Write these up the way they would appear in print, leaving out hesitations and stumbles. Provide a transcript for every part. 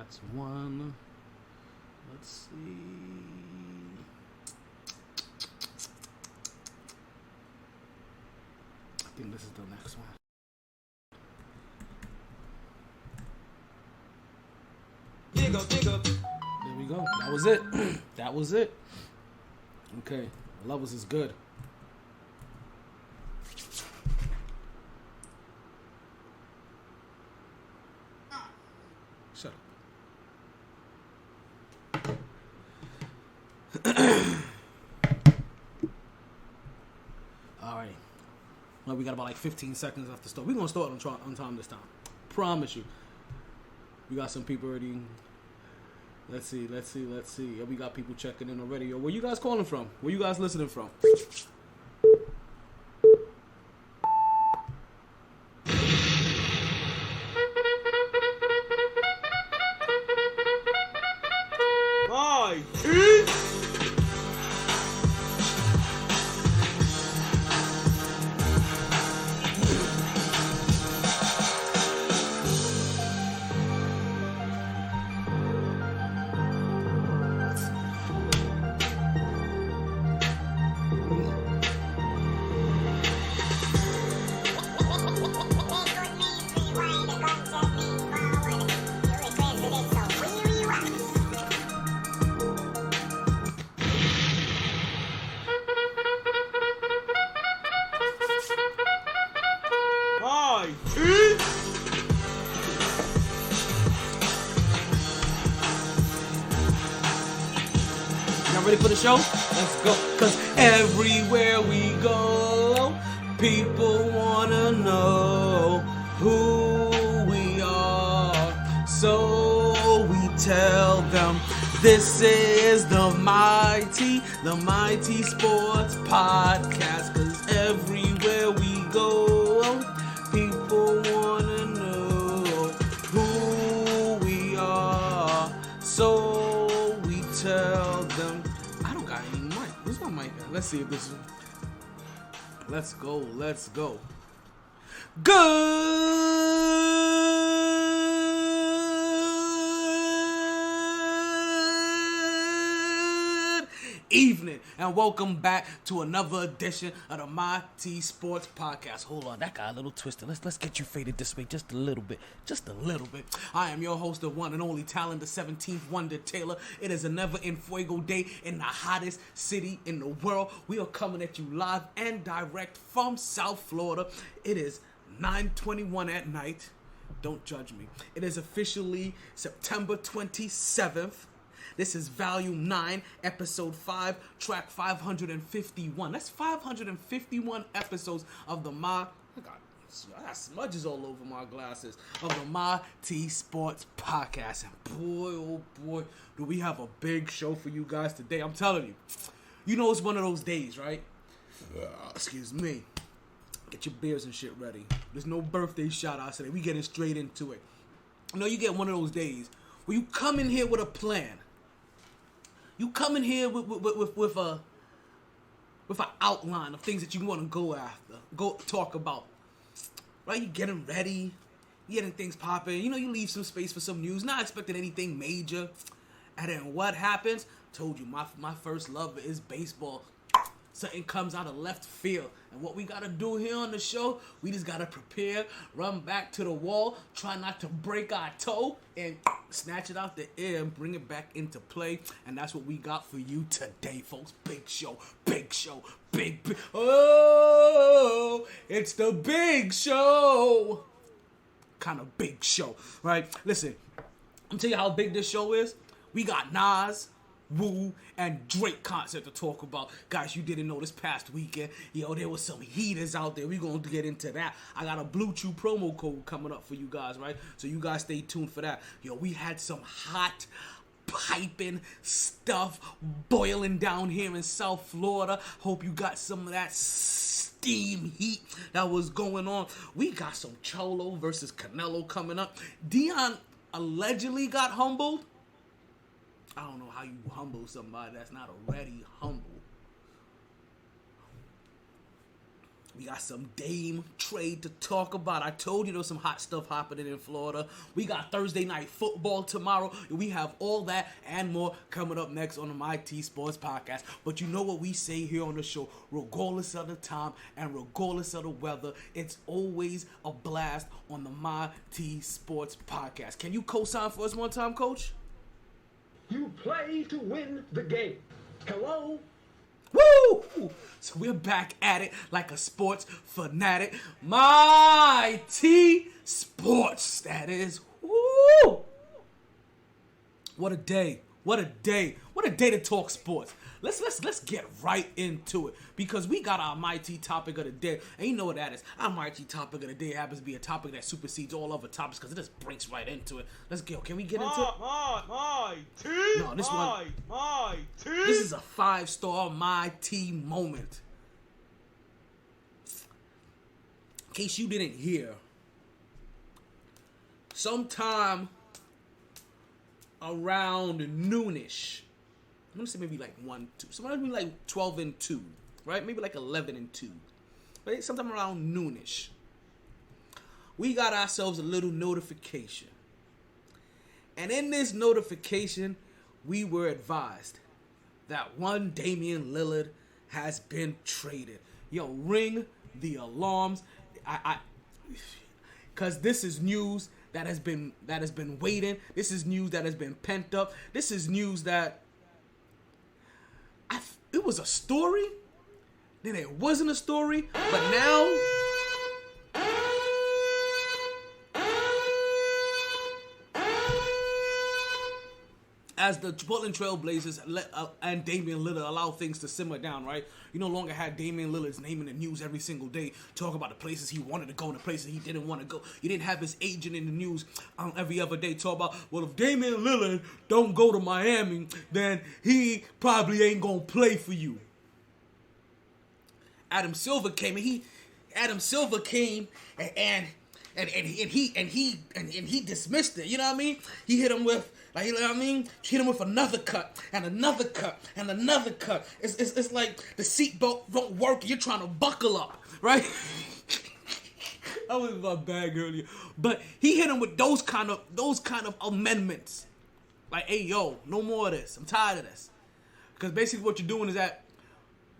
That's one. Let's see. I think this is the next one. There we go. That was it. That was it. Okay. Levels is good. Shut up. All right. Well, we got about like 15 seconds left to start. We're going to start on time this time. Promise you. We got some people already. Let's see. Yeah, we got people checking in already. Yo, where you guys calling from? Where you guys listening from? MyT. Y'all ready for the show? Let's go. Cause everywhere we go, people wanna know who we are. So we tell them this is the MyT Sports Podcast. Cause everywhere we go, people wanna know who we are. So we tell them. I don't got any mic. Where's my mic at? Let's see if this is. Let's go. Good evening and welcome back to another edition of the MyT Sports Podcast. Hold on, that got a little twisted. Let's get you faded this way just a little bit. I am your host, the one and only talent, the 17th Wonder Taylor. It is a never in fuego day in the hottest city in the world. We are coming at you live and direct from South Florida. It is 9:21 at night. Don't judge me. It is officially September 27th. This is Volume 9, Episode 5, Track 551. That's 551 episodes of the I got smudges all over my glasses. Of the MyT Sports Podcast. And boy, oh boy, do we have a big show for you guys today. I'm telling you. You know it's one of those days, right? Excuse me. Get your beers and shit ready. There's no birthday shout-outs today. We getting straight into it. You know, you get one of those days where you come in here with a plan. You come in here with an outline of things that you want to go after, go talk about. Right? You getting ready, you getting things popping. You know, you leave some space for some news, not expecting anything major. And then what happens? Told you, my first love is baseball. Something comes out of left field. And what we got to do here on the show, we just got to prepare, run back to the wall, try not to break our toe, and snatch it out the air and bring it back into play. And that's what we got for you today, folks. Big show. Oh, it's the big show. Kind of big show, right? Listen, I'm tell you how big this show is. We got Nas, Wu, and Drake concert to talk about. Guys, you didn't know this past weekend, yo, there was some heaters out there. We're going to get into that. I got a Blue Chew promo code coming up for you guys, right? So you guys stay tuned for that. Yo, we had some hot piping stuff boiling down here in South Florida. Hope you got some of that steam heat that was going on. We got some Cholo versus Canelo coming up. Dion allegedly got humbled. I don't know how you humble somebody that's not already humble. We got some Dame trade to talk about. I told you there was some hot stuff happening in Florida. We got Thursday night football tomorrow. We have all that and more coming up next on the MyT Sports Podcast. But you know what we say here on the show, regardless of the time and regardless of the weather, it's always a blast on the MyT Sports Podcast. Can you co-sign for us one time, Coach? You play to win the game. Hello? Woo! So we're back at it like a sports fanatic. MyT Sports, that is. Woo! What a day. What a day. What a day to talk sports. Let's get right into it because we got our MyT topic of the day. And you know what that is. Our MyT topic of the day happens to be a topic that supersedes all other topics because it just breaks right into it. Let's go. Can we get into it? MyT. No, this one. MyT. This is a 5-star MyT moment. In case you didn't hear, sometime around noonish, I'm gonna say maybe like 1, 2. Sometimes maybe like 12 and 2, right? Maybe like 11 and 2. Right? Sometime around noonish, we got ourselves a little notification. And in this notification, we were advised that one Damian Lillard has been traded. Yo, ring the alarms. Cause this is news that has been waiting. This is news that has been pent up. This is news that it was a story, then it wasn't a story, but now as the Portland Trail Blazers and Damian Lillard allow things to simmer down, right? You no longer had Damian Lillard's name in the news every single day, talk about the places he wanted to go and the places he didn't want to go. You didn't have his agent in the news every other day talk about, well, if Damian Lillard don't go to Miami, then he probably ain't gonna play for you. Adam Silver came and he dismissed it. You know what I mean? He hit him with, like, you know what I mean? Hit him with another cut and another cut and another cut. It's like the seatbelt don't work and you're trying to buckle up, right? That was my bag earlier. But he hit him with those kind of amendments. Like, hey, yo, no more of this. I'm tired of this. Because basically what you're doing is that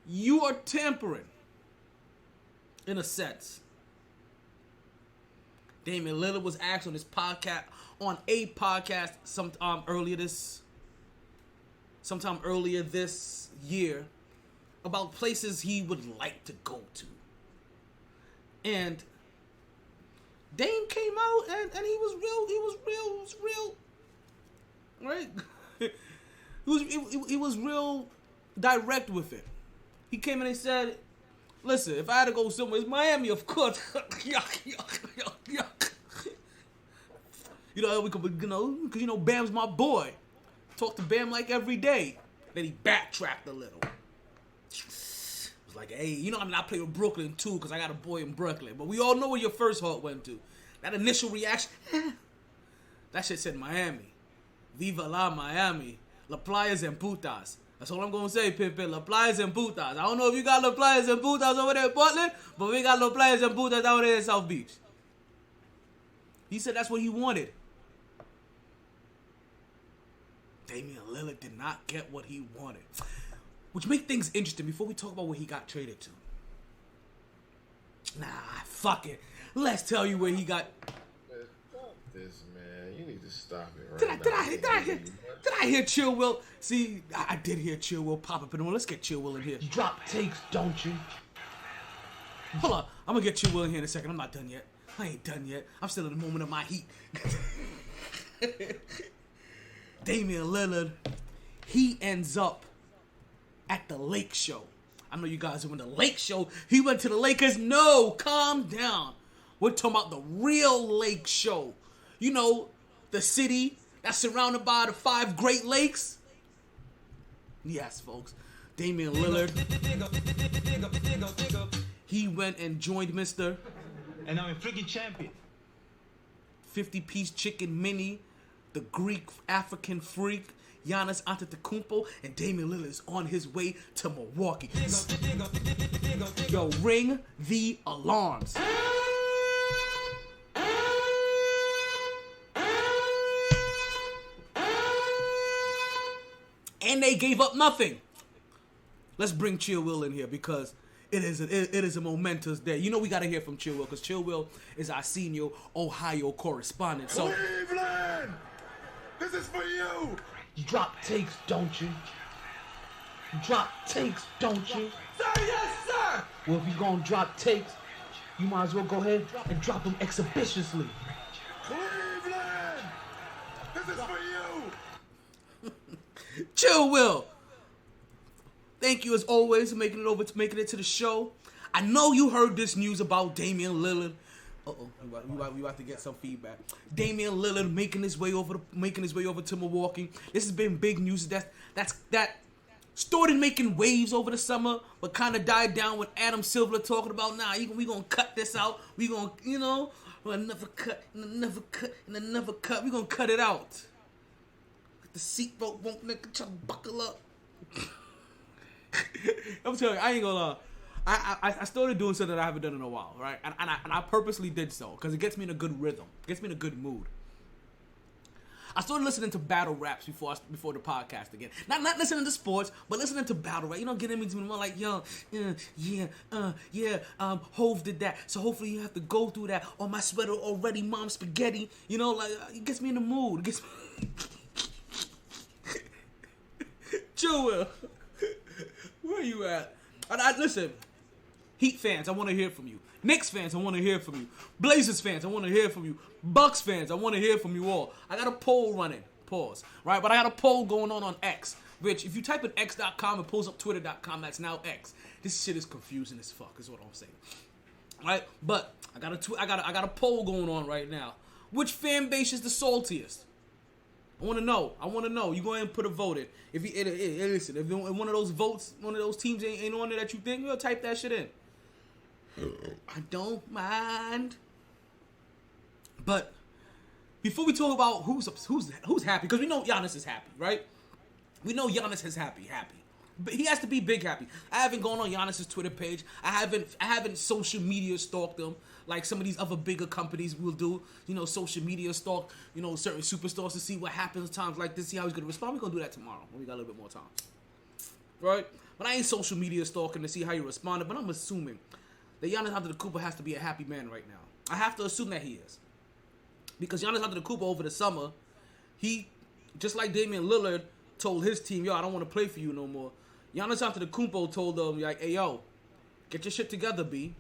you are tampering, in a sense. Damian Lillard was asked on a podcast sometime earlier this year about places he would like to go to. And Dame came out and he was real, right? he was real direct with it. He came in and said, listen, if I had to go somewhere, it's Miami, of course. Yuck. You know, because, Bam's my boy. Talk to Bam like every day. Then he backtracked a little. It was like, hey, I play with Brooklyn too, because I got a boy in Brooklyn. But we all know where your first heart went to. That initial reaction, that shit said Miami. Viva la Miami. La playas and putas. That's all I'm going to say, Pimpin. La playas and putas. I don't know if you got la playas and putas over there in Portland, but we got la playas and putas over there in South Beach. He said that's what he wanted. Damian Lillard did not get what he wanted. Which makes things interesting before we talk about where he got traded to. Nah, fuck it. Let's tell you where he got... Stop this, man. You need to stop it right now. Did I hear Chill Will? See, I did hear Chill Will pop up in the room. Let's get Chill Will in here. You drop takes, don't you? Hold on. I'm going to get Chill Will in here in a second. I'm not done yet. I ain't done yet. I'm still in the moment of my heat. Damian Lillard, he ends up at the Lake Show. I know you guys are in the Lake Show. He went to the Lakers. No, calm down. We're talking about the real Lake Show. The city that's surrounded by the 5 Great Lakes. Yes, folks. Damian Lillard. He went and joined Mr. And I'm a freaking champion. 50-piece chicken mini, the Greek African freak. Giannis Antetokounmpo and Damian Lillard is on his way to Milwaukee. Yo, ring the alarms. And they gave up nothing. Let's bring Chill Will in here because it is a momentous day. You know we gotta hear from Chill Will because Chill Will is our senior Ohio correspondent. So Cleveland, this is for you. You drop takes, don't you? You drop takes, don't you? Sir, yes, sir. Well, if you're gonna drop takes, you might as well go ahead and drop them exhibitiously. Cleveland, this is for you. Chill Will. Thank you as always for making it to the show. I know you heard this news about Damian Lillard. We about to get some feedback. Damian Lillard making his way over to Milwaukee. This has been big news. That started making waves over the summer, but kind of died down when Adam Silver talking about, we gonna cut this out. We gonna, another cut, and another cut, and another cut. We gonna cut it out. The seatbelt won't try to buckle up. I'm telling you, I ain't gonna lie. I started doing something that I haven't done in a while, right? And I purposely did so because it gets me in a good rhythm. It gets me in a good mood. I started listening to battle raps before the podcast again. Not listening to sports, but listening to battle rap. Getting me more like, Hove did that. So hopefully you have to go through that. Or my sweater already, mom spaghetti. It gets me in the mood. It gets me... Chill. Where you at? Listen, Heat fans, I want to hear from you. Knicks fans, I want to hear from you. Blazers fans, I want to hear from you. Bucks fans, I want to hear from you all. I got a poll running. Pause. Right? But I got a poll going on X. Which, if you type in x.com, it pulls up twitter.com. That's now X. This shit is confusing as fuck, is what I'm saying. Right? But I got a poll going on right now. Which fan base is the saltiest? I want to know. You go ahead and put a vote in. Listen, if one of those votes, one of those teams ain't on there that you think, you'll type that shit in. I don't mind. But before we talk about who's happy, because we know Giannis is happy, right? We know Giannis is happy. But he has to be big happy. I haven't gone on Giannis's Twitter page. I haven't social media stalked them like some of these other bigger companies will do. Social media stalk, certain superstars to see what happens times like this, see how he's gonna respond. We're gonna do that tomorrow when we got a little bit more time. Right? But I ain't social media stalking to see how you responded, but I'm assuming that Giannis Antetokounmpo has to be a happy man right now. I have to assume that he is. Because Giannis Antetokounmpo over the summer, he, just like Damian Lillard told his team, I don't want to play for you no more. Giannis Antetokounmpo told them, hey, yo, get your shit together, B.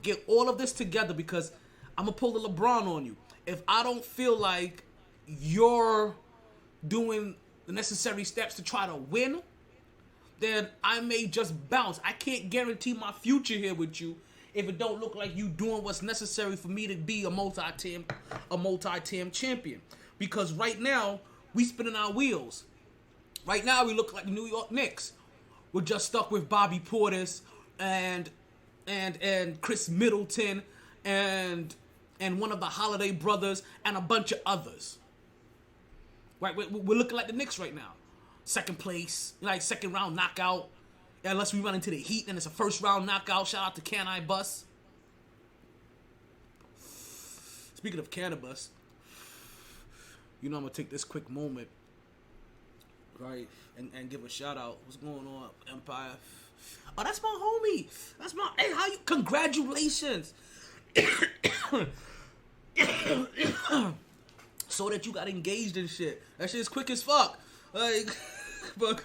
Get all of this together because I'm going to pull the LeBron on you. If I don't feel like you're doing the necessary steps to try to win, then I may just bounce. I can't guarantee my future here with you if it don't look like you doing what's necessary for me to be a multi-team champion. Because right now, we spinning our wheels. Right now, we look like the New York Knicks. We're just stuck with Bobby Portis and Chris Middleton and one of the Holiday brothers and a bunch of others. Right, we're looking like the Knicks right now. Second place, second round knockout. Unless we run into the Heat and it's a first round knockout. Shout out to Can I Bus. Speaking of Can I Bus, I'm gonna take this quick moment, right, and give a shout out. What's going on, Empire? Oh, that's my homie. Hey, how you? Congratulations. So that you got engaged and shit. That shit is quick as fuck. But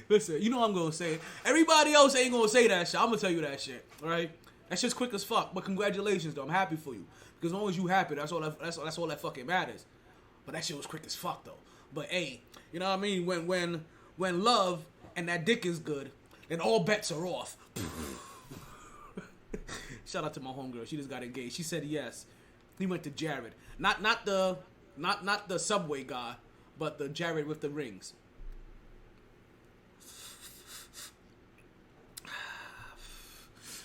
listen, I'm gonna say it. Everybody else ain't gonna say that shit. I'm gonna tell you that shit, right? That shit's quick as fuck. But congratulations, though. I'm happy for you because as long as you happy, that's all that fucking matters. But that shit was quick as fuck, though. But hey, you know what I mean? When love and that dick is good, then all bets are off. Shout out to my homegirl. She just got engaged. She said yes. He went to Jared. Not the Subway guy, but the Jared with the rings.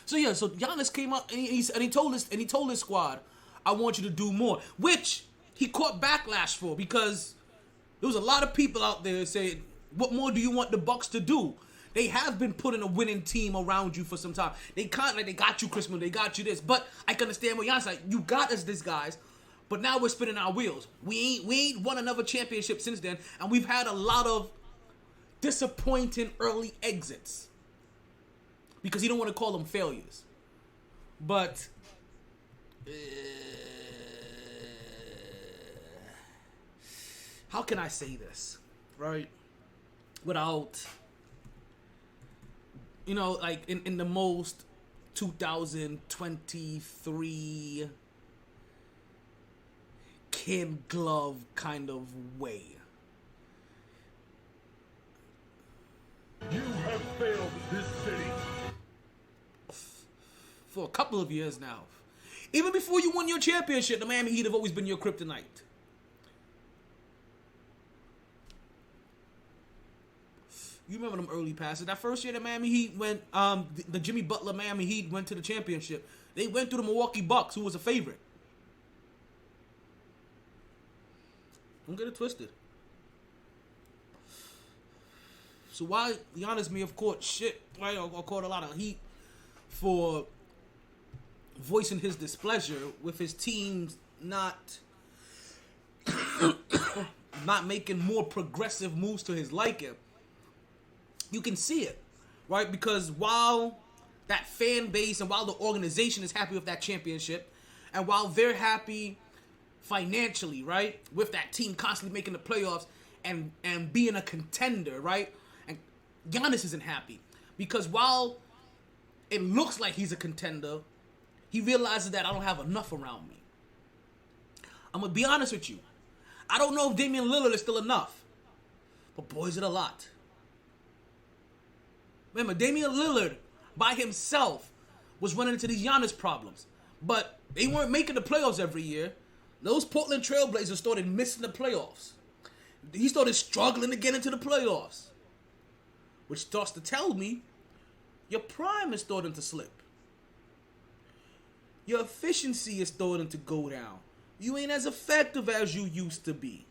So Giannis came up and he told his squad, I want you to do more, which he caught backlash for because There was a lot of people out there saying, what more do you want the Bucks to do? They have been putting a winning team around you for some time. They can't, like, they got you Christmas, they got you this. But I can understand what Giannis like. You got us this, guys. But now we're spinning our wheels. We ain't won another championship since then. And we've had a lot of disappointing early exits. Because you don't want to call them failures. But how can I say this, right? Without, like in the most 2023 kid glove kind of way. You have failed this city. For a couple of years now. Even before you won your championship, the Miami Heat have always been your kryptonite. You remember them early passes. That first year the Miami Heat went, the Jimmy Butler Miami Heat went to the championship. They went through the Milwaukee Bucks, who was a favorite. Don't get it twisted. So why Giannis may have caught shit, right, or caught a lot of heat for voicing his displeasure with his teams not making more progressive moves to his liking. You can see it, right? Because while that fan base and while the organization is happy with that championship, and while they're happy financially, right, with that team constantly making the playoffs and being a contender, right, and Giannis isn't happy because while it looks like he's a contender, he realizes that I don't have enough around me. I'm going to be honest with you. I don't know if Damian Lillard is still enough. But boy, is it a lot. Remember, Damian Lillard by himself was running into these Giannis problems. But they weren't making the playoffs every year. Those Portland Trailblazers started missing the playoffs. He started struggling to get into the playoffs. Which starts to tell me your prime is starting to slip. Your efficiency is starting to go down. You ain't as effective as you used to be.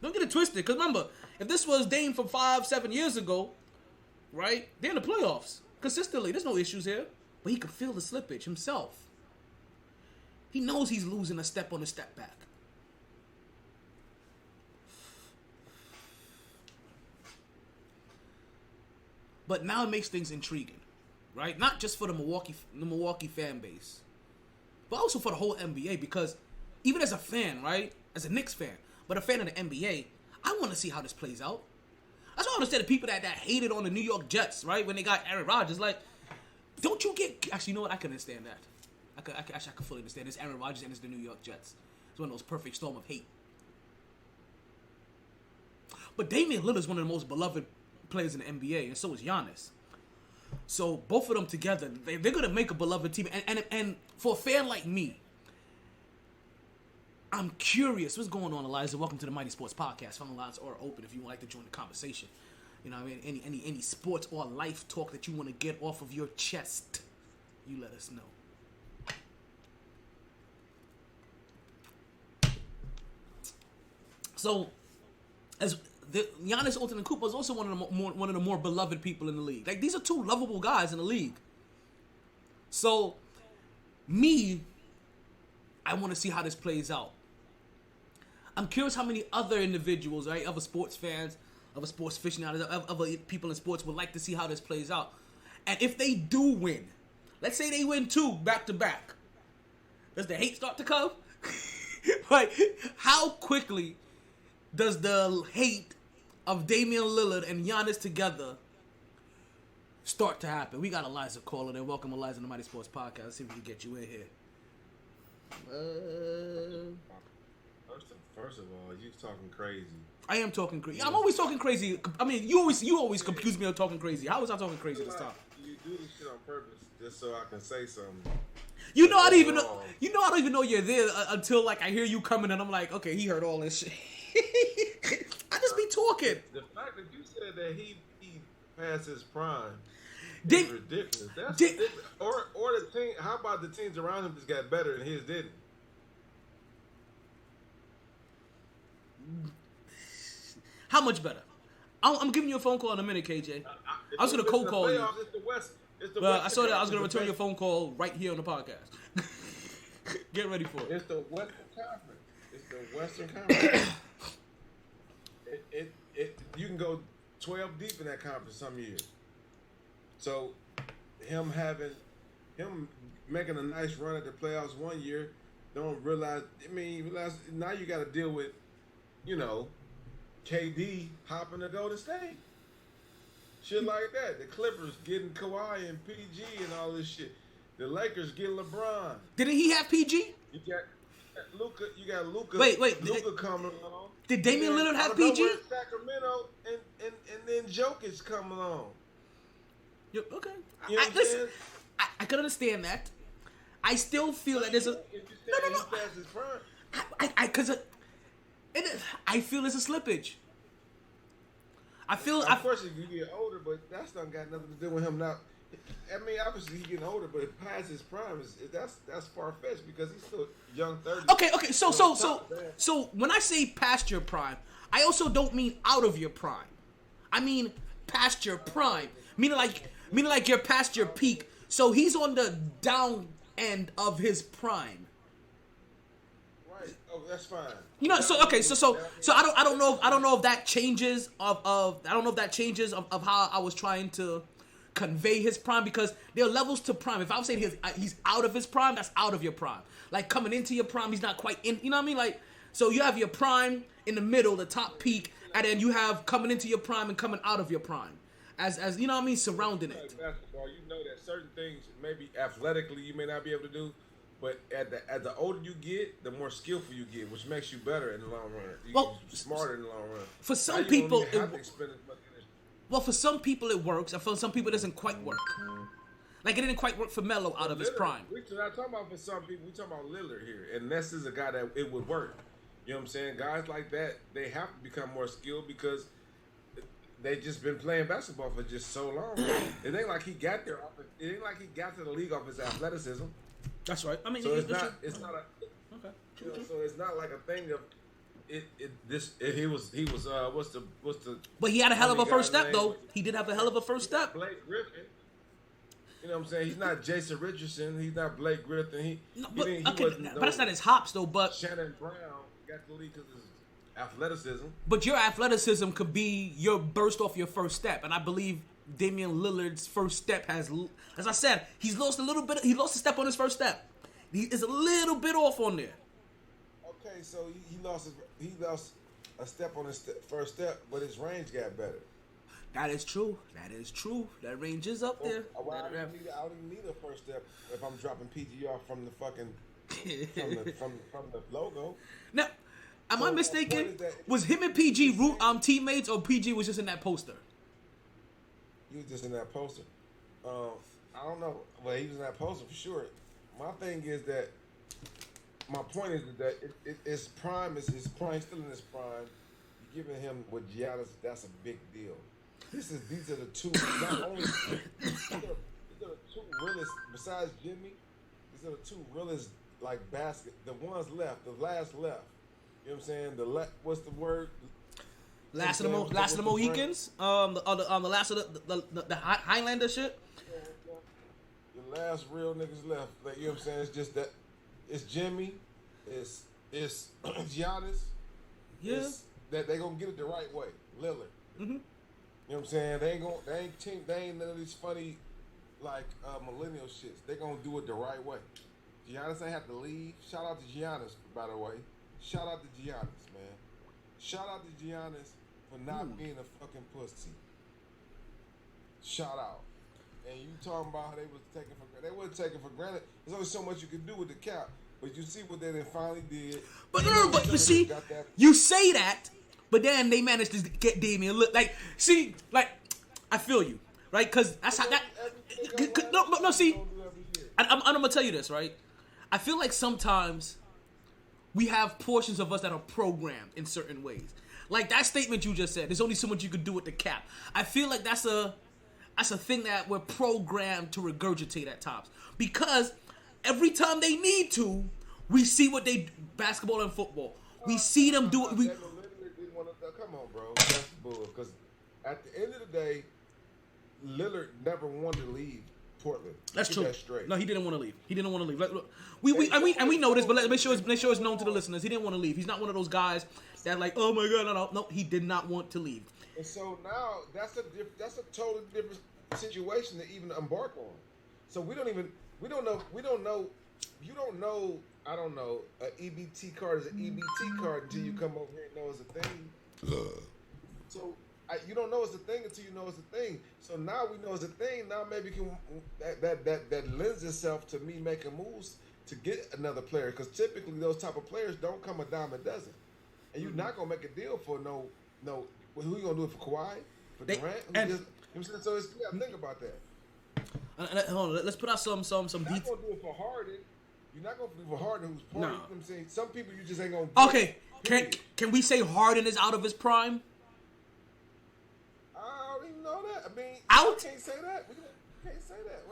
Don't get it twisted, because remember, if this was Dame from 5-7 years ago, right, they're in the playoffs consistently. There's no issues here. But he can feel the slippage himself. He knows he's losing a step on a step back. But now it makes things intriguing, right? Not just for the Milwaukee fan base, but also for the whole NBA. Because even as a fan, right, as a Knicks fan, but a fan of the NBA, I want to see how this plays out. That's why I understand the people that hated on the New York Jets, right, when they got Aaron Rodgers. Like, don't you get? Actually, you know what? I can understand that. I can fully understand. It's Aaron Rodgers and it's the New York Jets. It's one of those perfect storm of hate. But Damian Lillard is one of the most beloved players in the NBA, and so is Giannis. So both of them together, they're gonna make a beloved team. And for a fan like me, I'm curious. What's going on, Eliza? Welcome to the MyT Sports Podcast. Phone lines are open if you would like to join the conversation. You know, I mean, any sports or life talk that you want to get off of your chest, you let us know. So, as Giannis Antetokounmpo is also one of the more beloved people in the league. Like, these are two lovable guys in the league. So, I want to see how this plays out. I'm curious how many other individuals, right, other sports fans, other sports aficionados, other people in sports would like to see how this plays out. And if they do win, let's say they win 2 back-to-back, does the hate start to come? Like, how quickly does the hate of Damian Lillard and Giannis together start to happen? We got Eliza calling in. Welcome, Eliza, to the MyT Sports Podcast. Let's see if we can get you in here. First of all, you talking crazy. I am talking crazy. I'm always talking crazy. I mean, you always confuse me on talking crazy. How was I talking crazy this time? You do this shit on purpose just so I can say something. You know, I don't even know. You know, I don't even know you're there until like I hear you coming, and I'm like, okay, he heard all this shit. I just be talking. The fact that you said that he passed his prime is ridiculous. That's ridiculous. Or the team. How about the teams around him just got better and his didn't? How much better? I'm giving you a phone call in a minute, KJ. I was gonna cold call you. It's the West. But I saw that I was gonna return your phone call right here on the podcast. Get ready for it. It's the Western Conference. You can go 12 deep in that conference some years. So him making a nice run at the playoffs one year, don't realize. Now you got to deal with, KD hopping to Golden State. Shit like that. The Clippers getting Kawhi and PG and all this shit. The Lakers getting LeBron. Didn't he have PG? You got Luka. You got Luka. Wait. Luka coming along. Did Damian Lillard have PG? Sacramento and then Jokic come along. Okay. You know what I'm saying? I can understand that. I still feel that there's a no. I feel there's a slippage. Of course, you get older, but that's not got nothing to do with him now. Obviously he's getting older, but past his prime that's far fetched because he's still young 30. Okay. So when I say past your prime, I also don't mean out of your prime. I mean past your prime, meaning like you're past your peak. So he's on the down end of his prime. Right. Oh, that's fine. So I don't know if that changes of how I was trying to convey his prime, because there are levels to prime. If I was saying he's out of his prime, that's out of your prime. Like coming into your prime, he's not quite in. You know what I mean? Like, so you have your prime in the middle, the top peak, and then you have coming into your prime and coming out of your prime, as you know what I mean, surrounding it. Like basketball, you know that certain things maybe athletically you may not be able to do. But as the older you get, the more skillful you get, which makes you better in the long run. You're smarter in the long run. For some people, for some people it works, and for some people it doesn't quite work. Like it didn't quite work for Melo out of his prime. We're not talking about for some people. We're talking about Lillard here, and this is a guy that it would work. You know what I'm saying? Guys like that, they have to become more skilled because they just been playing basketball for just so long. It ain't like he got there. It ain't like he got to the league off his athleticism. That's right. I mean, so it's not a. Okay. So it's not like a thing of he was what's the. But he had a hell of a first step though. He did have a hell of a first step. Blake Griffin. You know what I'm saying? He's not Jason Richardson. He's not Blake Griffin. But that's not his hops though. But Shannon Brown got the lead because of his athleticism. But your athleticism could be your burst off your first step, and I believe Damian Lillard's first step has, as I said, he's lost a little bit. He lost a step on his first step. He is a little bit off on there. Okay, so he lost a step on his first step, but his range got better. That is true. That range is up there. I don't even need a first step if I'm dropping PG off from the fucking from the logo. Now, am I mistaken? Was him and PG teammates, or PG was just in that poster? He was just in that poster. I don't know. Well, he was in that poster for sure. My thing is that, my point is that his prime is his prime, still in his prime. You're giving him with Giannis, that's a big deal. These are the two, not only, these are the two realest, besides Jimmy, these are the two realest, like, the ones left, the last left. You know what I'm saying? What's the word? Last of the Mohicans? The last of the Highlander shit? The last real niggas left. Like, you know what I'm saying? It's just that it's Jimmy, it's Giannis. Yeah. That they gonna get it the right way. Lillard. Mm-hmm. You know what I'm saying? They ain't none of these funny like millennial shits. They gonna do it the right way. Giannis ain't have to leave. Shout out to Giannis, by the way. Shout out to Giannis, man. Shout out to Giannis for not being a fucking pussy. Shout out. And you talking about how they wasn't taking for granted. There's only so much you can do with the cap. But you see what they finally did. But but you see, you say that, but then they managed to get Damian. I feel you, right? Because that's how that. No. See, I'm gonna tell you this, right? I feel like sometimes we have portions of us that are programmed in certain ways. Like that statement you just said, there's only so much you can do with the cap. I feel like that's a thing that we're programmed to regurgitate at times. Because every time they need to, we see what they basketball and football. We see them do it. bull because at the end of the day, Lillard never wanted to leave Portland. That's true. That straight. No, he didn't want to leave. He didn't want to leave. Look, we know this, but make sure it's known to the listeners. He didn't want to leave. He's not one of those guys that like, oh my god, no. He did not want to leave. And so now that's a totally different situation to even embark on. So we don't know. You don't know. I don't know. An EBT card is an EBT card until you come over here and know it's a thing. So you don't know it's a thing until you know it's a thing. So now we know it's a thing. Now maybe that lends itself to me making moves to get another player because typically those type of players don't come a dime a dozen, and you're not gonna make a deal for no. Who you gonna do it for Kawhi? For Durant? So you gotta think about that. Hold on, let's put out some You're not details. gonna do it for Harden. You're not gonna do it for Harden, who's part. No. You know what I'm saying? Some people you just ain't gonna. Do Okay, it. can we say Harden is out of his prime? I don't even know that. I mean, Out? I can't say that. We can't say that.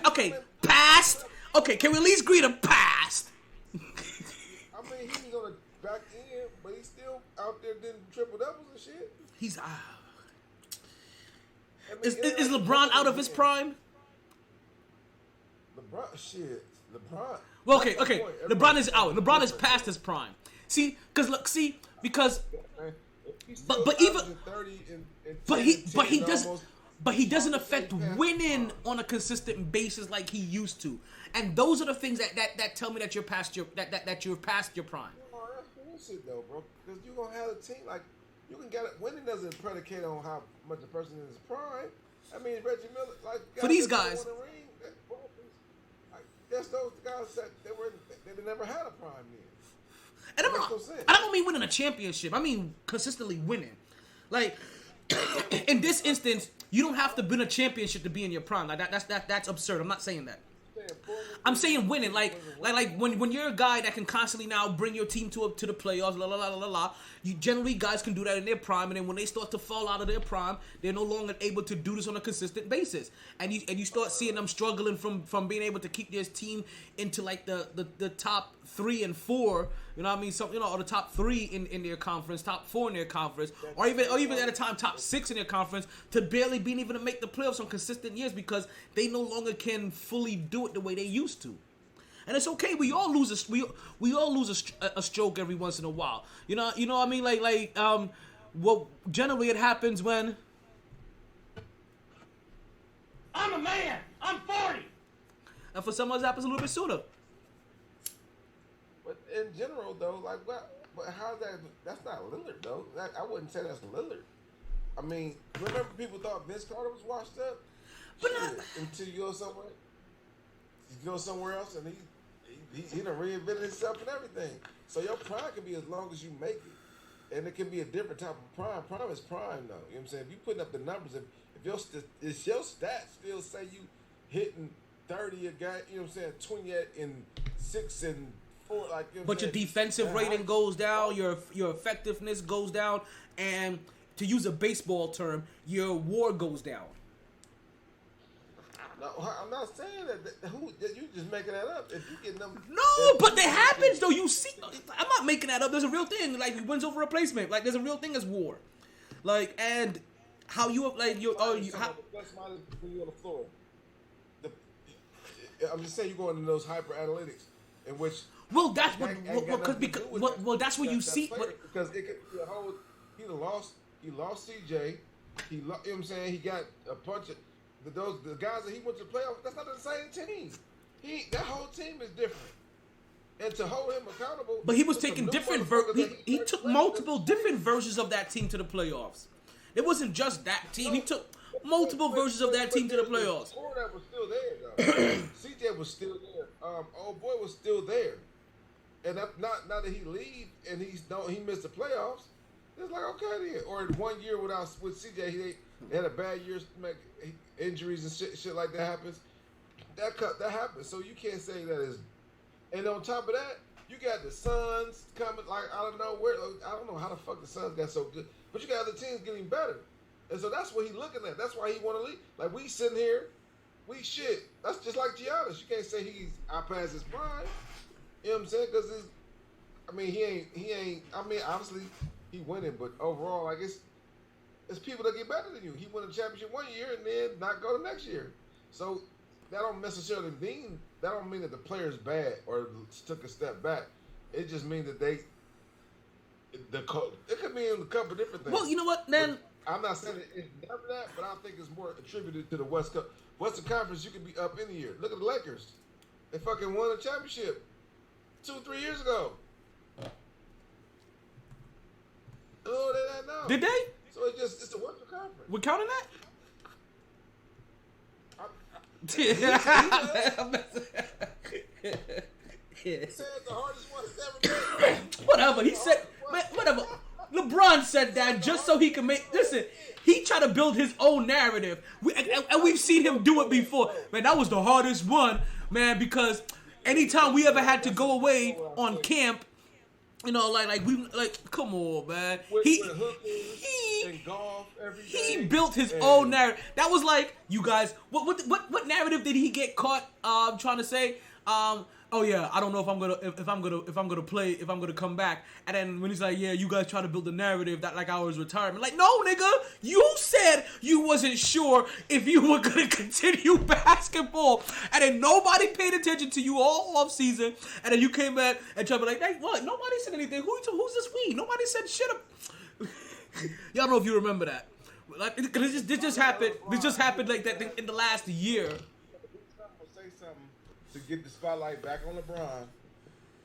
Okay, past. Okay, can we at least agree to past? I mean, he's on the back end, but he's still out there doing triple doubles and shit. He's I mean, is LeBron out of his prime? LeBron. Well, okay. LeBron is out. LeBron is past his prime. Because but even he doesn't affect winning on a consistent basis like he used to. And those are the things that tell me that you're past your prime. That's bullshit though, bro. Because you're gonna have a team like you can get it. Winning doesn't predicate on how much a person is in his prime. I mean, Reggie Miller, like For these guys. That's those guys that they never had a prime then. And I don't mean winning a championship. I mean consistently winning. Like in this instance, you don't have to win a championship to be in your prime. Like that's absurd. I'm not saying that. I'm saying winning, like when you're a guy that can constantly now bring your team to the playoffs, you generally guys can do that in their prime, and then when they start to fall out of their prime, they're no longer able to do this on a consistent basis, and you start seeing them struggling from being able to keep their team into like the top 3 and 4, you know what I mean? Or the top 3 in their conference, top 4 in their conference, or even at a time top 6 in their conference, to barely being able to make the playoffs on consistent years because they no longer can fully do it the way they used to. And it's okay. We all lose a stroke every once in a while. You know what I mean? Well, generally it happens when I'm a man. I'm 40. And for some of us, it happens a little bit sooner. But in general, though, like, but how's that? That's not Lillard, though. I wouldn't say that's Lillard. I mean, remember people thought Vince Carter was washed up? But until you go somewhere else, and he done reinvented himself and everything. So your prime can be as long as you make it, and it can be a different type of prime. Prime is prime, though. You know what I'm saying? If you putting up the numbers, if your stats still say you hitting 30 a guy, you know what I'm saying, 28 and 6 and 4, like. You know but your defensive rating goes down, your effectiveness goes down, and to use a baseball term, your WAR goes down. No, I'm not saying that. You just making that up. If you get them. No, but that happens though. You see, I'm not making that up. There's a real thing. Like wins over replacement. Like there's a real thing as WAR. Like and how you like you plus minus when you're on the floor. I'm just saying you're going into those hyper analytics in which. Well, that's what that's what you see. Because it could be a whole. He lost CJ. You know what I'm saying? He got a bunch of the guys that he went to the playoffs. That's not the same team. That whole team is different. And to hold him accountable. But he was taking different. He took multiple different versions of that team to the playoffs. It wasn't just that team. He took multiple versions of that team to the playoffs. That was still there, though. CJ was still there. Old boy was still there. And not that he leave and he missed the playoffs. It's like okay then. Or 1 year with CJ, he had a bad year, injuries and shit like that happens. That happens. So you can't say that is. And on top of that, you got the Suns coming like out of nowhere. I don't know how the fuck the Suns got so good, but you got other teams getting better. And so that's what he's looking at. That's why he want to leave. Like we sitting here, we shit. That's just like Giannis. You can't say he's out past his prime. You know what I'm saying? Because he ain't. I mean, obviously he winning, but overall, like It's people that get better than you. He won a championship one year and then not go the next year. So that don't necessarily mean that the player's bad or took a step back. It just means that it could mean a couple of different things. Well, you know what, then. I'm not saying it's never that, but I think it's more attributed to the Western Conference. You could be up in the year. Look at the Lakers. They fucking won a championship 2-3 years ago. Oh, they didn't know. Did they? So it's the Western Conference. We're counting that? He said the hardest one has ever been. Whatever. He said, man, whatever. LeBron said that just so he can make. Listen, he tried to build his own narrative, and we've seen him do it before. Man, that was the hardest one, man, because anytime we ever had to go away on camp, you know, come on, man. He built his own narrative. That was like, you guys. What narrative did he get caught trying to say? Oh yeah, I don't know if I'm gonna come back. And then when he's like, yeah, you guys try to build the narrative that like I was retirement. Like, no, nigga, you said you wasn't sure if you were gonna continue basketball, and then nobody paid attention to you all off season. And then you came back and tried to be like, hey, what? Nobody said anything. Who's this we? Nobody said shit. Y'all don't know if you remember that. Like, this just happened. This just happened like that in the last year. To get the spotlight back on LeBron,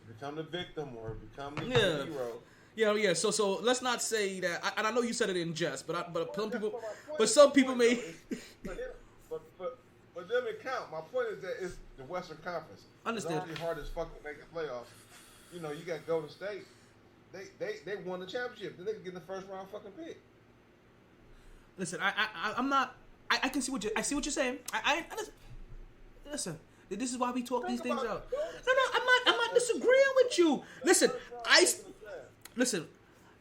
become the victim or become the hero. Yeah. So let's not say that. And I know you said it in jest, but some people may. But them it count. My point is that it's the Western Conference. Understand? It's already hard as fuck to make a playoff. You know, you got Golden State. They won the championship. Then they can get the first round fucking pick. Listen, I'm not. I can see what you're saying. Listen. This is why we talk these things out. No, I'm not disagreeing with you. Listen,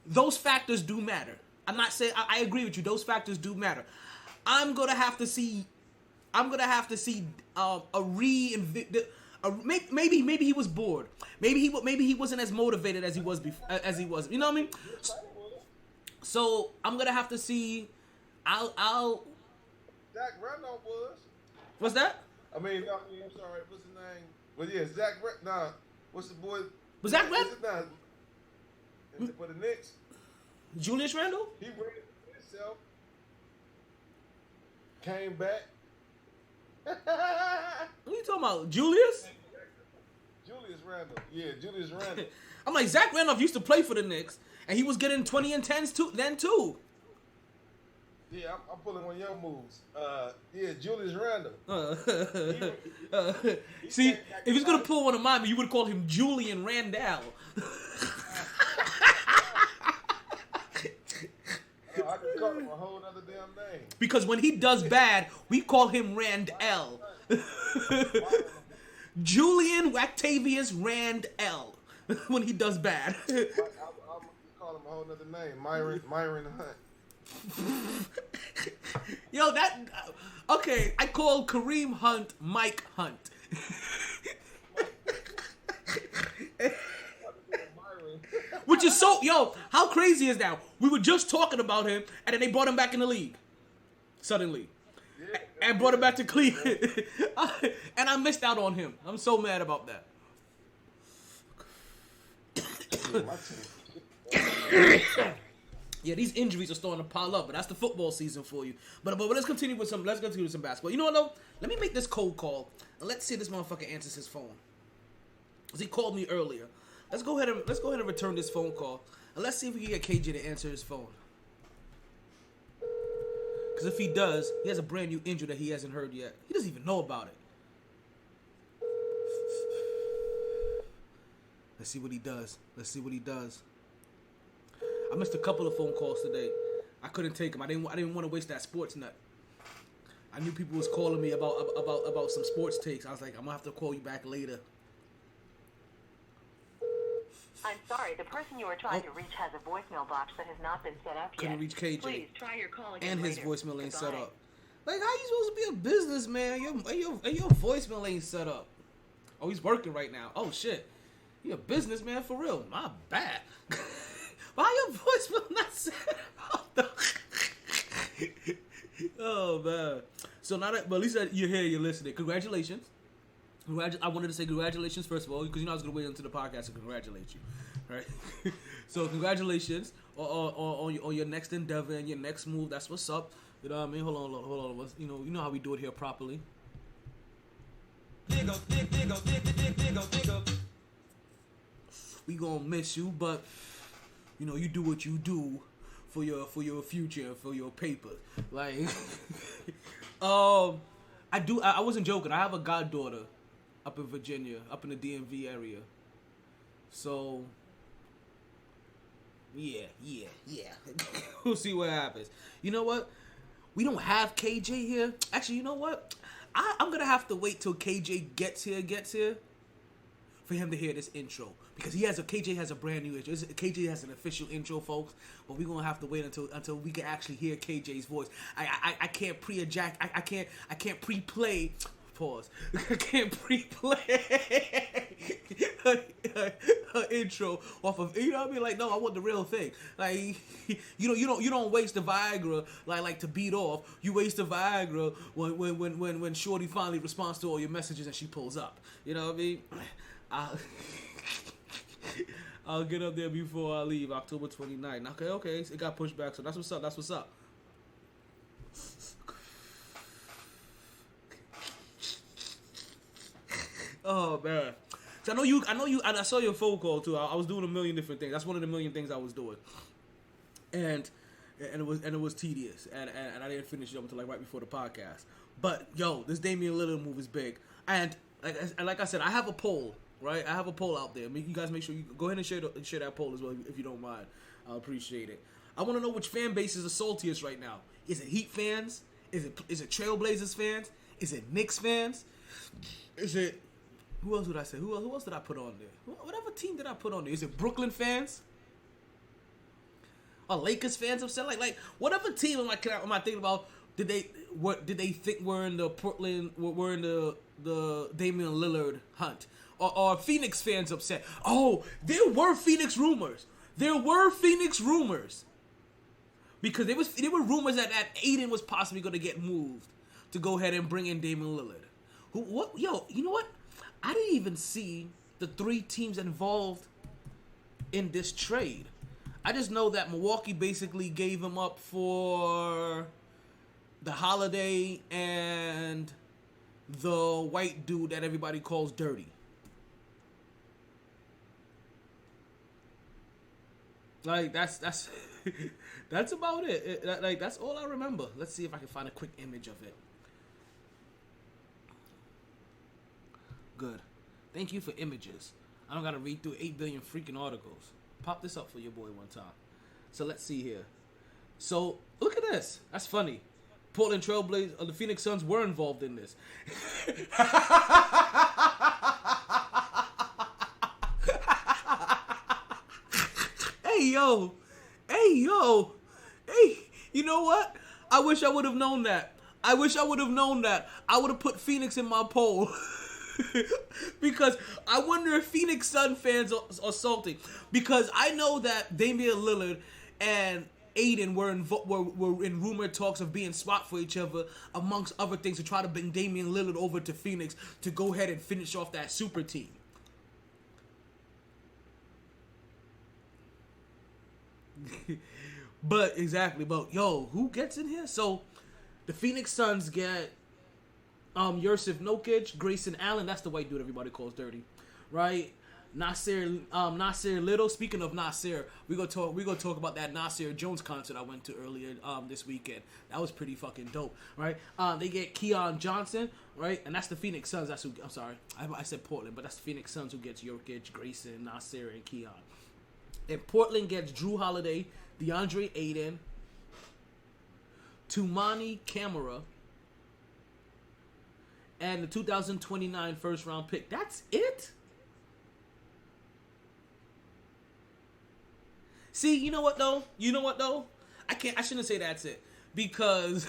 those factors do matter. I'm not saying I agree with you. Those factors do matter. I'm gonna have to see maybe he was bored. Maybe he wasn't as motivated as he was before, as he was. You know what I mean? So I'm gonna have to see. I'll. Zach Randolph was. What's that? I'm sorry. What's his name? Well, yeah, Zach. Nah, what's the boy? Was Zach Randolph? For the Knicks. Julius Randle? He ran it himself. Came back. What are you talking about? Julius? Julius Randle. Yeah, Julius Randle. I'm like, Zach Randolph used to play for the Knicks, and he was getting 20 and 10s too. Yeah, I'm pulling one of your moves. Yeah, Julius Randle. See, if he's gonna pull one of mine, you would call him Julian Randall. I can call him a whole other damn name. Because when he does bad, we call him Randall. Julian Octavius Randall. When he does bad. I'll call him a whole other name. Myron Hunt. Yo, okay, I call Kareem Hunt Mike Hunt. Which is so, how crazy is that? We were just talking about him, and then they brought him back in the league. Suddenly. And brought him back to Cleveland. And I missed out on him. I'm so mad about that. Yeah, these injuries are starting to pile up, but that's the football season for you. But let's continue with some basketball. You know what though? Let me make this cold call and let's see if this motherfucker answers his phone. Cause he called me earlier. Let's go ahead and return this phone call and let's see if we can get KJ to answer his phone. Cause if he does, he has a brand new injury that he hasn't heard yet. He doesn't even know about it. Let's see what he does. I missed a couple of phone calls today. I couldn't take them. I didn't want to waste that sports nut. I knew people was calling me about some sports takes. I was like, I'm gonna have to call you back later. I'm sorry, the person you are trying to reach has a voicemail box that has not been set up yet. Couldn't reach KJ. Please try your call again and his later. voicemail ain't set Goodbye. up. Like, how you supposed to be a businessman? Your voicemail ain't set up. Oh, he's working right now. Oh shit, you a businessman for real? My bad. Why your voicemail not set up? Oh man. So now that, but at least you're here, you're listening. Congratulations. I wanted to say congratulations first of all, because I was gonna wait until the podcast to congratulate you, right? So congratulations on your next endeavor and your next move. That's what's up. You know what I mean? Hold on. You know how we do it here properly. We gonna miss you, but you do what you do for your future, for your paper. Like, I wasn't joking. I have a goddaughter up in Virginia, up in the DMV area. So, yeah. We'll see what happens. You know what? We don't have KJ here. Actually, you know what? I'm gonna have to wait till KJ gets here for him to hear this intro, because KJ has a brand new intro. KJ has an official intro, folks. But we're gonna have to wait until we can actually hear KJ's voice. I can't I can't pre-play. Pause. I can't pre-play her intro off of, you know what I mean? Like, no, I want the real thing. Like, you don't waste the Viagra like to beat off. You waste the Viagra when Shorty finally responds to all your messages and she pulls up. You know what I mean? I'll get up there before I leave, October 29th. Okay, it got pushed back, so that's what's up. Oh man, so I know you, and I saw your phone call too. I was doing a million different things. That's one of the million things I was doing, and it was tedious, and I didn't finish it up until like right before the podcast. But yo, this Damian Lillard move is big, and like I said, I have a poll, right? I have a poll out there. You guys make sure you go ahead and share that poll as well if you don't mind. I'll appreciate it. I want to know which fan base is the saltiest right now. Is it Heat fans? Is it Trailblazers fans? Is it Knicks fans? Is it, who else would I say? Who else did I put on there? Whatever team did I put on there? Is it Brooklyn fans? Or Lakers fans upset? Like whatever team am I thinking about? Did they think were in the Portland, were in the Damian Lillard hunt? Or Phoenix fans upset? Oh, there were Phoenix rumors. Because there were rumors that Aiden was possibly going to get moved to go ahead and bring in Damian Lillard. You know what? I didn't even see the three teams involved in this trade. I just know that Milwaukee basically gave him up for the Holiday and the white dude that everybody calls Dirty. Like, that's that's about it. That's all I remember. Let's see if I can find a quick image of it. Good. Thank you for images. I don't gotta read through 8 billion freaking articles. Pop this up for your boy one time. So let's see here. So look at this. That's funny. Portland Trailblazers, the Phoenix Suns were involved in this. Hey, you know what? I wish I would have known that. I would have put Phoenix in my poll. Because I wonder if Phoenix Sun fans are salty. Because I know that Damian Lillard and Aiden were in rumored talks of being swapped for each other, amongst other things, to try to bring Damian Lillard over to Phoenix to go ahead and finish off that super team. But who gets in here? So the Phoenix Suns get Yusuf Nurkic, Grayson Allen, that's the white dude everybody calls Dirty, right? Nasir Little. Speaking of Nasir, we gonna talk about that Nasir Jones concert I went to earlier this weekend. That was pretty fucking dope, right? They get Keon Johnson, right? And that's the Phoenix Suns. That's who. I'm sorry, I said Portland, but that's the Phoenix Suns who gets Jokic, Grayson, Nasir, and Keon. And Portland gets Drew Holiday, DeAndre Ayton, Tumani Camara, and the 2029 first round pick. That's it? See, you know what though? I shouldn't say that's it. Because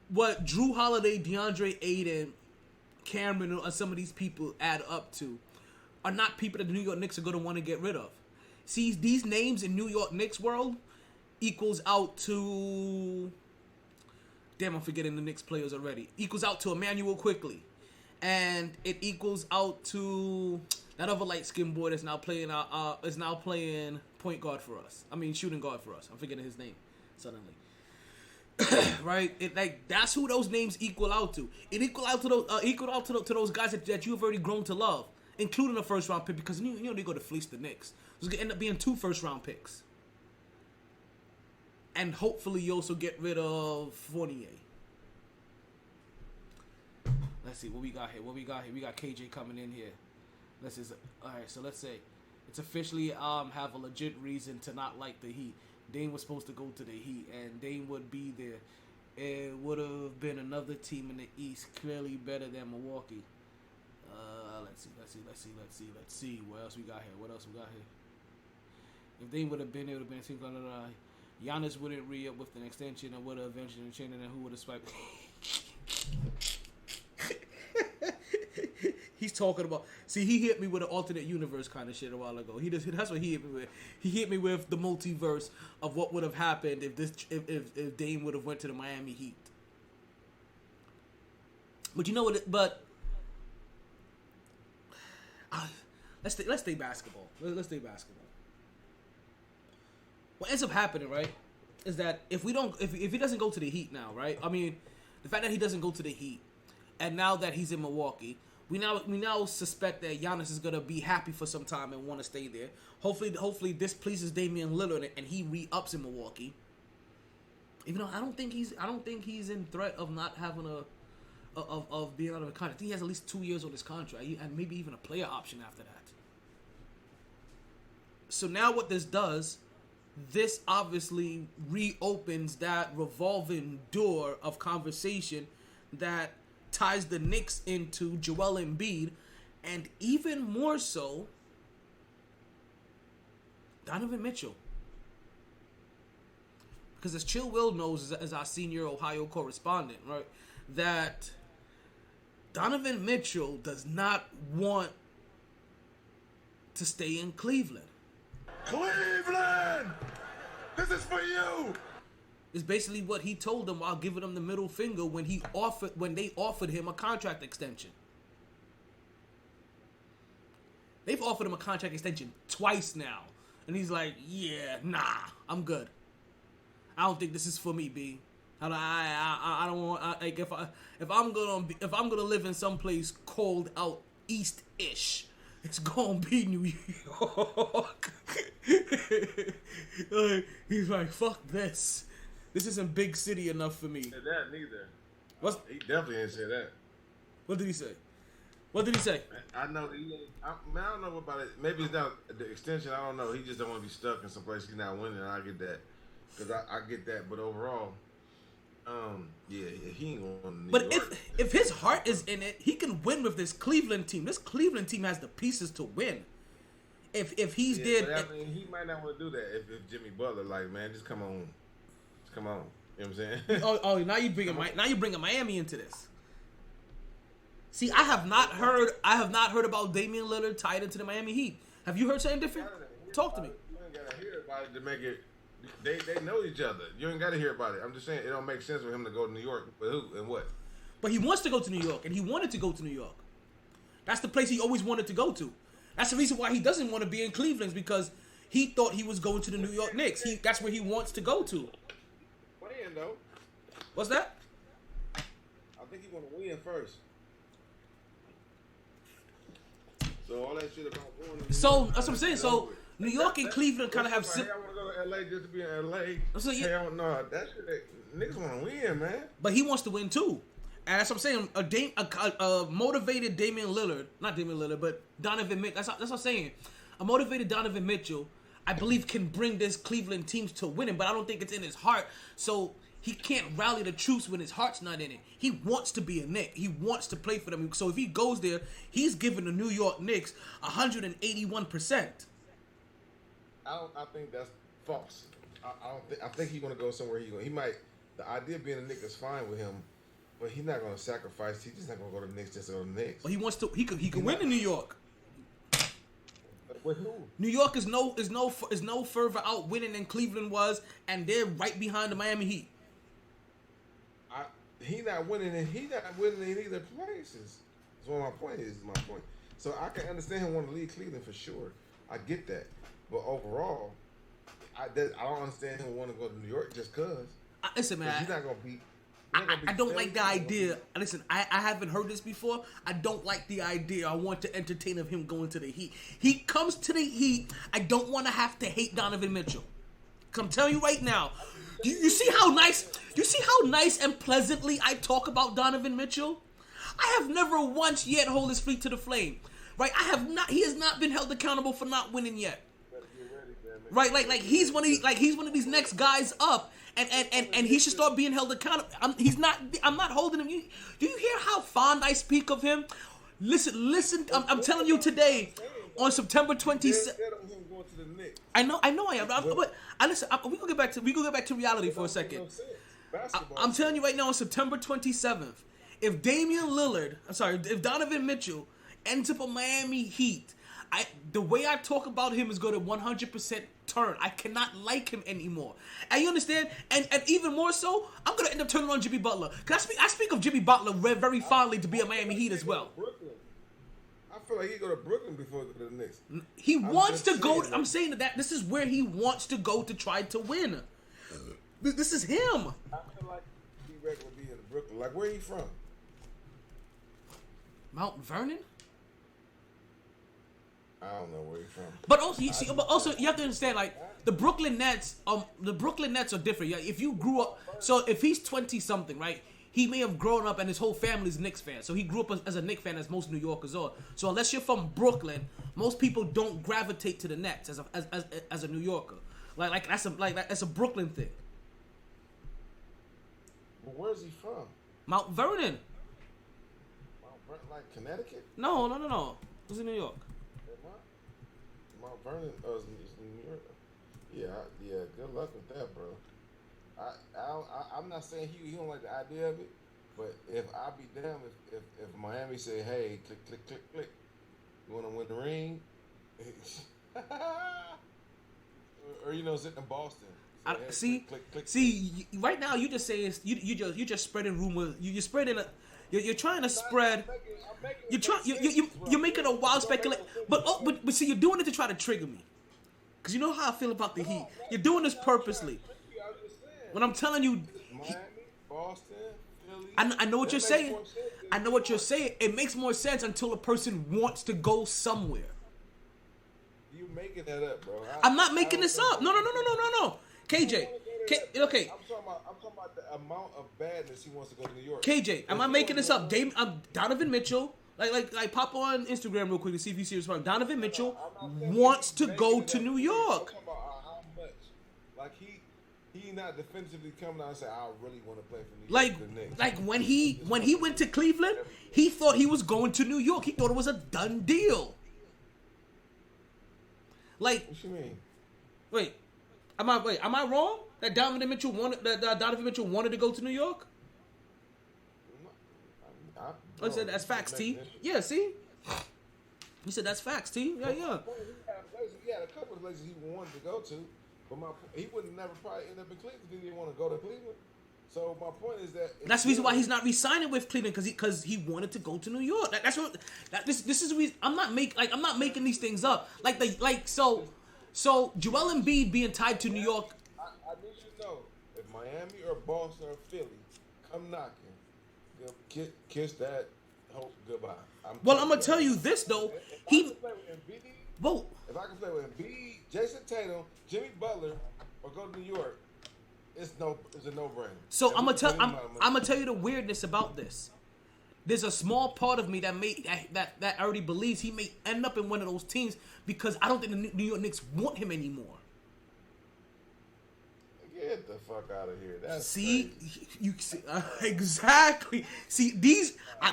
what Drew Holiday, DeAndre Ayton, Cameron, and some of these people add up to are not people that the New York Knicks are going to want to get rid of. See, these names in New York Knicks world equals out to... Damn, I'm forgetting the Knicks players already. Equals out to Emmanuel Quickly. And it equals out to that other light-skinned boy that's now playing point guard for us. I mean, shooting guard for us. I'm forgetting his name suddenly. Right? That's who those names equal out to. It equal out to those guys that you've already grown to love, including a first-round pick, because you know they go to fleece the Knicks. So it's gonna end up being 2 first-round picks. And hopefully you also get rid of Fournier. Let's see what we got here. We got KJ coming in here. Alright, so let's say it's officially have a legit reason to not like the Heat. Dame was supposed to go to the Heat, and Dame would be there. It would have been another team in the East, clearly better than Milwaukee. Let's see. What else we got here? If Dame would have been there, it would have been a team. Giannis wouldn't re-up with an extension, and would have eventually changed, and who would have swiped? He's talking about. See, he hit me with an alternate universe kind of shit a while ago. That's what he hit me with. He hit me with the multiverse of what would have happened if Dame would have went to the Miami Heat. But you know what? Let's stay basketball. Let's stay basketball. What ends up happening, right, is that if he doesn't go to the Heat now, right? I mean, the fact that he doesn't go to the Heat, and now that he's in Milwaukee, we now suspect that Giannis is gonna be happy for some time and want to stay there. Hopefully this pleases Damian Lillard and he re-ups in Milwaukee. Even though I don't think he's in threat of not having of being out of a contract. I think he has at least 2 years on his contract, and maybe even a player option after that. So now what this does, this obviously reopens that revolving door of conversation that ties the Knicks into Joel Embiid, and even more so, Donovan Mitchell. Because as Chill Will knows, as our senior Ohio correspondent, right, that Donovan Mitchell does not want to stay in Cleveland. Cleveland! This is for you! Is basically what he told them while giving them the middle finger when they offered him a contract extension. They've offered him a contract extension twice now, and he's like, "Yeah, nah, I'm good. I don't think this is for me, B. I don't want if I'm gonna live in some place cold out east-ish, it's gonna be New York." He's like, "Fuck this. This isn't big city enough for me." Said that neither. He definitely didn't say that. What did he say? I know. I don't know about it. Maybe it's not the extension. I don't know. He just don't want to be stuck in some place he's not winning. I get that. Because I get that. But overall, he ain't going to New But York. if his heart is in it, he can win with this Cleveland team. This Cleveland team has the pieces to win. If he's dead, but I mean, he might not want to do that. If Jimmy Butler, like, man, just come on. You know what I'm saying? now you bringing Miami into this. See, I have not heard about Damian Lillard tied into the Miami Heat. Have you heard something different? Talk to me. You ain't gotta hear about it to make it. They know each other. You ain't gotta hear about it. I'm just saying it don't make sense for him to go to New York. But who and what? But he wants to go to New York, and he wanted to go to New York. That's the place he always wanted to go to. That's the reason why he doesn't want to be in Cleveland, because he thought he was going to the New York Knicks. That's where he wants to go to. What in though? What's that? I think he want to win first. So all that shit about going. So that's what I'm saying. So New York and Cleveland kind of have. Hey, I want to go to LA just to be in LA. So, yeah. Hell no, that shit. Niggas want to win, man. But he wants to win too, and that's what I'm saying. A motivated Damian Lillard, not Damian Lillard, but Donovan Mitchell. That's what I'm saying. A motivated Donovan Mitchell, I believe, can bring this Cleveland team to winning, but I don't think it's in his heart. So he can't rally the troops when his heart's not in it. He wants to be a Knick. He wants to play for them. So if he goes there, he's giving the New York Knicks 181%. I think that's false. I think he's gonna go somewhere. He might. The idea of being a Knick is fine with him, but he's not gonna sacrifice. He's just not gonna go to the Knicks just to go to the Knicks. But he wants to. He could win in New York. With who? New York is no further out winning than Cleveland was, and they're right behind the Miami Heat. He not winning in either places. That's what my point is. My point. So I can understand him wanting to leave Cleveland for sure. I get that, but overall, I don't understand him wanting to go to New York just cause. Listen, man. He's not gonna beat. I don't like the idea. Listen, I haven't heard this before. I don't like the idea. I want to entertain of him going to the Heat. He comes to the Heat. I don't want to have to hate Donovan Mitchell. Cause I'm telling you right now. You see how nice? You see how nice and pleasantly I talk about Donovan Mitchell? I have never once yet hold his feet to the flame. Right? I have not. He has not been held accountable for not winning yet. Right? Like he's one of these next guys up. And he should start being held accountable. I'm not holding him. Do you hear how fond I speak of him? Listen. I'm telling you today, on September 27th. I know I am. But listen. We gonna get back to reality for a second. I'm telling you right now, on September 27th, if if Donovan Mitchell ends up on Miami Heat, the way I talk about him is going to 100% turn. I cannot like him anymore. And you understand? And even more so, I'm going to end up turning on Jimmy Butler. Because I speak of Jimmy Butler very fondly to be a Miami Heat as well. I feel like he go to Brooklyn before he go to the Knicks. He wants to go. I'm saying that this is where he wants to go to try to win. This is him. I feel like he regular be in Brooklyn. Like, where he from? Mount Vernon? I don't know where he's from. But also, you have to understand, like, the Brooklyn Nets are different. Yeah, if you grew up, so if he's 20 something, right? He may have grown up and his whole family's Knicks fan. So he grew up as a Knicks fan, as most New Yorkers are. So unless you're from Brooklyn, most people don't gravitate to the Nets as a New Yorker. Like that's a Brooklyn thing. But where's he from? Mount Vernon. Mount Vernon, like Connecticut? No. It was in New York. Mount Vernon is in New York. Yeah. Good luck with that, bro. I'm not saying he don't like the idea of it, but if I be damned if Miami say, hey, click, you want to win the ring, or sitting in Boston. Say, hey, see, right now you just saying you just spreading rumors. You're spreading You're trying to spread. You're making a wild speculation, but see, you're doing it to try to trigger me, because you know how I feel about the Heat. You're doing this purposely. When I'm telling you, Miami, Boston, Philly. I know what you're saying. I know what you're saying. It makes more sense until a person wants to go somewhere. You making that up, bro? I'm not making this up. No. KJ. Okay. I'm talking about the amount of badness he wants to go to New York. KJ, am I making this up? Donovan Mitchell, like pop on Instagram real quick to see if you see this part. Donovan Mitchell wants to go to New York. I'm talking about how much. Like he not definitively coming out and say, I really want to play for New York. Like when he went to Cleveland, he thought he was going to New York. He thought it was a done deal. Like, what you mean? Wait, am I wrong? That Donovan Mitchell wanted to go to New York? I said that's facts, T. Yeah, see? He said that's facts, T. Yeah. He had a couple of places he wanted to go to, but he would never probably end up in Cleveland if he didn't want to go to Cleveland. So my point is that that's the reason why he's not re-signing with Cleveland, because he wanted to go to New York. This is the reason. I'm not making these things up. So Joel Embiid being tied to New York. I need you to know, if Miami or Boston or Philly come knocking, kiss that hope goodbye. I'm gonna tell you this though. If I can play with Embiid, Jason Tatum, Jimmy Butler, or go to New York, it's a no-brainer. So I'm gonna tell you the weirdness about this. There's a small part of me that already believes he may end up in one of those teams, because I don't think the New York Knicks want him anymore. Get the fuck out of here. That's crazy. You see, exactly.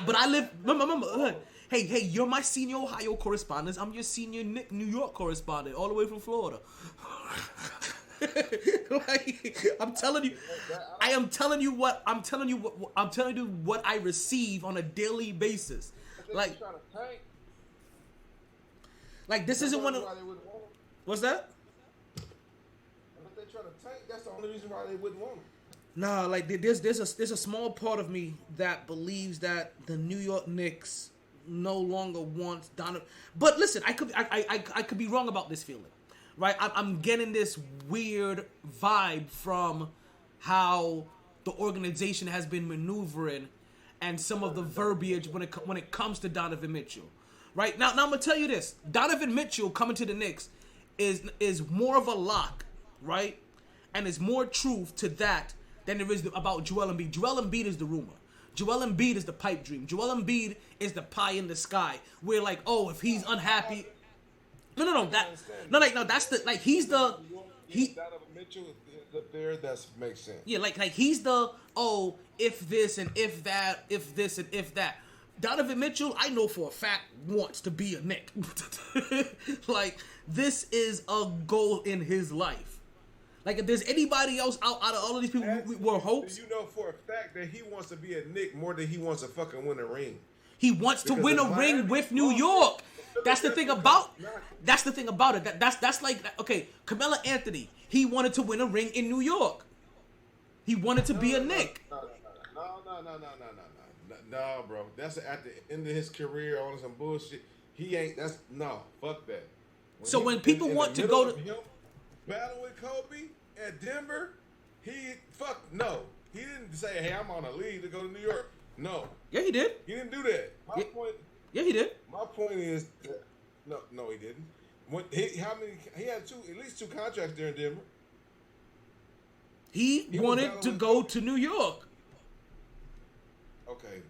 But I live. Remember, hey, you're my senior Ohio correspondent. I'm your senior New York correspondent, all the way from Florida. I'm telling you what I receive on a daily basis. Like, Like this isn't one of. Why they wouldn't want him. What's that? If they try to tank, that's the only reason why they wouldn't want him. Nah, like there's a small part of me that believes that the New York Knicks no longer wants Donovan. But listen, I could be wrong about this feeling, right? I'm getting this weird vibe from how the organization has been maneuvering and some of the verbiage when it comes to Donovan Mitchell, right? Now I'm gonna tell you this: Donovan Mitchell coming to the Knicks is more of a lock, right? And there's more truth to that than there is about Joel Embiid. Joel Embiid is the rumor. Joel Embiid is the pipe dream. Joel Embiid is the pie in the sky. We're like, oh, if he's unhappy, no, that's the like he's the Donovan Mitchell is up there. That makes sense. Yeah, like he's the if this and if that, if this and if that. Donovan Mitchell, I know for a fact, wants to be a Knick. Like this is a goal in his life. Like if there's anybody else out of all of these people who were hopes, You know for a fact that he wants to be a Knick more than he wants to fucking win a ring. he wants to win a ring with New York. That's the thing about. That's the thing about it. That's like okay, Carmelo Anthony. He wanted to win a ring in New York. He wanted to be a Knick. No, bro. That's at the end of his career on some bullshit. He ain't. That's no. Fuck that. So when people want to go to him, battle with Kobe at Denver, he no. He didn't say, "Hey, I'm on a leave to go to New York." No. Yeah, he did. He didn't do that. My point. Yeah, he did. My point is, that, no, he didn't. When he had at least two contracts there in Denver. He wanted to go to New York. Okay.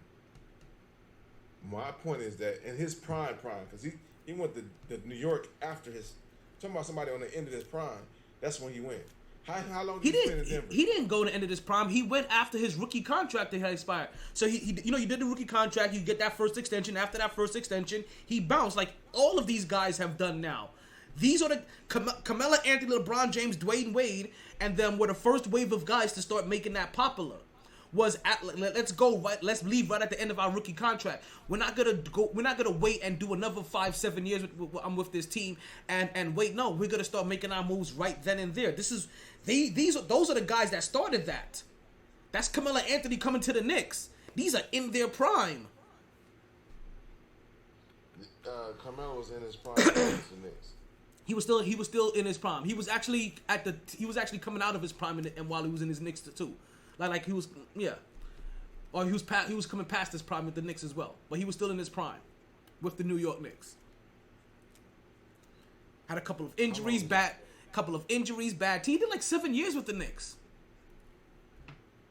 My point is that in his prime, because he went to New York after his. Talking about somebody on the end of his prime. That's when he went. How long did he spend in Denver? He didn't go to the end of his prime. He went after his rookie contract that had expired. So he you did the rookie contract. You get that first extension. After that first extension, he bounced. Like all of these guys have done now. These are the Carmelo Anthony, LeBron James, Dwayne Wade, and them were the first wave of guys to start making that popular. Let's leave right at the end of our rookie contract. We're not gonna wait and do another 5-7 years with this team and wait. No, we're gonna start making our moves right then and there. Those are the guys that started that. That's Carmelo Anthony coming to the Knicks. These are in their prime. Carmelo was in his prime against the Knicks. He was still in his prime. He was actually coming out of his prime and while he was in his Knicks too. Like he was, yeah, or he was coming past his prime with the Knicks as well, but he was still in his prime with the New York Knicks. Had a couple of injuries, bad. He did like 7 years with the Knicks.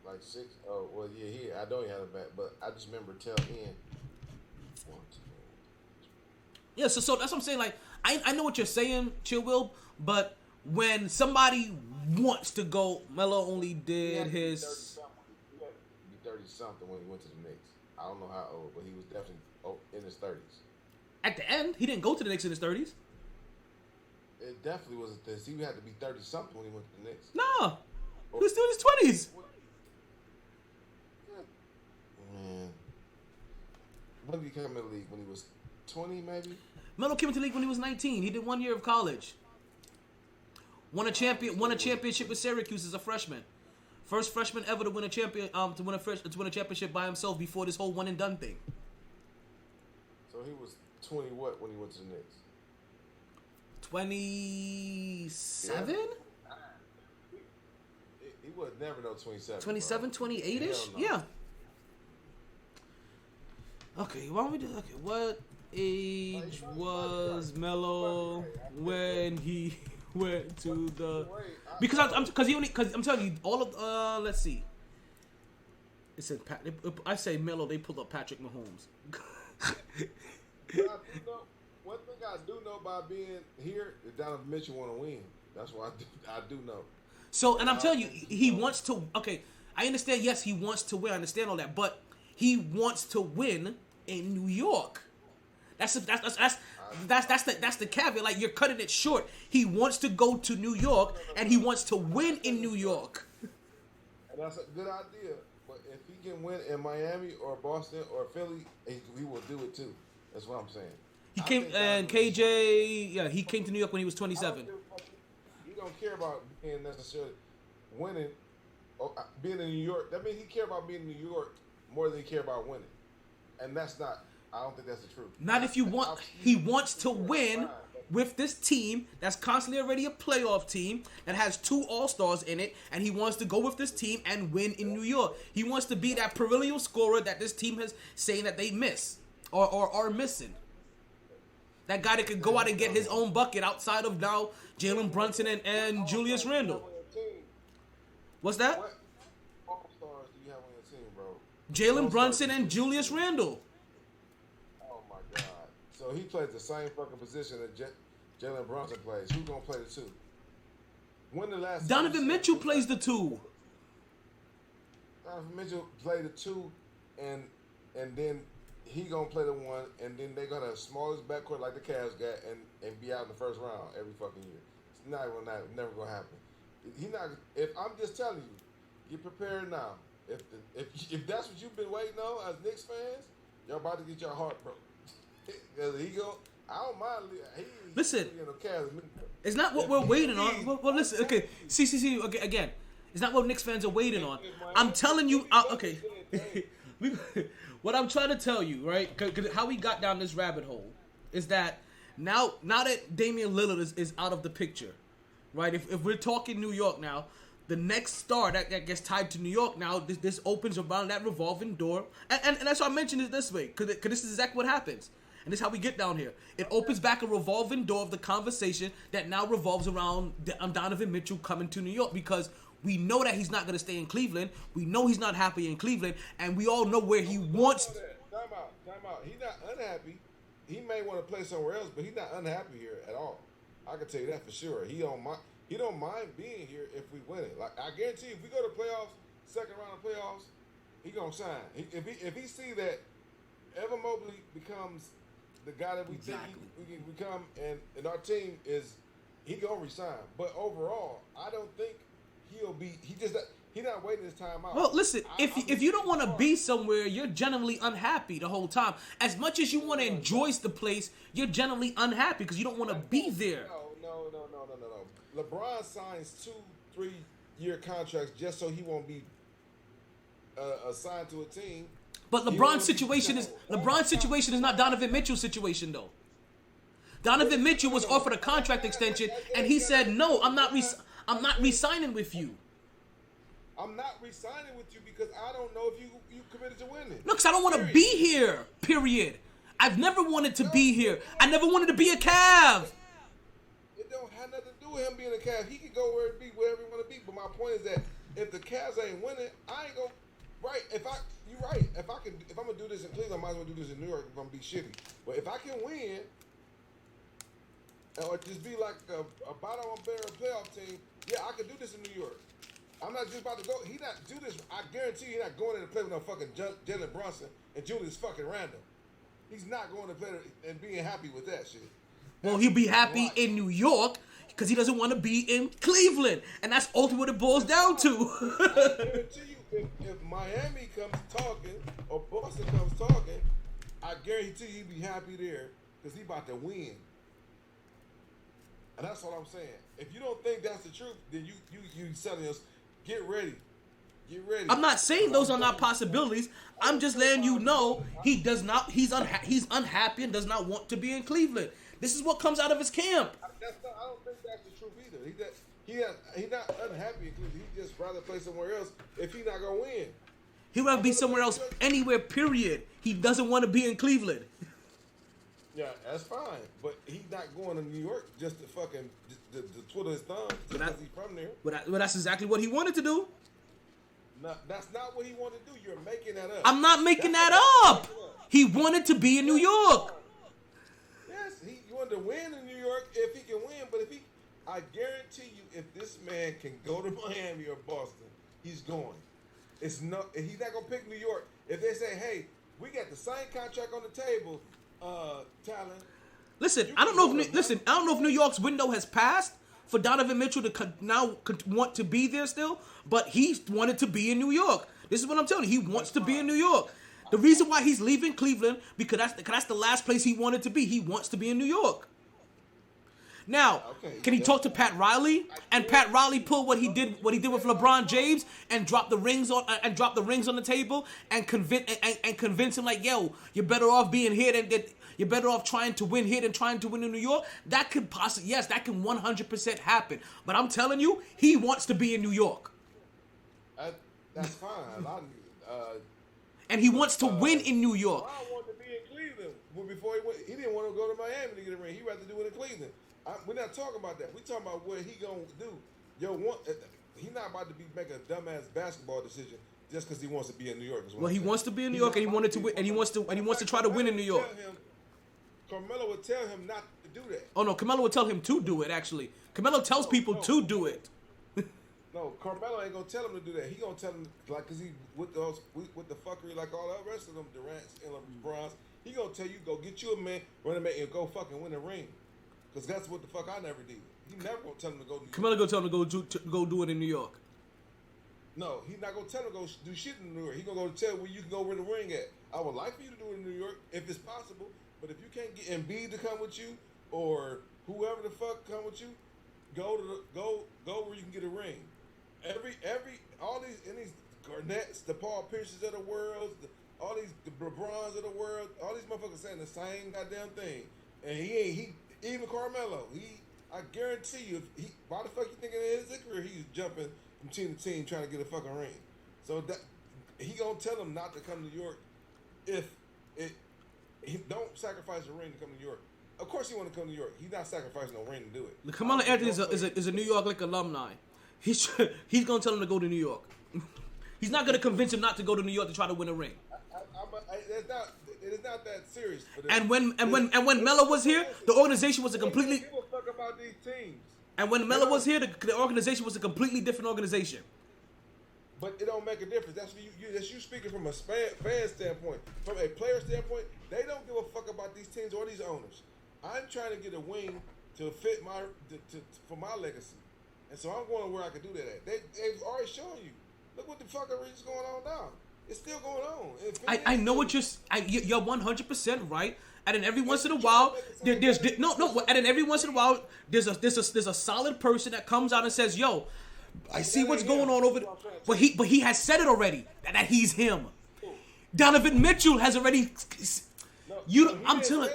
Like 6. Oh well, yeah. I know he had a bad, but I just remember tail end. Yeah, so that's what I'm saying. Like I know what you're saying, Chill Will, but when somebody wants to go, Melo only did his. He had to be 30-something when he went to the Knicks. I don't know how old, but he was definitely in his 30s. At the end, he didn't go to the Knicks in his 30s. It definitely wasn't this. He had to be 30-something when he went to the Knicks. No, he was still in his 20s. Man, when did he come in the league? When he was 20, maybe. Melo came into the league when he was 19. He did 1 year of college. Won a championship with Syracuse as a freshman. First freshman ever to win a championship by himself before this whole one and done thing. So he was 20 what when he went to the Knicks? 27? Yeah. He would never know 27. 27, 28-ish? Yeah. Okay, why don't we do what age was Melo when he went to the because I'm telling you all of let's see. It said I say Melo, they pulled up Patrick Mahomes. One thing I do know by being here is Donovan Mitchell want to win. That's what I do know. So, and I'm telling you, he wants to. Okay, I understand. Yes, he wants to win. I understand all that, but he wants to win in New York. That's the caveat. Like you're cutting it short. He wants to go to New York and he wants to win in New York. And that's a good idea. But if he can win in Miami or Boston or Philly, he will do it too. That's what I'm saying. He came and KJ. Yeah, he came to New York when he was 27. He don't care about being necessarily winning or being in New York. That means he care about being in New York more than he care about winning, and that's not. I don't think that's the truth. Not if you want. He wants to win with this team that's constantly already a playoff team that has 2 All-Stars in it, and he wants to go with this team and win in New York. He wants to be that perennial scorer that this team has saying that they miss or are missing. That guy that could go out and get his own bucket outside of now Jalen Brunson and Julius Randle. What's that? What All-Stars do you have on your team, bro? Jalen Brunson and Julius Randle. Oh my God! So he plays the same fucking position that Jalen Brunson plays. Who's gonna play the 2? When the last Donovan Mitchell plays the 2. Donovan Mitchell played the 2, and then he gonna play the 1, and then they gonna have the smallest backcourt like the Cavs got, and be out in the first round every fucking year. It's never gonna happen. He not. If I'm just telling you, get prepared now. If that's what you've been waiting on as Knicks fans, y'all about to get your heart broken. He go. I don't mind. Listen, it's not what we're waiting on. Well, listen. Okay, see. Okay, again, it's not what Knicks fans are waiting on. I'm telling you. Okay. What I'm trying to tell you, right? Cause how we got down this rabbit hole is that now that Damian Lillard is out of the picture, right? If we're talking New York now, the next star that gets tied to New York now, this opens around that revolving door, and that's why I mentioned it this way, because this is exactly what happens, and this is how we get down here. It opens back a revolving door of the conversation that now revolves around Donovan Mitchell coming to New York, because we know that he's not going to stay in Cleveland. We know he's not happy in Cleveland, and we all know where he wants. Time out. He's not unhappy. He may want to play somewhere else, but he's not unhappy here at all. I can tell you that for sure. He don't mind being here if we win it. Like, I guarantee, if we go to playoffs, second round of playoffs, he gonna shine. If he see that Evan Mobley becomes the guy that we think we can become, and our team is, he gonna resign. But overall, I don't think he'll be. He's not waiting his time out. Well, listen, if you don't want to be somewhere, you're generally unhappy the whole time. As much as you want to enjoy the place, you're generally unhappy because you don't want to be there. No. LeBron signs 2-3-year contracts just so he won't be assigned to a team. But LeBron's situation is not Donovan Mitchell's situation though. Donovan Mitchell was offered a contract extension, and he said, "No, I'm not re-signing with you." I'm not re-signing with you because I don't know if you committed to winning. No, because I don't want to be here. Period. I've never wanted to be here. I never wanted to be a Cav. It don't have nothing to do with him being a Cav. He can go wherever he want to be. But my point is that if the Cavs ain't winning, I ain't gonna. Right? You're right. If I'm gonna do this in Cleveland, I might as well do this in New York if I'm gonna be shitty. But if I can win, or just be like a bottom barrel playoff team, yeah, I can do this in New York. I'm not just about to go. He not do this. I guarantee he's not going in to play with no fucking Jalen Brunson and Julius fucking Randle. He's not going to play and being happy with that shit. Well, he'll be happy in New York because he doesn't want to be in Cleveland, and that's ultimately what it boils down to. I guarantee you, if Miami comes talking or Boston comes talking, I guarantee he'd be happy there because he about to win. And that's what I'm saying. If you don't think that's the truth, then you selling us. Get ready. I'm not saying those are not possibilities. I'm just letting you know he's unhappy and does not want to be in Cleveland. This is what comes out of his camp. I don't think that's the truth either. He's not unhappy in Cleveland. He'd just rather play somewhere else if he's not gonna win. He'd rather be somewhere else, anywhere, period. He doesn't want to be in Cleveland. Yeah, that's fine. But he's not going to New York just to fucking to twiddle his thumbs because he's from there. Well, that's exactly what he wanted to do. No, that's not what he wanted to do. You're making that up. I'm not making that up. He wanted to be in New York. Yes, he wanted to win in New York if he can win. But I guarantee you, if this man can go to Miami or Boston, he's going. He's not gonna pick New York. If they say, "Hey, we got the same contract on the table, Talon." Listen, I don't know if New York's window has passed for Donovan Mitchell to now want to be there still, but he wanted to be in New York. This is what I'm telling you. He wants to be in New York. The reason why he's leaving Cleveland because that's the last place he wanted to be. He wants to be in New York. Now, can he talk to Pat Riley? And Pat Riley pull what he did with LeBron James and drop the rings on the table and convince him like, yo, you're better off being here than you're better off trying to win here than trying to win in New York. That could possibly, yes, that can 100% happen. But I'm telling you, he wants to be in New York. That's fine. And he wants to win in New York. LeBron wanted to be in Cleveland before he didn't want to go to Miami to get a ring. He'd rather do it in Cleveland. We're not talking about that. We're talking about what he gonna do. He's not about to be making a dumbass basketball decision just because he wants to be in New York. Well, he wants to be in New York, and he wanted to win, and he wants to try to win in New York. Carmelo would tell him not to do that. Oh no, Carmelo would tell him to do it. Actually, Carmelo tells people to do it. No, Carmelo ain't gonna tell him to do that. He gonna tell him like, cause he with the fuckery like all the rest of them Durant's and LeBron's. He gonna tell you go get you a man, run a man, and go fucking win a ring. Cause that's what the fuck I never did. He never gonna tell him to go. Carmelo gonna tell him to go do it in New York. No, he's not gonna tell him to go do shit in New York. He gonna go tell where you can go win the ring at. I would like for you to do it in New York if it's possible. But if you can't get Embiid to come with you or whoever the fuck come with you, go where you can get a ring. All these Garnetts, the Paul Pierces of the world, all these the LeBrons of the world, all these motherfuckers saying the same goddamn thing, and he even Carmelo, I guarantee you, why the fuck you thinking in his career he's jumping from team to team trying to get a fucking ring? So that he gonna tell him not to come to New York if he don't sacrifice a ring to come to New York. Of course he want to come to New York. He's not sacrificing no ring to do it. Carmelo Anthony is a New York like alumni. He's gonna tell him to go to New York. He's not gonna convince him not to go to New York to try to win a ring. It is not that serious. And when Melo was here, the organization was a completely. People fuck about these teams. And when Melo was here, the organization was a completely different organization. But it don't make a difference. That's you speaking from a fan standpoint. From a player standpoint, they don't give a fuck about these teams or these owners. I'm trying to get a wing to fit for my legacy, and so I'm going where I can do that at. They've already shown you. Look what the fuckery is going on now. It's still going on. I know what you're 100% right. And then every once in a while, there's a solid person that comes out and says, "Yo, I see what's going on over there." But he has said it already that he's him. Donovan Mitchell has already. I'm telling.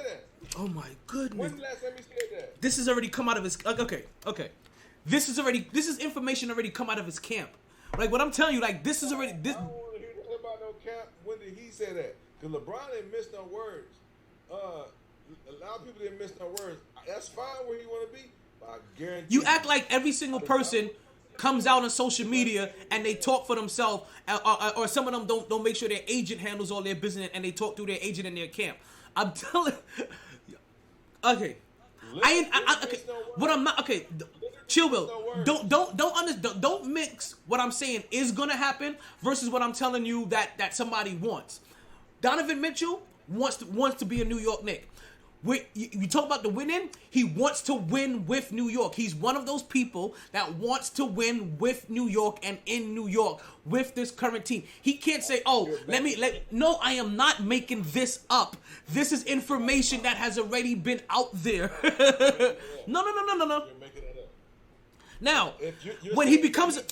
Oh my goodness. When's the last time he said that? This has already come out of his. Okay. This is information already come out of his camp. Like what I'm telling you, like this is already this. I don't want to hear nothing about no camp. When did he say that? Because LeBron didn't miss no words. A lot of people didn't miss no words. That's fine where he want to be. But I guarantee you act like every single person comes out on social media and they talk for themselves, or some of them don't make sure their agent handles all their business and they talk through their agent in their camp. I'm telling. Okay. Okay. What I'm not okay. Chill, Will. Don't mix what I'm saying is gonna happen versus what I'm telling you that somebody wants. Donovan Mitchell wants to be a New York Knick. You talk about the winning. He wants to win with New York. He's one of those people that wants to win with New York and in New York with this current team. He can't say, "Oh, no, I am not making this up. This is information that has already been out there." No. Now, when he becomes, he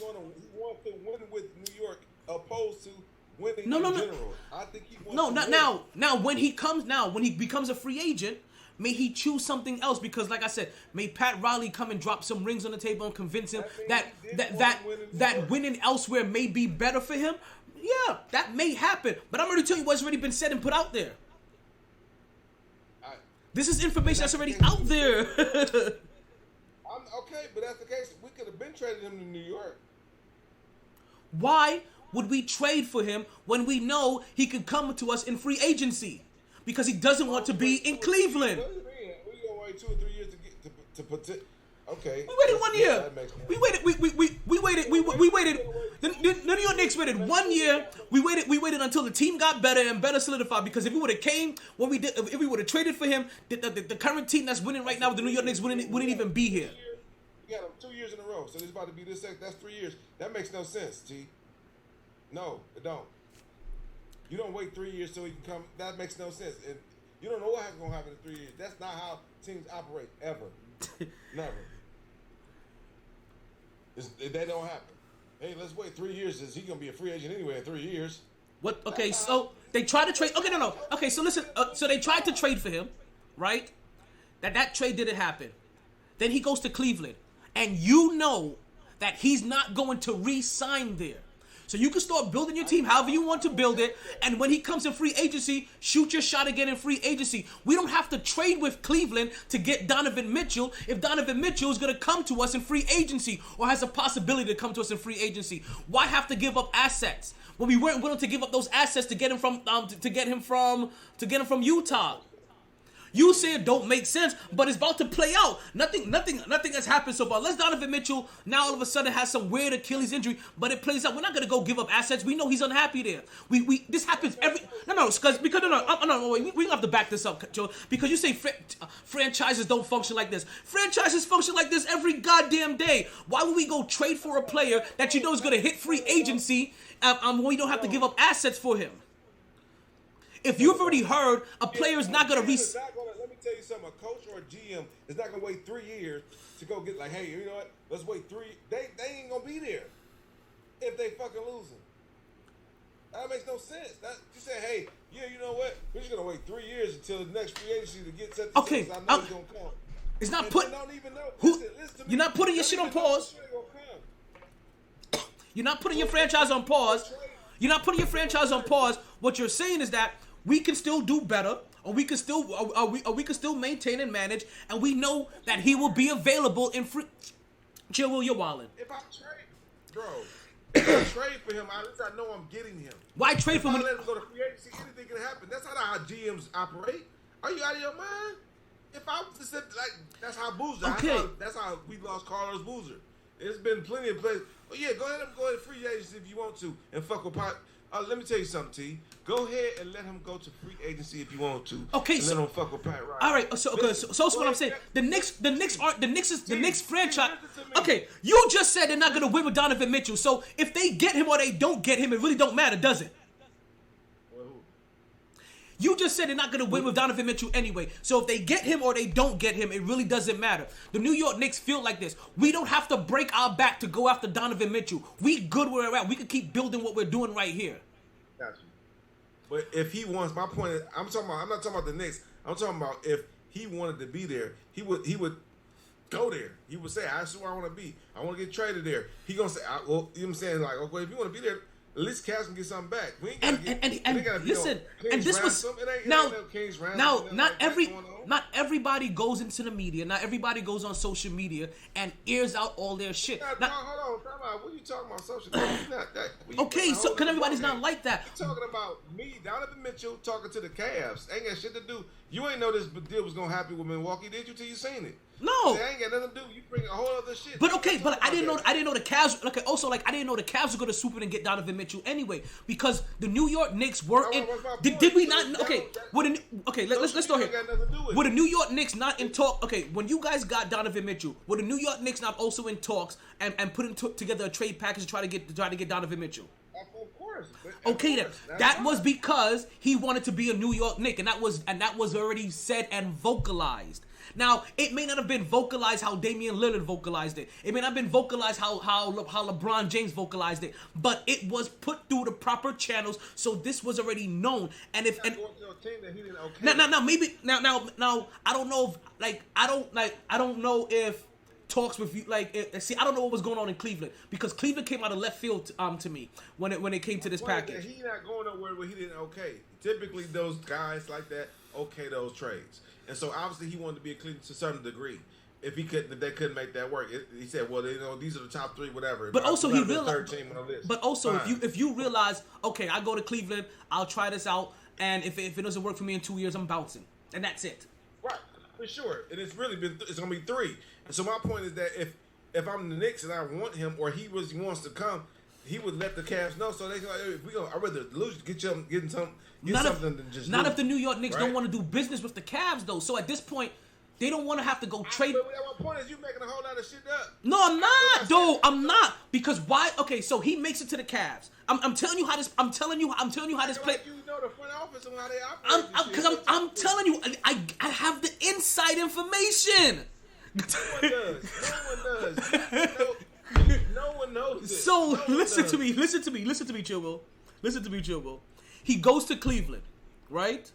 wants to win with New York opposed to winning in general. I think he wants to win. When he becomes a free agent, may he choose something else because, like I said, may Pat Riley come and drop some rings on the table and convince him that winning elsewhere may be better for him. Yeah, that may happen. But I'm already telling you what's already been said and put out there. This is information that's already out there. Okay, but that's the case. We could have been traded him to New York. Why would we trade for him when we know he could come to us in free agency? Because he doesn't want to be in Cleveland. What do you mean? We gonna wait 2 or 3 years to put. Okay. We waited 1 year. We waited. The New York Knicks waited 1 year. We waited until the team got better and better solidified. Because if we would have came when we did, if we would have traded for him, the current team that's winning right now with the New York Knicks wouldn't even be here. We got him 2 years in a row, so it's about to be this. That's 3 years. That makes no sense, G. No, it don't. You don't wait 3 years so he can come. That makes no sense. And you don't know what's going to happen in 3 years. That's not how teams operate ever. Never. That don't happen. Hey, let's wait 3 years. Is he gonna be a free agent anyway in 3 years? What? Okay, so they tried to trade. Okay, no. Okay, so listen. So they tried to trade for him, right? That trade didn't happen. Then he goes to Cleveland, and you know that he's not going to re-sign there. So you can start building your team however you want to build it, and when he comes in free agency, shoot your shot again in free agency. We don't have to trade with Cleveland to get Donovan Mitchell if Donovan Mitchell is going to come to us in free agency or has a possibility to come to us in free agency. Why have to give up assets when we weren't willing to give up those assets to get him from Utah? You say it don't make sense, but it's about to play out. Nothing has happened so far. Unless Donovan Mitchell now all of a sudden has some weird Achilles injury, but it plays out. We're not gonna go give up assets. We know he's unhappy there. This happens every we don't have to back this up, Joe. Because you say franchises don't function like this. Franchises function like this every goddamn day. Why would we go trade for a player that you know is gonna hit free agency when we don't have to give up assets for him? If you've already heard a player's not going to let me tell you something. A coach or a GM is not going to wait 3 years to go get like, hey, you know what? Let's wait 3. They ain't going to be there if they fucking losing. That makes no sense. You say, hey, yeah, you know what? We're just going to wait 3 years until the next free agency to get set. Okay, I know he's going to come. It's not put. Don't even know. Listen to me. You're not putting your shit on pause. You're not putting your franchise on pause. You're not putting your franchise on pause. What you're saying is that we can still do better, or we can still maintain and manage, and we know that he will be available in free. Chill, Will, you're wildin'. If I trade, bro, if I trade for him, at least I know I'm getting him. Why trade for him? If I let him go to free agency, anything can happen. That's not how GMs operate. Are you out of your mind? If I was to sit like that's how Boozer. Okay. That's how we lost Carlos Boozer. There's been plenty of places. Oh yeah, go ahead to free agency if you want to, and fuck with Pop. Let me tell you something, T. Go ahead and let him go to free agency if you want to. Okay, and so let him fuck with Pat Riley. All right, so that's what I'm saying. The Knicks franchise. Okay, you just said they're not gonna win with Donovan Mitchell. So if they get him or they don't get him, it really don't matter, does it? You just said they're not going to win with Donovan Mitchell anyway. So if they get him or they don't get him, it really doesn't matter. The New York Knicks feel like this. We don't have to break our back to go after Donovan Mitchell. We good where we're at. We can keep building what we're doing right here. Gotcha. But if he wants, my point is, I'm not talking about the Knicks. I'm talking about if he wanted to be there, he would go there. He would say, "I swear I want to be. I want to get traded there." He gonna say, "Well, you know what I'm saying? Like, okay, if you want to be there, at least Cavs can get something back. We ain't gotta listen, and this was not everybody goes into the media. Not everybody goes on social media and airs out all their shit. Hold on, what are you talking about social media? Okay, so because everybody's not like that. You're talking about me, Donovan Mitchell, talking to the Cavs. Ain't got shit to do. You ain't know this deal was gonna happen with Milwaukee, did you? Till you seen it. No, it ain't got nothing to do. You bring a whole other shit. But okay, but I didn't know the Cavs. Okay, also like I didn't know the Cavs were gonna swoop in and get Donovan Mitchell anyway because the New York Knicks were in. Did we not? Okay, let's start here. Were the New York Knicks not in talk? Okay, when you guys got Donovan Mitchell, were the New York Knicks not also in talks and putting together a trade package to try to get Donovan Mitchell? Of course. Okay, then that was because he wanted to be a New York Knick, and that was already said and vocalized. Now, it may not have been vocalized how Damian Lillard vocalized it. It may not have been vocalized how LeBron James vocalized it. But it was put through the proper channels, so this was already known. And if now I don't know if I don't know if talks with you I don't know what was going on in Cleveland because Cleveland came out of left field to me when it came to this package. He not going nowhere where he didn't okay. Typically, those guys like that okay those trades. And so obviously he wanted to be a Cleveland to a certain degree. If they couldn't make that work, he said, "Well, these are the top three, whatever." But also he realized. Third team on the list. But also, if you realize, okay, I go to Cleveland, I'll try this out, and if it doesn't work for me in 2 years, I'm bouncing, and that's it. Right, for sure. And it's really it's gonna be 3. And so my point is that if I'm the Knicks and I want him, or he really wants to come, he would let the Cavs know. So they go, hey, if we go, I'd rather lose, get something than just not if the New York Knicks don't want to do business with the Cavs though. So at this point, They don't want to have to go trade. But my point is, you making a whole lot of shit up. No, I'm not, dude. I'm not, because why? Okay, so he makes it to the Cavs. I'm telling you how this. I'm telling you how this play. Like you know the front office and how they operate. Because I'm telling you, I have the inside information. No one does. No one knows this. So No one listen does. to me, Chillwell. Listen to me, Chillwell. He goes to Cleveland, right?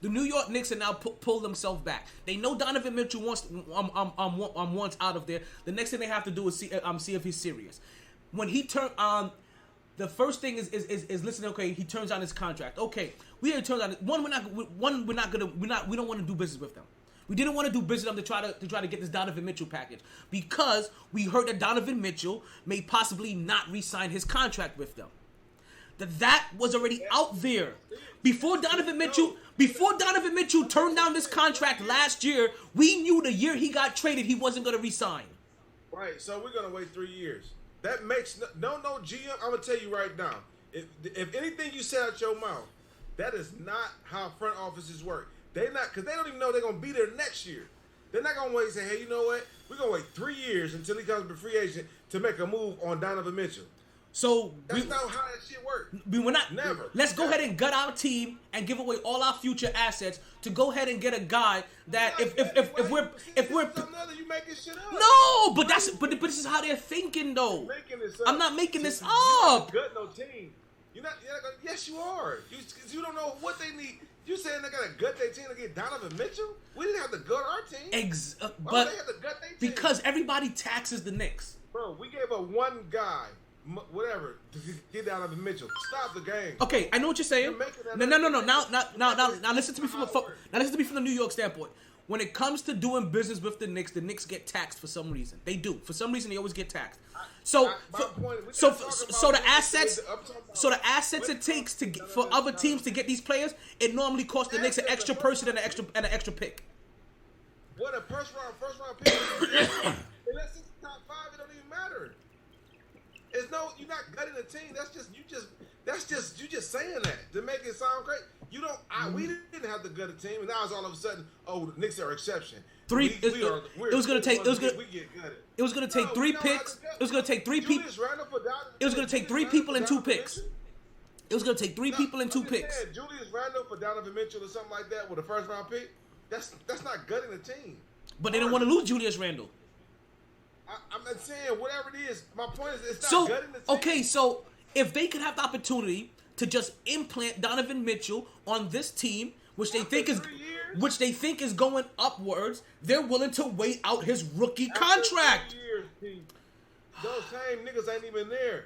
The New York Knicks are now pull themselves back. They know Donovan Mitchell wants out of there. The next thing they have to do is see if he's serious. When he turn the first thing is listen. Okay, he turns on his contract. Okay, we already turned on we don't want to do business with them. We didn't want to do business with them to try to get this Donovan Mitchell package because we heard that Donovan Mitchell may possibly not re-sign his contract with them. That was already out there. Before Donovan Mitchell turned down this contract last year, we knew the year he got traded, he wasn't going to resign. Right, so we're going to wait 3 years. That makes no GM. I'm going to tell you right now. If anything you say out your mouth, that is not how front offices work. They not, because they don't even know they're going to be there next year. They're not going to wait and say, hey, you know what? We're going to wait 3 years until he comes to free agent to make a move on Donovan Mitchell. So that's not how that shit works. We're not. Never. Let's go ahead and gut our team and give away all our future assets to go ahead and get a guy that if we're you making shit up. No, but this is how they're thinking though. I'm not making this up. Gut no team. You're not gonna, yes, you are. You don't know what they need. You saying they got to gut their team to get Donovan Mitchell? We didn't have to gut our team. But they have to gut their team? Because everybody taxes the Knicks. Bro, we gave up one guy. Whatever, get Donovan Mitchell. Stop the game. Okay, I know what you're saying. No. Now listen to me from the New York standpoint. When it comes to doing business with the Knicks get taxed for some reason. They do. For some reason, they always get taxed. So the assets it takes for other teams to get these players, it normally costs the Knicks an extra person and an extra pick. What a first round pick. Unless it's top 5, it don't even matter. You're not gutting a team. You just saying that to make it sound great. We didn't have to gut a team, and now it's all of a sudden, the Knicks are exception. It was gonna take 3 picks. It was gonna take 3 people. It was gonna take 3 people and 2 picks. It was gonna take 3 people and 2 picks. Julius Randle for Donovan Mitchell or something like that with a first round pick. That's not gutting a team. But they didn't want to lose Julius Randle. I'm not saying whatever it is. My point is, it's not gutting the team. Okay, so if they could have the opportunity to just implant Donovan Mitchell on this team, which they think is going upwards, they're willing to wait out his rookie contract. 3 years, those same niggas ain't even there.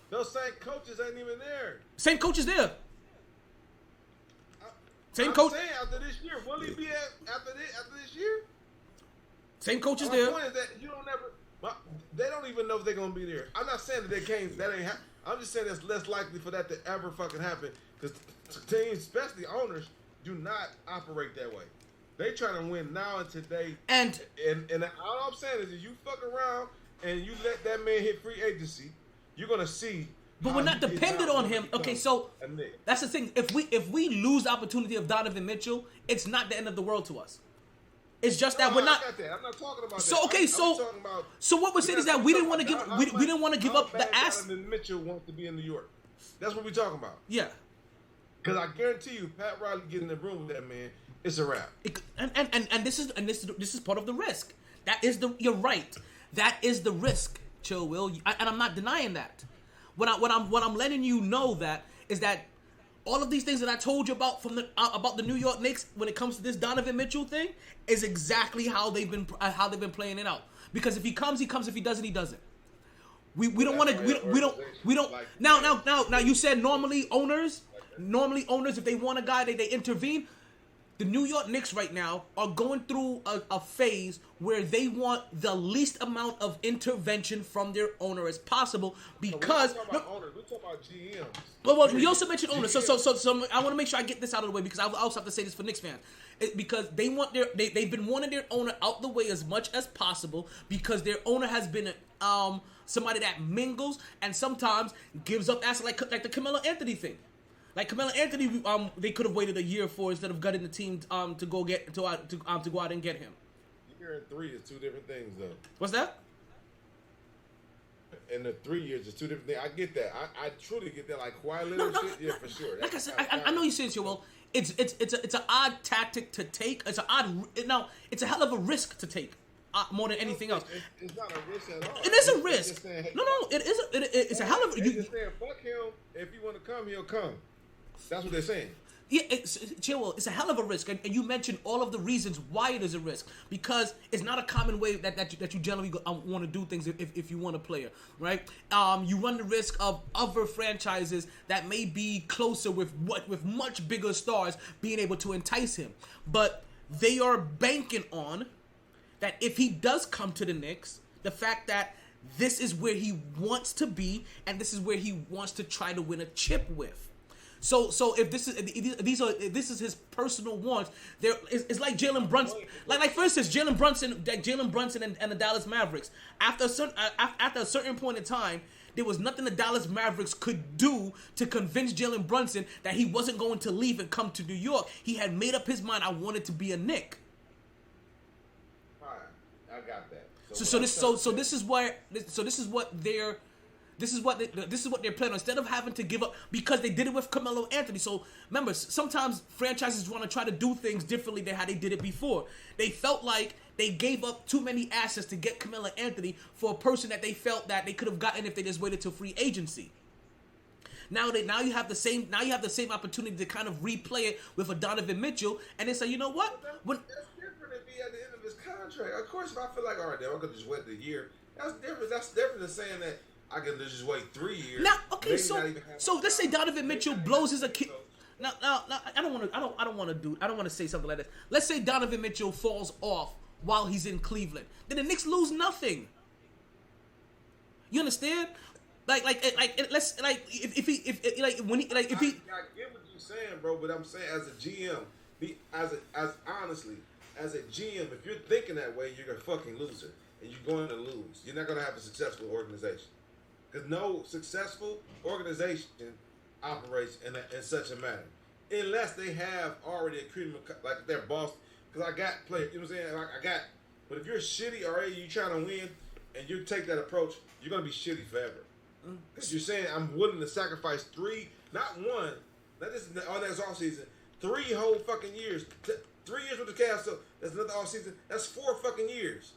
Those same coaches ain't even there. Same coach is there. I'm saying after this year, will he be after this year? Same coach is My there. point is that they don't even know if they're gonna be there. I'm not saying that they can't. That ain't. I'm just saying it's less likely for that to ever fucking happen because teams, especially owners, do not operate that way. They try to win now and today. And all I'm saying is, if you fuck around and you let that man hit free agency, you're gonna see. But we're not dependent on him. Okay, so that's the thing. If we lose the opportunity of Donovan Mitchell, it's not the end of the world to us. It's just that we're not. I'm not talking about so that. okay, so what we're saying is that we didn't want to give up the ass. Donovan Mitchell wants to be in New York. That's what we're talking about. Yeah. Because I guarantee you, Pat Riley getting in the room with that man, it's a wrap. And this is part of the risk. You're right. That is the risk, Chill Will, and I'm not denying that. What I'm letting you know that is that all of these things that I told you about about the New York Knicks when it comes to this Donovan Mitchell thing is exactly how they've been playing it out. Because if he comes, he comes. If he doesn't, he doesn't. We don't want to. We don't. Now. You said normally owners, if they want a guy, they intervene. The New York Knicks right now are going through a phase where they want the least amount of intervention from their owner as possible because. We're talking about owners. We're talking about GMs. Well, you also mentioned owners, so I want to make sure I get this out of the way because I also have to say this for Knicks fans, because they want they've been wanting their owner out the way as much as possible because their owner has been somebody that mingles and sometimes gives up assets like the Carmelo Anthony thing. Like Carmelo Anthony, they could have waited a year for instead of gutting the team to go out and get him. Year and 3 is two different things, though. What's that? And the 3 years is two different things. I get that. I truly get that. Like Kawhi Leonard shit, yeah, for sure. Like I said, I know you're saying it, well. It's an odd tactic to take. It's a hell of a risk to take. More than anything else. It's not a risk at all. It is a risk. Saying, hey, no, it is. It's a hell of a. They're just saying, fuck him. If you want to come, he'll come. That's what they're saying. Yeah, it's a hell of a risk, and you mentioned all of the reasons why it is a risk, because it's not a common way that you generally want to do things if you want a player, right? You run the risk of other franchises that may be closer with much bigger stars being able to entice him, but they are banking on that if he does come to the Knicks, the fact that this is where he wants to be and this is where he wants to try to win a chip with. So if this is his personal wants, it's like Jalen Brunson. Like for instance, Jalen Brunson and the Dallas Mavericks. After a certain point in time, there was nothing the Dallas Mavericks could do to convince Jalen Brunson that he wasn't going to leave and come to New York. He had made up his mind. I wanted to be a Knick. All right, I got that. This is what they're planning on. Instead of having to give up, because they did it with Carmelo Anthony. So remember, sometimes franchises want to try to do things differently than how they did it before. They felt like they gave up too many assets to get Carmelo Anthony for a person that they felt that they could have gotten if they just waited till free agency. Now you have the same opportunity to kind of replay it with a Donovan Mitchell, and they say, you know what? That's different if he at the end of his contract. Of course, if I feel like, all right, then I'm gonna just wait the year. That's different. That's different than saying that I can just wait 3 years. Now, okay, so let's say Donovan Mitchell blows his Achilles. Now, I don't want to say something like this. Let's say Donovan Mitchell falls off while he's in Cleveland. Then the Knicks lose nothing. You understand? If he I get what you're saying, bro. But I'm saying as a GM, honestly, as a GM, if you're thinking that way, you're a fucking loser, and you're going to lose. You're not going to have a successful organization. Because no successful organization operates in such a manner. Unless they have already a criminal, like their boss. Because I got players, you know what I'm saying? Like but if you're shitty already, you're trying to win, and you take that approach, you're going to be shitty forever. Because you're saying, I'm willing to sacrifice 3, not one, not just all next offseason, 3 whole fucking years. 3 years with the Cavs, so that's another offseason. That's 4 fucking years.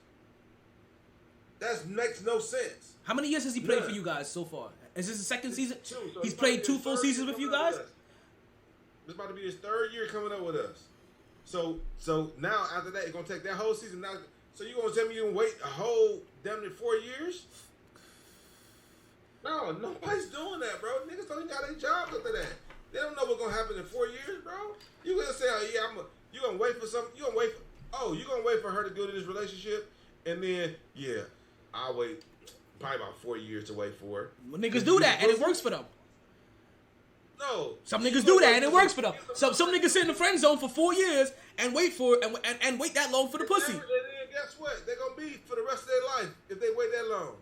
That makes no sense. How many years has he played for you guys so far? Is this the second season? 2. So he's played 2 full seasons with you guys? It's about to be his 3rd year coming up with us. So now after that, it's going to take that whole season. Now, so you going to tell me you can wait a whole damn near 4 years? No, nobody's doing that, bro. Niggas don't even got their jobs after that. They don't know what's going to happen in 4 years, bro. You going to say, oh, yeah, you going to wait for something? You going to wait for her to go to this relationship? And then, yeah, I'll wait probably about 4 years to wait for her. Well, niggas do that, and it works for them. No. Some niggas do that, and it works for them. Some niggas sit in the friend zone for 4 years and wait for it, and wait that long for the pussy. And then guess what? They're going to be for the rest of their life if they wait that long.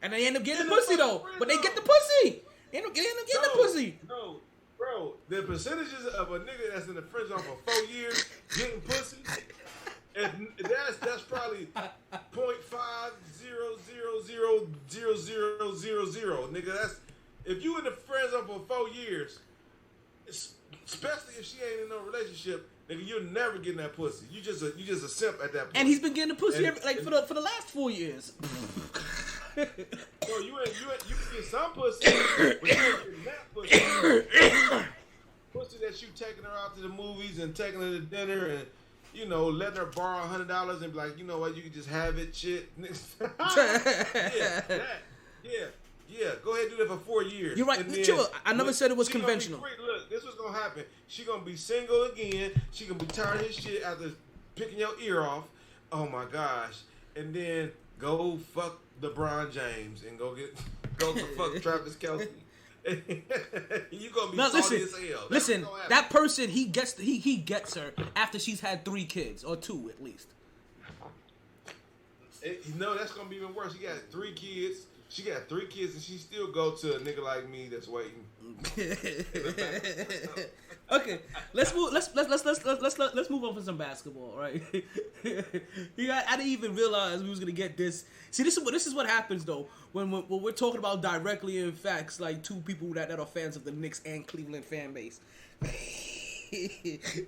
And they end up getting the pussy, though. But they get the pussy. They end up getting the pussy. No, bro. The percentages of a nigga that's in the friend zone for 4 years getting pussy, and that's probably 0.50000000. Nigga, that's if you in the friend zone for 4 years, especially if she ain't in no relationship, nigga, you're never getting that pussy. You just a simp at that point. And he's been getting the pussy for the last 4 years. So you can get some pussy, but you ain't getting that pussy. Pussy that you taking her out to the movies and taking her to dinner and, you know, letting her borrow $100 and be like, you know what, you can just have it, shit. Yeah, go ahead and do that for 4 years. You're right. Sure, I never said it was conventional. Look, this was going to happen. She going to be single again. She going to be tired of his shit after picking your ear off. Oh, my gosh. And then go fuck LeBron James and go fuck Travis Kelce. You gonna be salty as hell. Listen, that person he gets her after she's had 3 kids or 2 at least. No, that's gonna be even worse. He got 3 kids. She got 3 kids, and she still go to a nigga like me that's waiting. Okay, let's move. Let's move on for some basketball, right? I didn't even realize we was gonna get this. See, this is what happens though when we're talking about directly in facts, like two people that are fans of the Knicks and Cleveland fan base,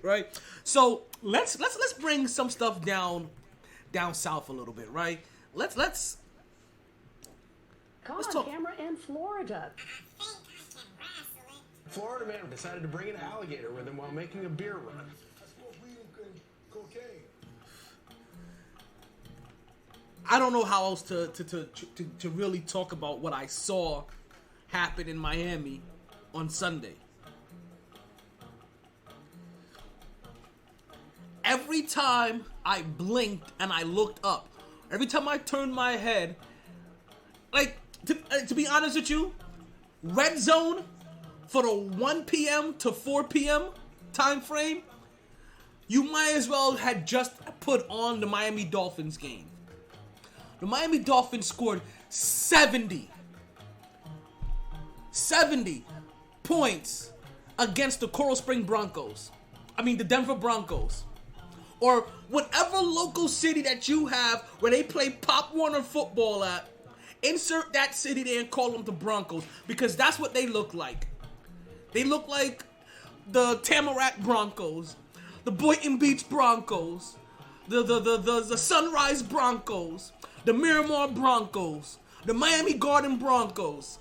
right? So let's bring some stuff down south a little bit, right? Let's Caught on talk. camera in Florida. Florida man decided to bring an alligator with him while making a beer run. Cocaine. I don't know how else to really talk about what I saw happen in Miami on Sunday. Every time I blinked and I looked up, every time I turned my head, like, to be honest with you, red zone for the 1 p.m. to 4 p.m. time frame, you might as well had just put on the Miami Dolphins game. The Miami Dolphins scored 70 points against the the Denver Broncos. Or whatever local city that you have where they play Pop Warner football at, insert that city there and call them the Broncos, because that's what they look like. They look like the Tamarack Broncos, the Boynton Beach Broncos, the Sunrise Broncos, the Miramar Broncos, the Miami Garden Broncos,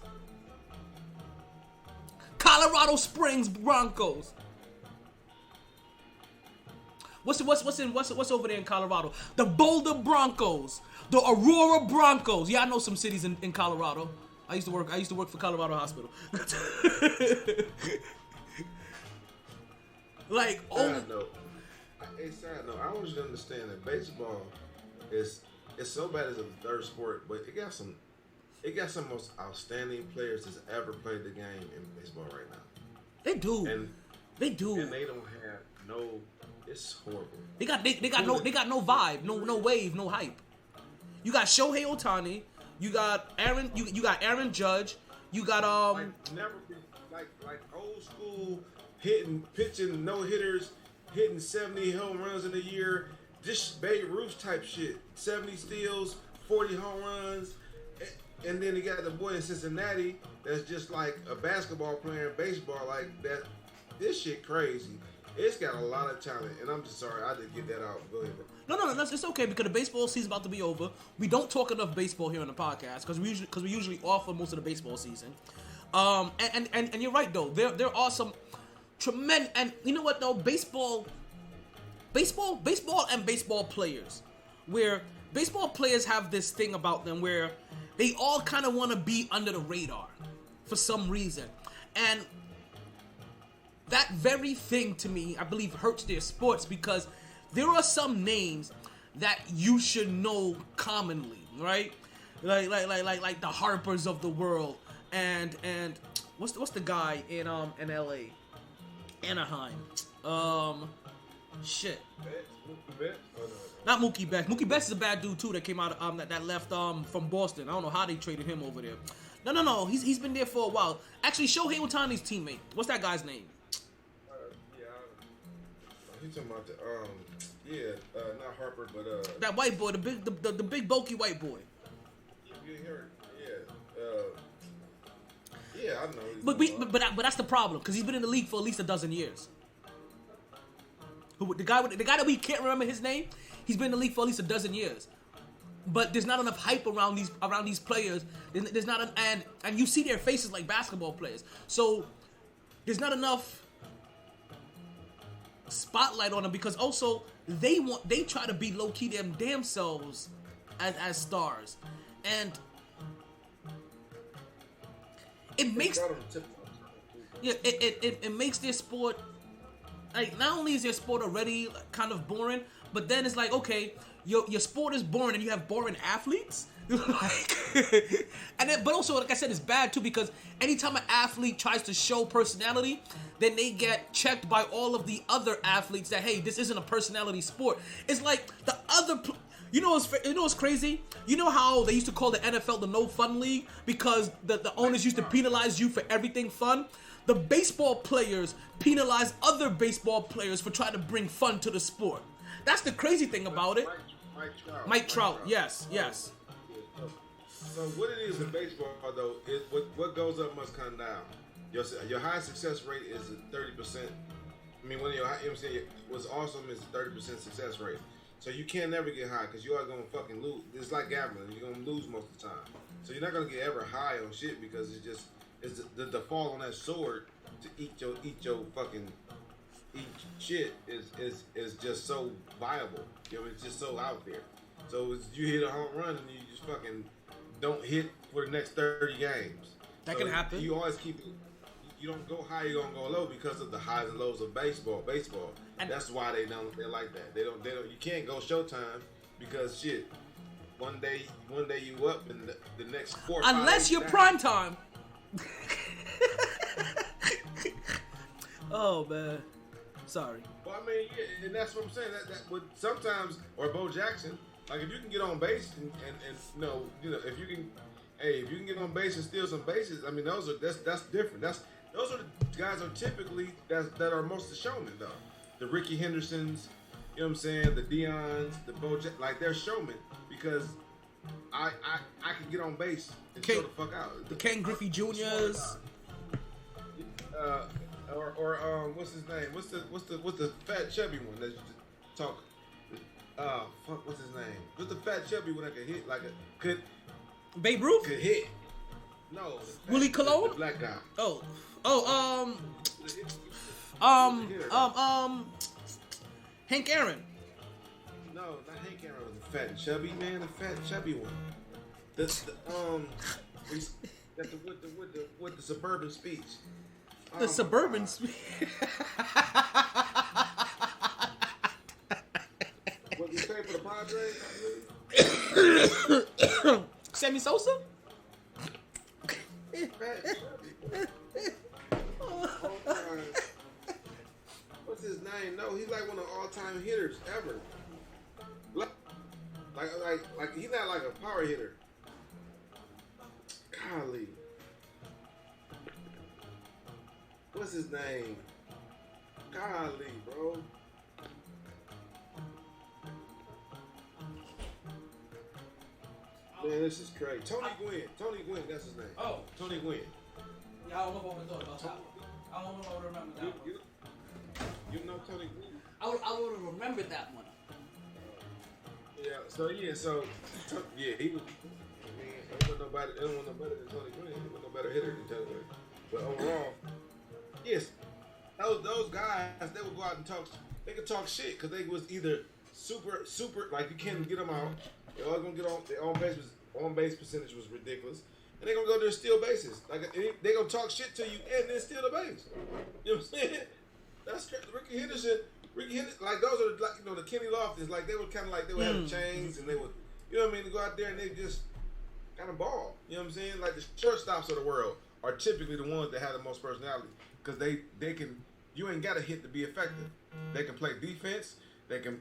Colorado Springs Broncos. What's over there in Colorado? The Boulder Broncos, the Aurora Broncos. Yeah, I know some cities in Colorado. I used to work for Colorado Hospital. Like, Side note, I want you to understand that baseball is so bad as a third sport, but it got some most outstanding players that's ever played the game in baseball right now. They do. And they do. And they don't have no. It's horrible. They got no vibe, no wave, no hype. You got Shohei Ohtani. You got Aaron. You got Aaron Judge. You got like old school pitching no hitters, hitting 70 home runs in a year. Just Babe Ruth type shit. 70 steals, 40 home runs, and then you got the boy in Cincinnati that's just like a basketball player in baseball like that. This shit crazy. It's got a lot of talent, and I'm just sorry I didn't get that out. Go ahead, bro. No, it's okay because the baseball season's about to be over. We don't talk enough baseball here on the podcast because we usually offer most of the baseball season. And you're right though. There are some tremendous, and you know what though, baseball and baseball players, where baseball players have this thing about them where they all kind of want to be under the radar for some reason, and that very thing to me, I believe, hurts their sports because there are some names that you should know commonly, right? Like the Harpers of the world, and what's the guy in LA, Anaheim, shit. Not Mookie Betts. Mookie Betts is a bad dude too that came out that left from Boston. I don't know how they traded him over there. No. He's been there for a while. Actually, Shohei Ohtani's teammate. What's that guy's name? You talking about not Harper, but that white boy, the big bulky white boy. Yeah, I know. But that's the problem because he's been in the league for at least a dozen years. The guy that we can't remember his name, he's been in the league for at least a dozen years. But there's not enough hype around these players. There's not and you see their faces like basketball players. So there's not enough spotlight on them because also they try to be low key them damn selves as stars, and it makes it makes their sport like not only is their sport already kind of boring, but then it's like okay, your sport is boring and you have boring athletes. But also, like I said, it's bad too because anytime an athlete tries to show personality, then they get checked by all of the other athletes that hey, this isn't a personality sport. It's like the You know what's crazy? You know how they used to call the NFL the no fun league because the owners used to penalize you for everything fun? The baseball players penalize other baseball players for trying to bring fun to the sport. That's the crazy thing about it. Mike Trout. Yes. So what it is in baseball though is what goes up must come down. Your high success rate is 30%. I mean, one of your high, you know what I'm saying, what's awesome is 30% success rate. So you can't never get high because you are gonna fucking lose. It's like gambling. You're gonna lose most of the time. So you're not gonna get ever high on shit because it's the fall on that sword to eat your shit is just so viable. You know, it's just so out there. So you hit a home run and you just fucking don't hit for the next 30 games. That can happen. You always keep. You don't go high, you're gonna go low because of the highs and lows of baseball. And that's why they're like that. They don't. You can't go Showtime because shit. One day you up and the next 4 or 5 unless you're prime time. Oh man, sorry. Well, I mean, yeah, and that's what I'm saying. That would sometimes, or Bo Jackson, like if you can get on base and you know, if you can get on base and steal some bases, I mean, that's different. Those are the guys are typically that are most the showmen though. The Ricky Hendersons, you know what I'm saying? The Deons, the Bo Jackson, like they're showmen because I can get on base and show the fuck out. The Ken Griffey Juniors. Or what's his name? What's the fat chubby one that you talk? Fuck, what's his name? What's the fat chubby one that could hit like a could? Babe Ruth? Could hit. No. Willie Colon? The black guy. Hank Aaron. No, not Hank Aaron. The fat chubby man. The fat chubby one. With the suburban speech. The suburban speech. What you say for the Padres? Sammy Sosa? What's his name? No, he's like one of the all-time hitters ever. Like he's not like a power hitter. Golly. What's his name? Golly, bro. Man, this is crazy. Tony Gwynn, that's his name. Oh. Tony Gwynn. Yeah, I don't know what we're talking about that one. I don't know if I would remember that one. You know Tony Gwynn? I would have remembered that one. Yeah, he was. I mean, there wasn't nobody than Tony Gwynn. There wasn't no better hitter than Tony Gwynn. But overall, yes, those guys, they would go out and talk. They could talk shit because they was either super like you can't get them out. They always gonna get on. Their on base percentage was ridiculous, and they gonna go there and steal bases. Like they gonna talk shit to you and then steal the base. You know what I'm saying? That's Ricky Henderson, like those are like the Kenny Loftus, like they were kind of like they would have chains and they would, you know what I mean, to go out there and they just kind of ball. You know what I'm saying? Like the shortstops of the world are typically the ones that have the most personality because they can. You ain't gotta hit to be effective. They can play defense. They can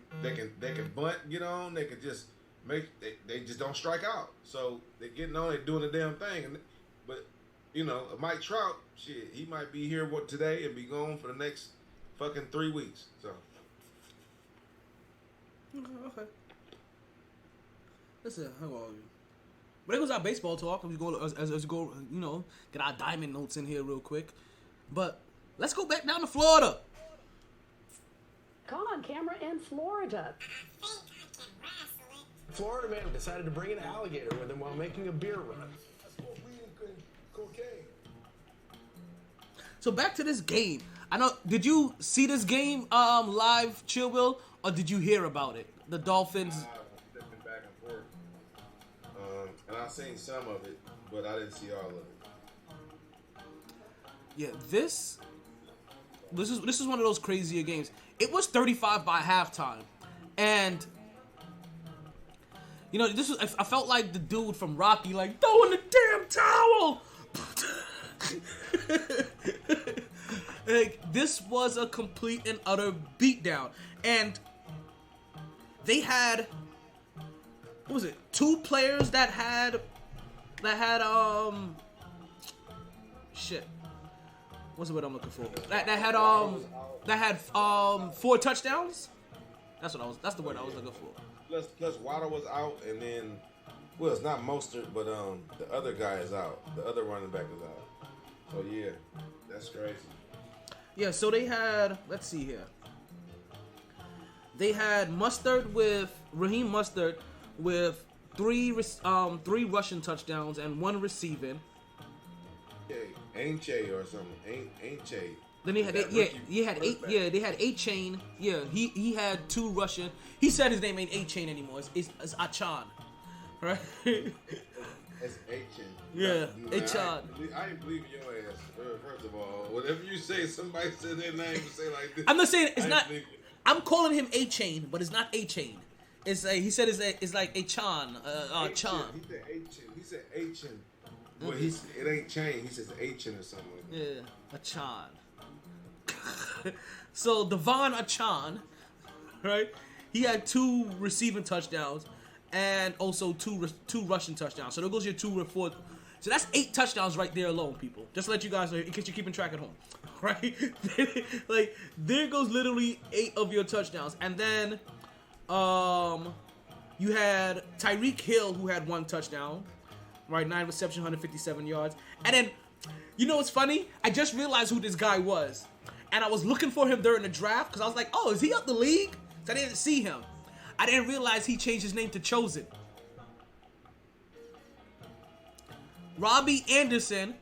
bunt, get on. They can just they just don't strike out. So they're getting on. They're doing the damn thing. But Mike Trout, shit, he might be here today and be gone for the next fucking 3 weeks. So. Okay. Listen, how are you? But it was our baseball talk. As we go, get our diamond notes in here real quick. But let's go back down to Florida. Caught on camera in Florida. Florida man decided to bring an alligator with him while making a beer run. That's more weed and cocaine. So back to this game. I know. Did you see this game live, Chill Will, or did you hear about it? The Dolphins. I've been back and forth, and I've seen some of it, but I didn't see all of it. Yeah, this is one of those crazier games. It was 35 by halftime, and I felt like the dude from Rocky, like throwing the damn towel. Like, this was a complete and utter beatdown, and they had what was it? 2 players that had shit. What's the word I'm looking for? That had 4 touchdowns. That's the word I was looking for. Plus Waddle was out, and then well, it's not Mostert, but the other guy is out. The other running back is out. So yeah, that's crazy. Yeah, so they had, let's see here. They had Raheem Mostert with 3 rushing touchdowns and 1 receiving. Ain't Che or something. Ain't Che. Then they had they had A-Chain. Yeah, he had 2 rushing. He said his name ain't A-Chain anymore. It's Achan. Right? It's Achan. Yeah, Achan. I ain't believing your ass. First of all, whatever you say, somebody said their name and say like this. I'm not saying it's not. I'm calling him A-Chain, but it's not A-Chain. It's like he said it's like Achan. Chan. He said Achan. Well, it ain't chain. He says Achan or something. Yeah, Achan. So Devon Achan, right? He had 2 receiving touchdowns and also 2 rushing touchdowns. So there goes your 2 and 4. So that's 8 touchdowns right there alone, people. Just to let you guys know, in case you're keeping track at home, right? Like there goes literally 8 of your touchdowns, and then you had Tyreek Hill who had 1 touchdown, right? 9 reception, 157 yards, and then you know what's funny? I just realized who this guy was, and I was looking for him during the draft because I was like, oh, is he up the league? So I didn't see him. I didn't realize he changed his name to Chosen. Robbie Anderson,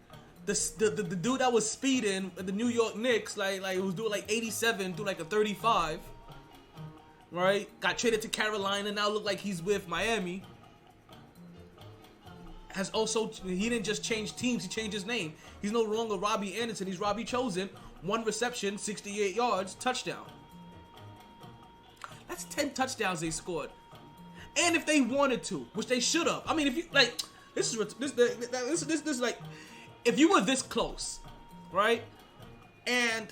the dude that was speeding at the New York Knicks, like was doing like 87, do like a 35, right? Got traded to Carolina, now look like he's with Miami. He didn't just change teams, he changed his name. He's no longer Robbie Anderson, he's Robbie Chosen. 1 reception, 68 yards, touchdown. That's 10 touchdowns they scored. And if they wanted to, which they should have. I mean, if you like, this is like, if you were this close, right? And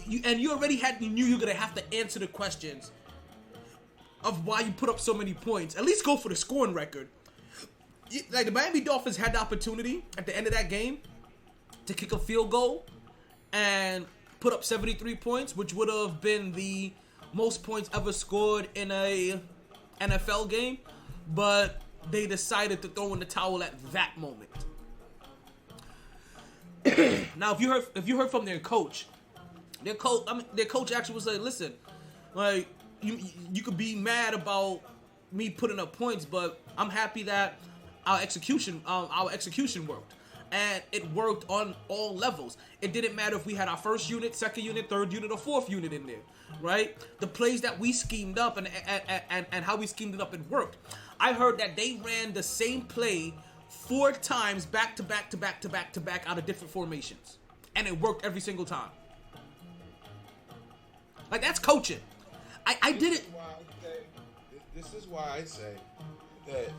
you already knew you were gonna have to answer the questions of why you put up so many points. At least go for the scoring record. Like the Miami Dolphins had the opportunity at the end of that game to kick a field goal and put up 73 points, which would have been the most points ever scored in a NFL game, but they decided to throw in the towel at that moment. Now, if you heard from their coach actually was like, listen, like you could be mad about me putting up points, but I'm happy that our execution worked. And it worked on all levels. It didn't matter if we had our first unit, second unit, third unit, or fourth unit in there, right? The plays that we schemed up and how we schemed it up, it worked. I heard that they ran the same play 4 times back to back out of different formations. And it worked every single time. Like, that's coaching. I did it. This is why I say that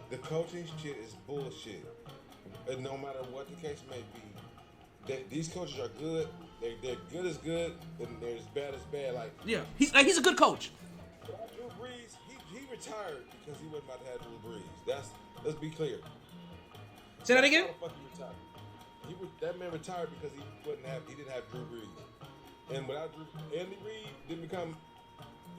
the coaching shit is bullshit. And no matter what the case may be, these coaches are good. They're good as good, and they're as bad as bad. Like, yeah, he's a good coach. Drew Brees, he retired because he wasn't about to have Drew Brees. Let's be clear. Say that again. That man retired because he didn't have Drew Brees, and without Andy Reid didn't become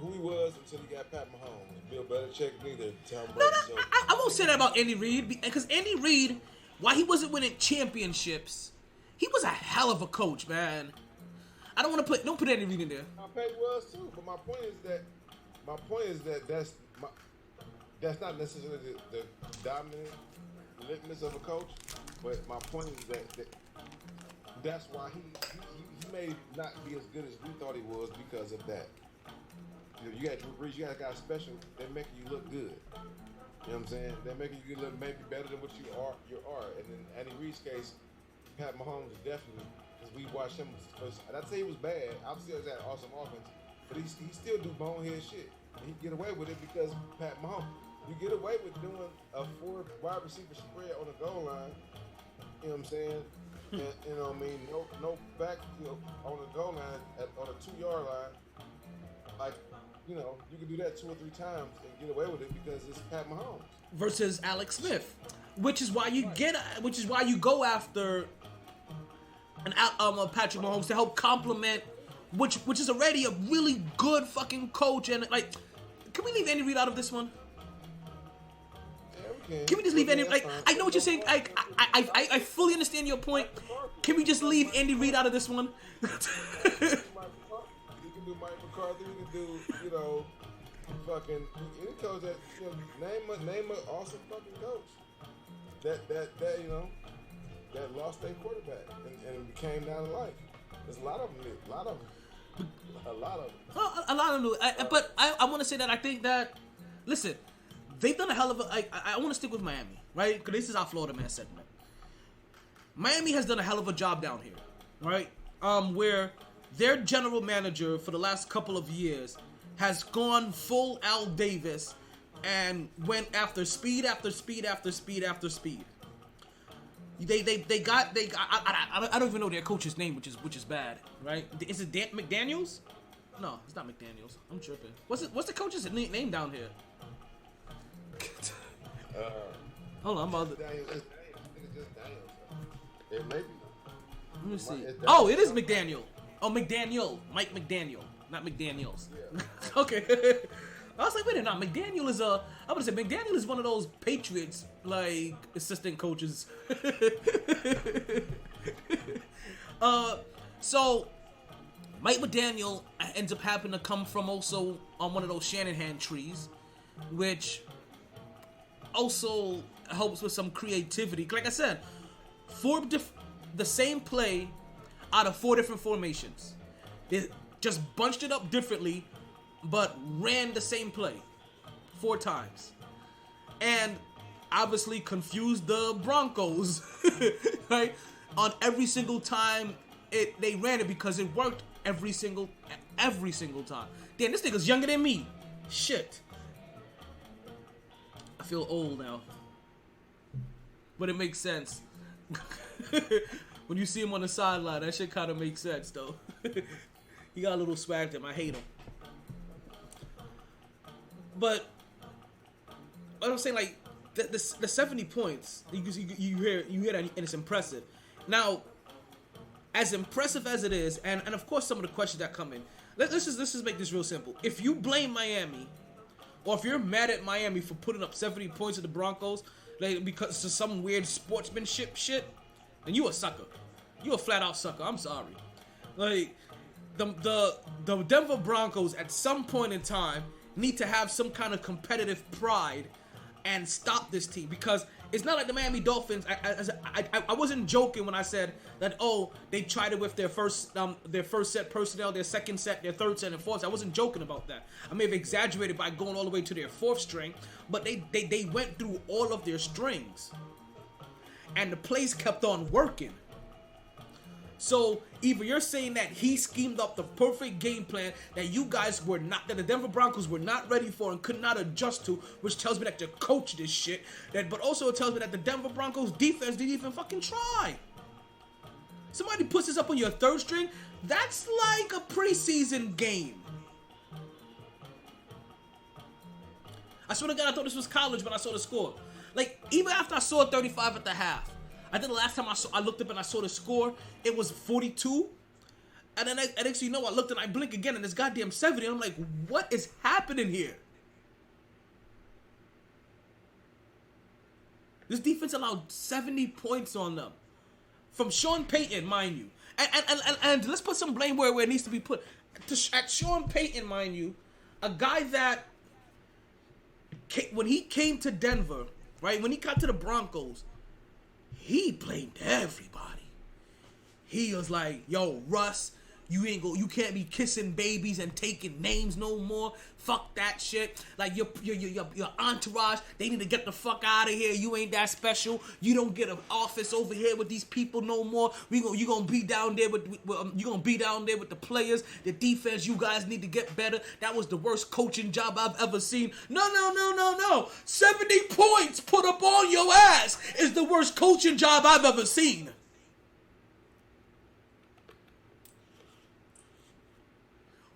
who he was until he got Pat Mahomes, Bill Belichick, neither Tom Brady. No, I won't say that about Andy Reid because Andy Reid, while he wasn't winning championships, he was a hell of a coach, man. I don't want to don't put Andy Reid in there. Peyton was too, but my point is that that's not necessarily the dominant litmus of a coach. But my point is that that's why he may not be as good as we thought he was because of that. You got Drew Brees, you got a guy special that making you look good. You know what I'm saying? They're making you look maybe better than what you are. And in Andy Reid's case, Pat Mahomes is definitely, because we watched him. And I'd say he was bad. Obviously, he had awesome offense, but he still do bonehead shit. And he get away with it because Pat Mahomes. You get away with doing a 4 wide receiver spread on the goal line. You know what I'm saying? And, you know what I mean? No backfield on the goal line on a 2-yard line. Like you can do that 2 or 3 times and get away with it because it's Pat Mahomes versus Alex Smith, which is why you go after a Patrick Mahomes to help complement, which is already a really good fucking coach. And like, can we leave Andy Reid out of this one? Yeah, can we just leave Andy? Like, I know what you're saying. I fully understand your point. Can we just leave Andy Reid out of this one? You can do Mike McCarthy. You can do, fucking any coach that name an awesome fucking coach that lost their quarterback and became down to life. There's a lot of them. A lot of them. Well, a lot of them. But I want to say that I think that, listen, they've done a hell of a. I want to stick with Miami, right? Because this is our Florida Man segment. Miami has done a hell of a job down here, right? Where their general manager for the last couple of years has gone full Al Davis and went after speed after speed after speed after speed. They got I don't even know their coach's name, which is bad, right? Is it McDaniels? No, it's not McDaniels. I'm tripping. What's the coach's name down here? Hold on, I'm about to. It may be. Let me see. Oh, it is McDaniel. Oh, McDaniel. Mike McDaniel. Not McDaniels. Yeah. Okay. I was like, wait a minute, not McDaniel is I would say McDaniel is one of those Patriots, like, assistant coaches. So, Mike McDaniel ends up happening to come from also on one of those Shanahan trees, which also helps with some creativity. Like I said, the same play out of 4 different formations. They just bunched it up differently, but ran the same play 4 times. And obviously confused the Broncos, right? On every single time they ran it because it worked every single time. Damn, this nigga's younger than me. Shit. I feel old now. But it makes sense. When you see him on the sideline, that shit kind of makes sense, though. He got a little swag to him. I hate him. But I'm saying, like, the 70 points, you hear that, and it's impressive. Now, as impressive as it is, and of course some of the questions that come in, let's just make this real simple. If you blame Miami, or if you're mad at Miami for putting up 70 points at the Broncos, like, because of some weird sportsmanship shit, then you a sucker. You a flat out sucker. I'm sorry. Like, the Denver Broncos at some point in time need to have some kind of competitive pride and stop this team, because it's not like the Miami Dolphins. I wasn't joking when I said that, they tried it with their first set personnel, their second set, their third set, and fourth set. I wasn't joking about that. I may have exaggerated by going all the way to their 4th string, but they went through all of their strings, and the plays kept on working. So either you're saying that he schemed up the perfect game plan that you guys were not, that the Denver Broncos were not ready for and could not adjust to, which tells me that you coached this shit. But also it tells me that the Denver Broncos defense didn't even fucking try. Somebody puts this up on your 3rd string, that's like a preseason game. I swear to God, I thought this was college when I saw the score. Like, even after I saw 35 at the half, I think the last time I looked up and I saw the score, it was 42. And then next thing you know, I looked and I blink again and it's goddamn 70. And I'm like, what is happening here? This defense allowed 70 points on them. From Sean Payton, mind you. And let's put some blame where it needs to be put. At Sean Payton, mind you, a guy that, when he came to Denver, right, when he got to the Broncos, he blamed everybody. He was like, yo, Russ, you can't be kissing babies and taking names no more. Fuck that shit. Like, your entourage, they need to get the fuck out of here. You ain't that special. You don't get an office over here with these people no more. You gonna be down there with the players. The defense, you guys need to get better. That was the worst coaching job I've ever seen. No. 70 points put up on your ass is the worst coaching job I've ever seen.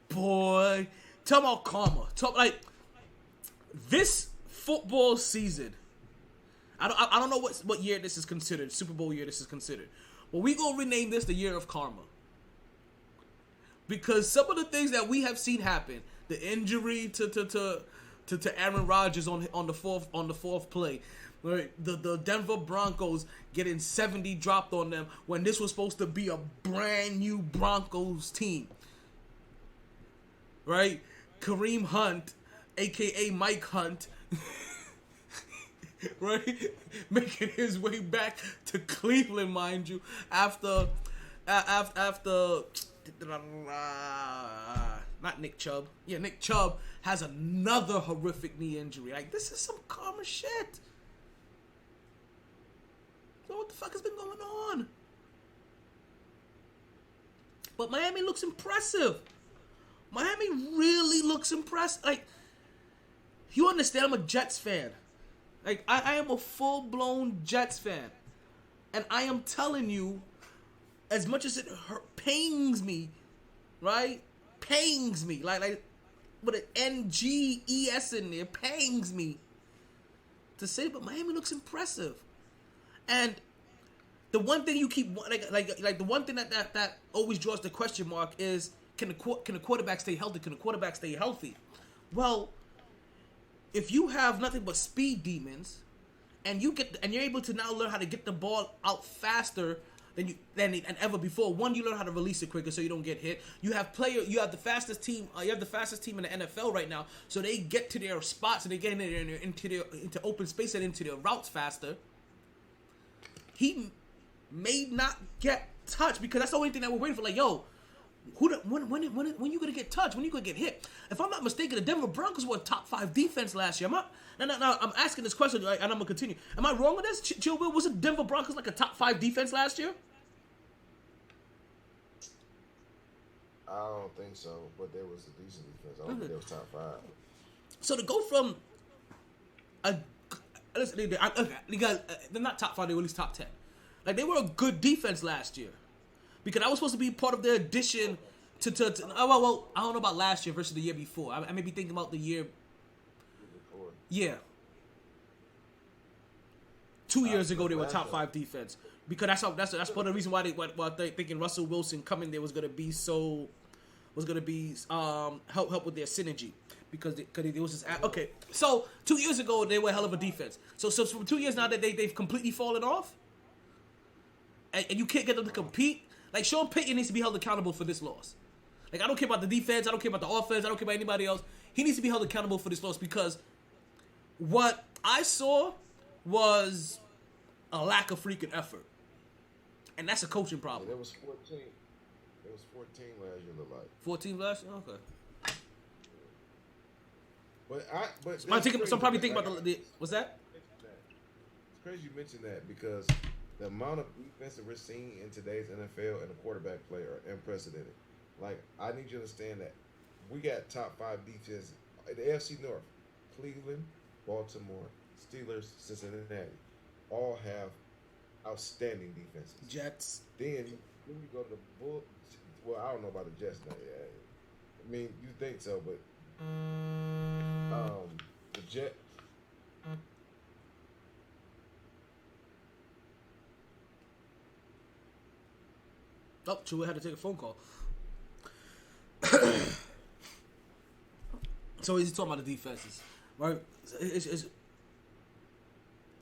Boy, Talk about karma. This football season. I don't know what year this is considered. Super Bowl year this is considered. But we gonna rename this the year of karma. Because some of the things that we have seen happen, the injury to Aaron Rodgers on the fourth play, right? The Denver Broncos getting 70 dropped on them when this was supposed to be a brand new Broncos team, right? Kareem Hunt, aka Mike Hunt, right, making his way back to Cleveland, mind you, after. Not Nick Chubb. Yeah, Nick Chubb has another horrific knee injury. Like, this is some karma shit. So what the fuck has been going on? But Miami looks impressive. Miami really looks impressive. Like, you understand, I'm a Jets fan. Like, I am a full-blown Jets fan. And I am telling you, as much as it pains me, right? Pains me. Like with an N-G-E-S in there. Pains me to say, but Miami looks impressive. And the one thing you keep, like the one thing that always draws the question mark is, can the quarterback stay healthy? Can the quarterback stay healthy? Well, if you have nothing but speed demons, and you're able to now learn how to get the ball out faster than ever before. One, you learn how to release it quicker so you don't get hit. You have the fastest team. You have the fastest team in the NFL right now, so they get to their spots and they get into open space and into their routes faster. He may not get touched because that's the only thing that we're waiting for. Like, yo, when you gonna get touched? When you gonna get hit? If I'm not mistaken, the Denver Broncos were a top 5 defense last year. No, I'm asking this question, and I'm gonna continue. Am I wrong with this? Chill, Will, was it Denver Broncos like a top 5 defense last year? I don't think so, but there was a decent defense. I don't think there was top 5. So to go from they're not top 5, they were at least top 10. Like, they were a good defense last year. Because I was supposed to be part of their addition to I don't know about last year versus the year before. I may be thinking about the year before. Yeah. 2 years ago they were top 5 defense. Because that's part of the reason why they're thinking Russell Wilson coming there was gonna be help with their synergy. Because it was just okay. So 2 years ago they were a hell of a defense. So from 2 years now that they've completely fallen off, and you can't get them to compete. Like, Sean Payton needs to be held accountable for this loss. Like, I don't care about the defense. I don't care about the offense. I don't care about anybody else. He needs to be held accountable for this loss because what I saw was a lack of freaking effort. And that's a coaching problem. There was 14. There was 14 last year, looked like. 14 last year? Okay. So I'm probably thinking about the what's that? It's crazy you mentioned that because the amount of defense that we're seeing in today's NFL and the quarterback play are unprecedented. Like, I need you to understand that we got top 5 defense in the AFC North. Cleveland, Baltimore, Steelers, Cincinnati, all have outstanding defenses. Jets. Then you go to the Bulls. Well, I don't know about the Jets now. Yeah. I mean, you think so, but the Jets. Oh, Chewie had to take a phone call. So he's talking about the defenses, right?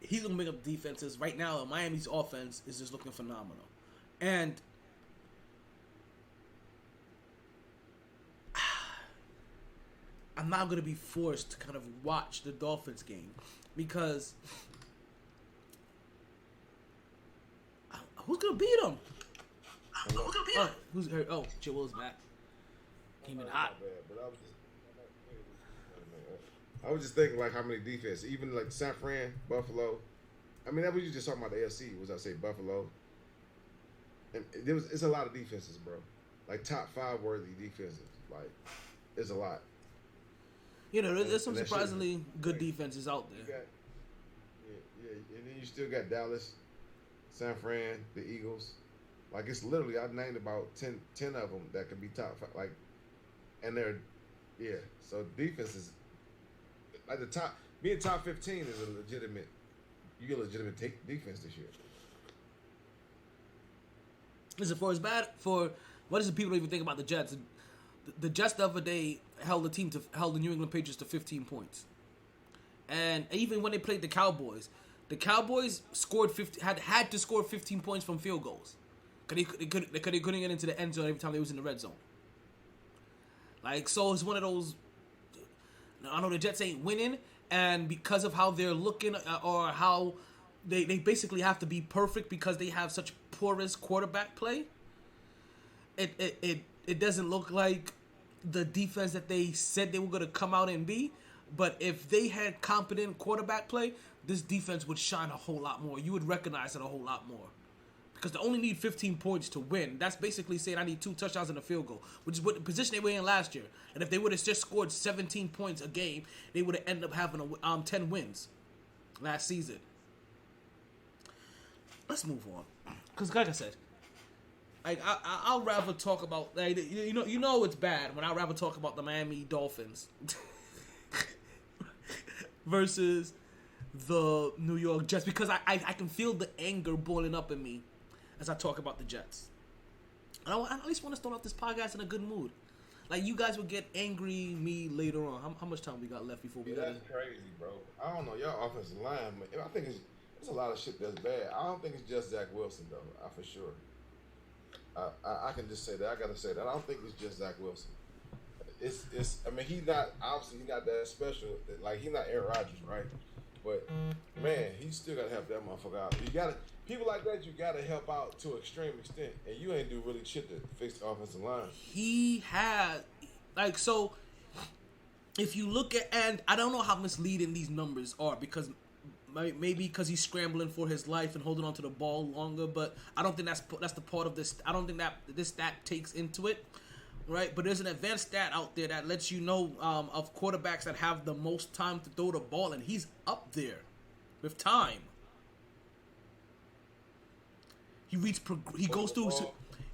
He's gonna make up defenses right now. Miami's offense is just looking phenomenal, and I'm not gonna be forced to kind of watch the Dolphins game because who's gonna beat them? Who's hurt? Oh, Joel's back. Came in hot. I was just thinking, like, how many defense, even like San Fran, Buffalo. I mean, that was you just talking about the AFC. Was I say Buffalo? And it's a lot of defenses, bro. Like, top 5 worthy defenses. Like, it's a lot. You know, there's some surprisingly good defenses out there. And then you still got Dallas, San Fran, the Eagles. Like, it's literally, I've named about 10 of them that could be top 5. Like, and they're Yeah. So defense is like the top. Being top 15 is a legitimate. You get a legitimate defense this year. Listen, for as bad for what is it people don't even think about the Jets? The Jets the other day held the New England Patriots to 15 points, and even when they played the Cowboys scored 50 had to score 15 points from field goals, because they couldn't get into the end zone every time they was in the red zone. Like, so it's one of those. I know the Jets ain't winning, and because of how they're looking or how they basically have to be perfect because they have such porous quarterback play. It doesn't look like the defense that they said they were going to come out and be. But if they had competent quarterback play, this defense would shine a whole lot more. You would recognize it a whole lot more. Because they only need 15 points to win. That's basically saying I need 2 touchdowns and a field goal, which is what the position they were in last year. And if they would have just scored 17 points a game, they would have ended up having 10 wins last season. Let's move on. Because like I said, like I'll rather talk about, like, you know it's bad when I'd rather talk about the Miami Dolphins versus the New York Jets, because I can feel the anger boiling up in me as I talk about the Jets. And I at least want to start off this podcast in a good mood. Like, you guys will get angry me later on. How much time we got left before we got That's crazy, bro. I don't know. Y'all offensive line, man. I think there's a lot of shit that's bad. I don't think it's just Zach Wilson, though. For sure. I can just say that. I got to say that. I don't think it's just Zach Wilson. It's. I mean, he's not that special. Like, he's not Aaron Rodgers, right? But man, he still gotta help that motherfucker out. You gotta people like that. You gotta help out to an extreme extent, and you ain't do really shit to fix the offensive line. He had, like, so. If you look at, and I don't know how misleading these numbers are, because maybe because he's scrambling for his life and holding on to the ball longer, but I don't think that's the part of this. I don't think that this stat takes into it. Right, but there's an advanced stat out there that lets you know of quarterbacks that have the most time to throw the ball, and he's up there with time. He goes through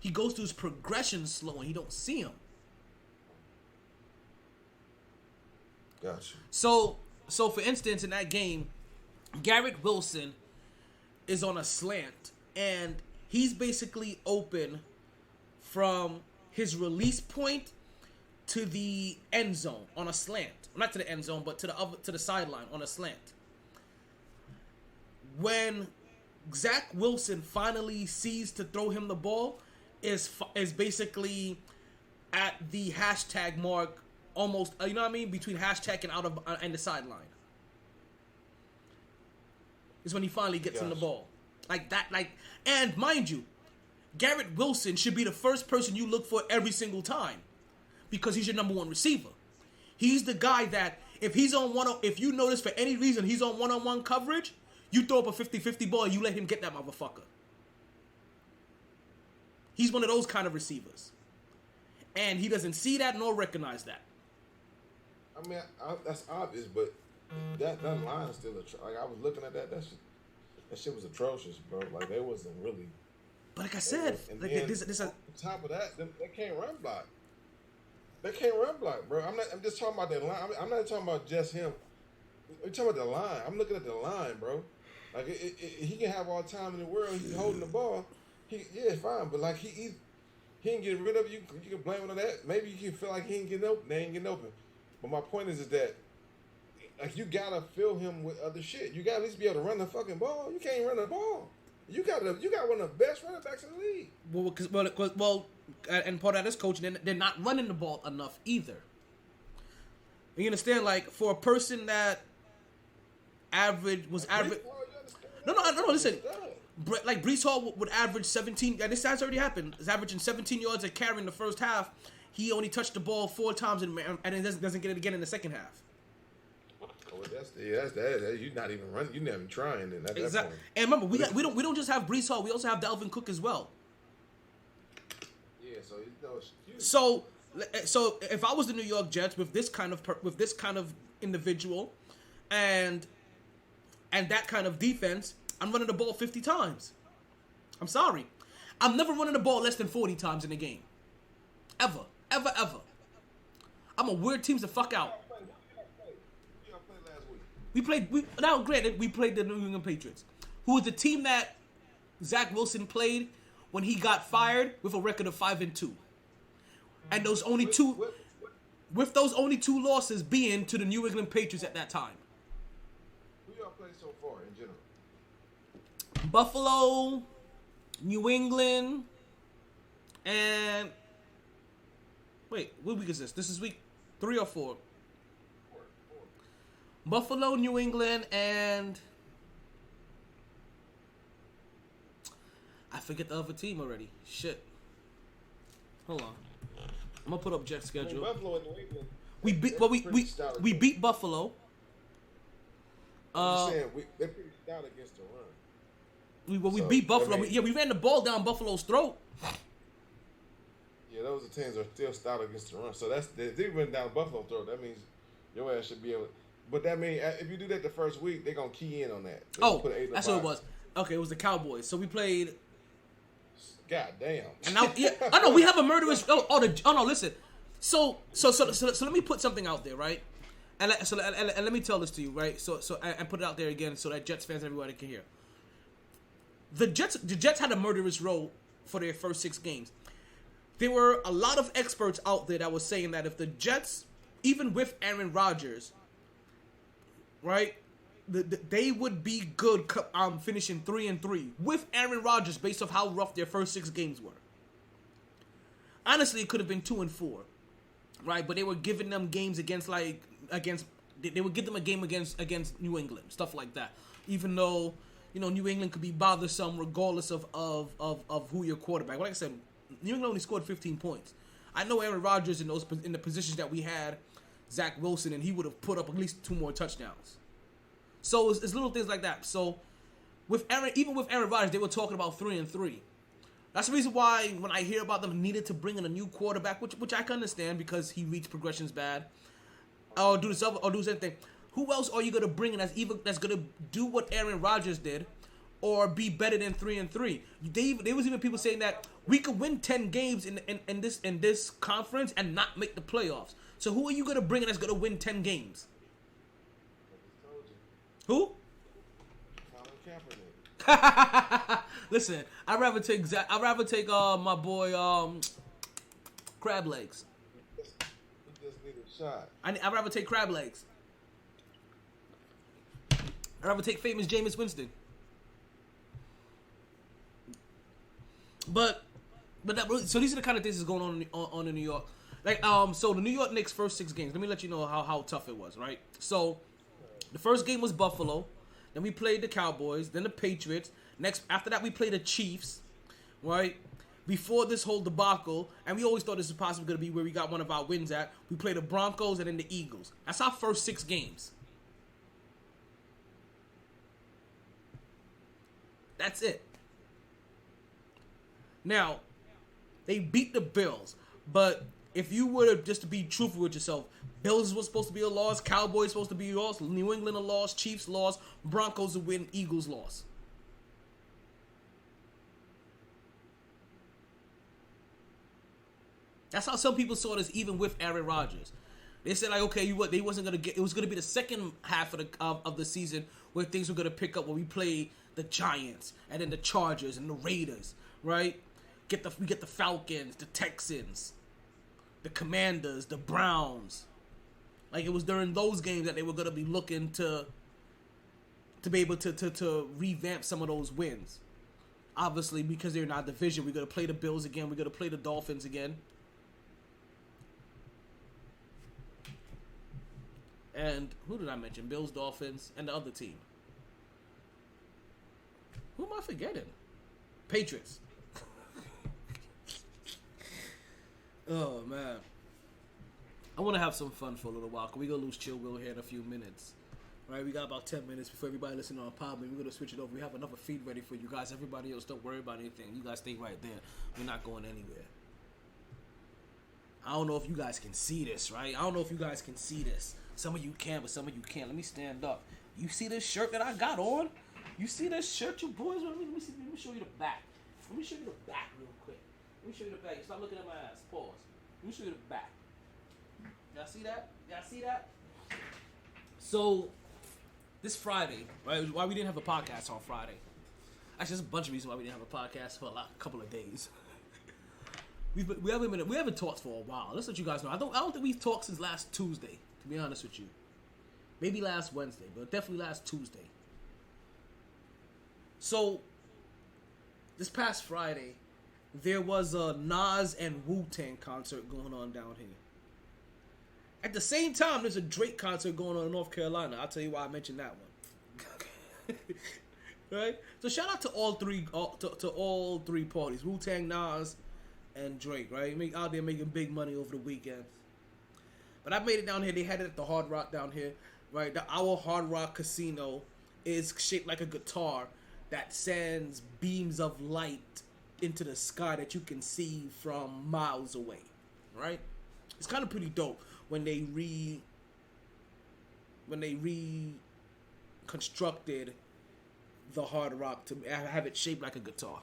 his progression slow, and he don't see him. Gotcha. So for instance, in that game, Garrett Wilson is on a slant, and he's basically open from his release point to the end zone on a slant. Not to the end zone, but to the sideline on a slant. When Zach Wilson finally sees to throw him the ball, is basically at the hashtag mark, almost, you know what I mean, between hashtag and the sideline. Is when he finally gets him the ball. Like that, and mind you, Garrett Wilson should be the first person you look for every single time, because he's your number one receiver. He's the guy that if you notice for any reason he's on one-on-one coverage, you throw up a 50-50 ball and you let him get that motherfucker. He's one of those kind of receivers. And he doesn't see that nor recognize that. I mean, that's obvious, but that line is still like, I was looking at that shit was atrocious, bro. Like, they wasn't really. But like I said, like, on top of that, they can't run block. They can't run block, bro. I'm just talking about that line. I'm not talking about just him. We're talking about the line. I'm looking at the line, bro. Like, he can have all the time in the world. He's holding the ball. Fine. But like, he ain't getting rid of you. You can blame him on that. Maybe you can feel like he ain't getting open. They ain't getting open. But my point is that, like, you gotta fill him with other shit. You gotta at least be able to run the fucking ball. You can't run the ball. You got one of the best running backs in the league. Well, and part of that is coaching. They're not running the ball enough either. You understand? Like, for a person that was average. No. Listen, like Breece Hall would average 17. And this has already happened. He's averaging 17 yards a carry in the first half. He only touched the ball 4 times and it doesn't get it again in the second half. That's you're not even running. You're not even trying. Then at that point. And remember, we don't just have Breece Hall. We also have Dalvin Cook as well. Yeah. So it's huge. So if I was the New York Jets with this kind of individual, and that kind of defense, I'm running the ball 50 times. I'm sorry, I'm never running the ball less than 40 times in a game. Ever. I'm gonna weird teams the fuck out. Who y'all played last week? Now granted, we played the New England Patriots, who was the team that Zach Wilson played when he got fired with a record of 5-2, and those only two, with those only 2 losses being to the New England Patriots at that time. Who y'all played so far in general? Buffalo, New England, and wait, what week is this? This is week 3 or 4. Buffalo, New England, and I forget the other team already. Shit. Hold on. I'm gonna put up Jets schedule. Buffalo and New England. We beat, well, we beat Buffalo. I'm saying they're pretty stout against the run. We So, beat Buffalo. I mean- We ran the ball down Buffalo's throat. Yeah, those are teams are still stout against the run. So they went down Buffalo throat. That means your ass should be able. But that means if you do that the first week, they're gonna key in on that. Oh, that's what it was. Okay, it was the Cowboys. So we played. God damn. And now, yeah, I know we have a murderous. No, listen. So let me put something out there, right? And let me tell this to you, right? So and put it out there again, so that Jets fans, everybody can hear. The Jets had a murderous roll for their first 6 games. There were a lot of experts out there that were saying that if the Jets, even with Aaron Rodgers, right, they would be good finishing 3-3 with Aaron Rodgers based off how rough their first 6 games were. Honestly, it could have been 2-4, right? But they were giving them games against they would give them a game against New England, stuff like that. Even though New England could be bothersome regardless of who your quarterback. Like I said, New England only scored 15 points. I know Aaron Rodgers in the positions that we had Zach Wilson, and he would have put up at least 2 more touchdowns. So it's little things like that. So even with Aaron Rodgers, they were talking about 3-3. That's the reason why when I hear about them needed to bring in a new quarterback, which I can understand because he reads progressions bad, or do this thing. Who else are you gonna bring in that's gonna do what Aaron Rodgers did, or be better than 3-3? There was even people saying that we could win 10 games in this conference and not make the playoffs. So who are you gonna bring in that's gonna win 10 games? Who? Colin Kaepernick. Listen, I'd rather take my boy Crab Legs. He just needed a shot. I'd rather take Crab Legs. I'd rather take famous Jameis Winston. So these are the kind of things that's going on in New York. So the New York Knicks' first 6 games. Let me let you know how tough it was, right? So the first game was Buffalo. Then we played the Cowboys. Then the Patriots. After that, we played the Chiefs, right? Before this whole debacle, and we always thought this was possibly going to be where we got one of our wins at. We played the Broncos and then the Eagles. That's our first 6 games. That's it. Now, they beat the Bills, but if you were just to be truthful with yourself, Bills was supposed to be a loss, Cowboys supposed to be a loss, New England a loss, Chiefs loss, Broncos a win, Eagles loss. That's how some people saw this, even with Aaron Rodgers. They said they wasn't gonna get. It was gonna be the second half of the season where things were gonna pick up, where we play the Giants and then the Chargers and the Raiders, right? We get the Falcons, the Texans, the Commanders, the Browns. Like, it was during those games that they were gonna be looking to be able to revamp some of those wins. Obviously, because they're in our division, we're gonna play the Bills again. We're gonna play the Dolphins again. And who did I mention? Bills, Dolphins, and the other team. Who am I forgetting? Patriots. Oh, man. I want to have some fun for a little while. We're going to lose Chill Will here in a few minutes. Right? We got about 10 minutes before everybody listen on Podbean. We're going to switch it over. We have another feed ready for you guys. Everybody else, don't worry about anything. You guys stay right there. We're not going anywhere. I don't know if you guys can see this, right? I don't know if you guys can see this. Some of you can, but some of you can't. Let me stand up. You see this shirt that I got on? You see this shirt, you boys? Let me show you the back. Let me show you the back real quick. Let me show you the back. Stop looking at my ass. Pause. Let me show you the back. Y'all see that? Y'all see that? So, this Friday, right? Why we didn't have a podcast on Friday? Actually, there's a bunch of reasons why we didn't have a podcast for a couple of days. We haven't talked for a while. Let's let you guys know. I don't think we've talked since last Tuesday. To be honest with you, maybe last Wednesday, but definitely last Tuesday. So, this past Friday, there was a Nas and Wu-Tang concert going on down here. At the same time, there's a Drake concert going on in North Carolina. I'll tell you why I mentioned that one. Right? So shout out to all three parties: Wu-Tang, Nas, and Drake. Right? Out there making big money over the weekend. But I made it down here. They had it at the Hard Rock down here. Right? Our Hard Rock Casino is shaped like a guitar that sends beams of light into the sky that you can see from miles away. Right? It's kind of pretty dope when they reconstructed the Hard Rock to have it shaped like a guitar,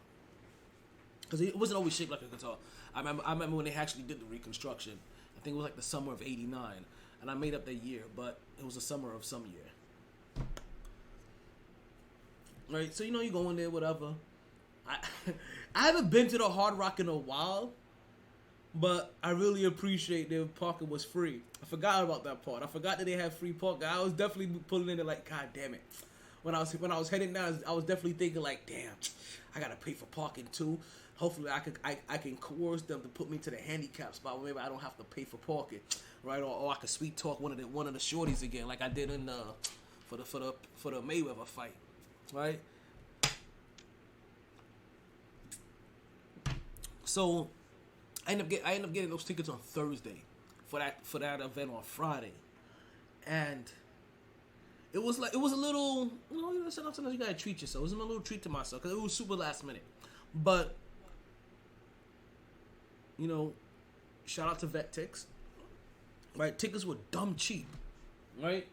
because it wasn't always shaped like a guitar. I remember when they actually did the reconstruction. I think it was like the summer of '89, and I made up the year, but it was the summer of some year. Right, so you go in there, whatever. I haven't been to the Hard Rock in a while, but I really appreciate their parking was free. I forgot about that part. I forgot that they had free parking. I was definitely pulling in there like, God damn it. When I was heading down, I was definitely thinking like, damn, I gotta pay for parking too. Hopefully I can coerce them to put me to the handicap spot where maybe I don't have to pay for parking, right? Or I can sweet talk one of the shorties again, like I did in for the Mayweather fight, right? So I end up getting those tickets on Thursday for that event on Friday, and it was a little, sometimes you gotta treat yourself. It was a little treat to myself because it was super last minute, but shout out to VetTix, right? Tickets were dumb cheap, right?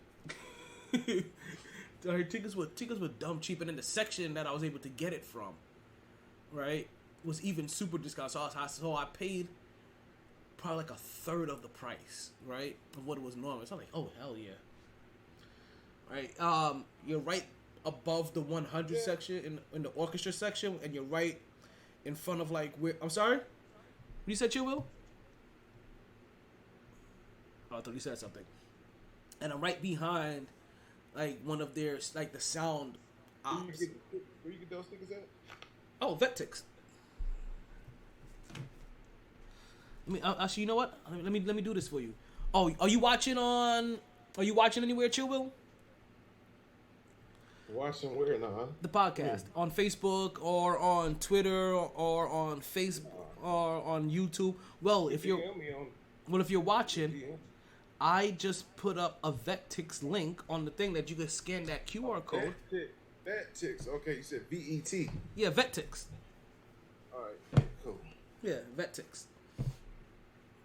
Tickets were dumb cheap, and then the section that I was able to get it from, right, was even super discounted. So I paid probably like a third of the price, right, of what it was normal. So I'm like, oh hell yeah, right? You're right above the 100 section in the orchestra section, and you're right in front of like where. I'm sorry, you said you will. Oh, I thought you said something. And I'm right behind like one of their like the sound ops. Where you get those tickets at? Oh, VetTix. Actually, you know what? Let me do this for you. Oh, are you watching anywhere, Chill Will? Watching where now? The podcast on Facebook or on Twitter or on Facebook or on YouTube. Well, if you're watching, I just put up a VetTix link on the thing that you can scan that QR code. VetTix. Okay, you said VET. Yeah, VetTix. All right, cool. Yeah, VetTix.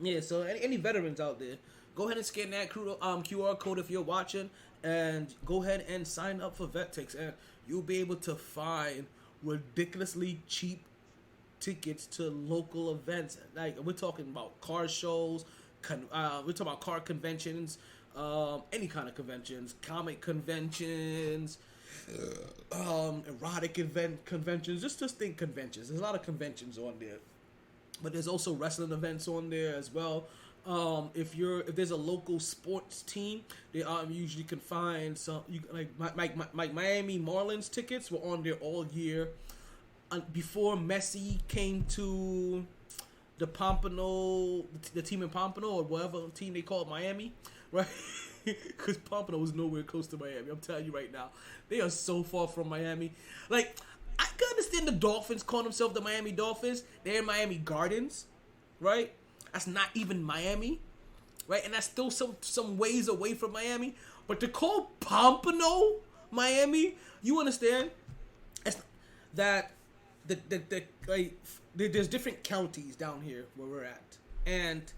Yeah, so any veterans out there, go ahead and scan that QR code if you're watching, and go ahead and sign up for VetTix, and you'll be able to find ridiculously cheap tickets to local events. Like we're talking about car shows, we're talking about car conventions, any kind of conventions, comic conventions, erotic conventions. Just think conventions. There's a lot of conventions on there. But there's also wrestling events on there as well. If there's a local sports team, they usually can find some. Like Miami Marlins tickets were on there all year. Before Messi came to the Pompano, the team in Pompano or whatever team they call it, Miami, right? Because Pompano was nowhere close to Miami. I'm telling you right now, they are so far from Miami. Like, I can understand the Dolphins calling themselves the Miami Dolphins. They're in Miami Gardens, right? That's not even Miami, right? And that's still some ways away from Miami. But to call Pompano Miami, you understand? It's that there's different counties down here where we're at, and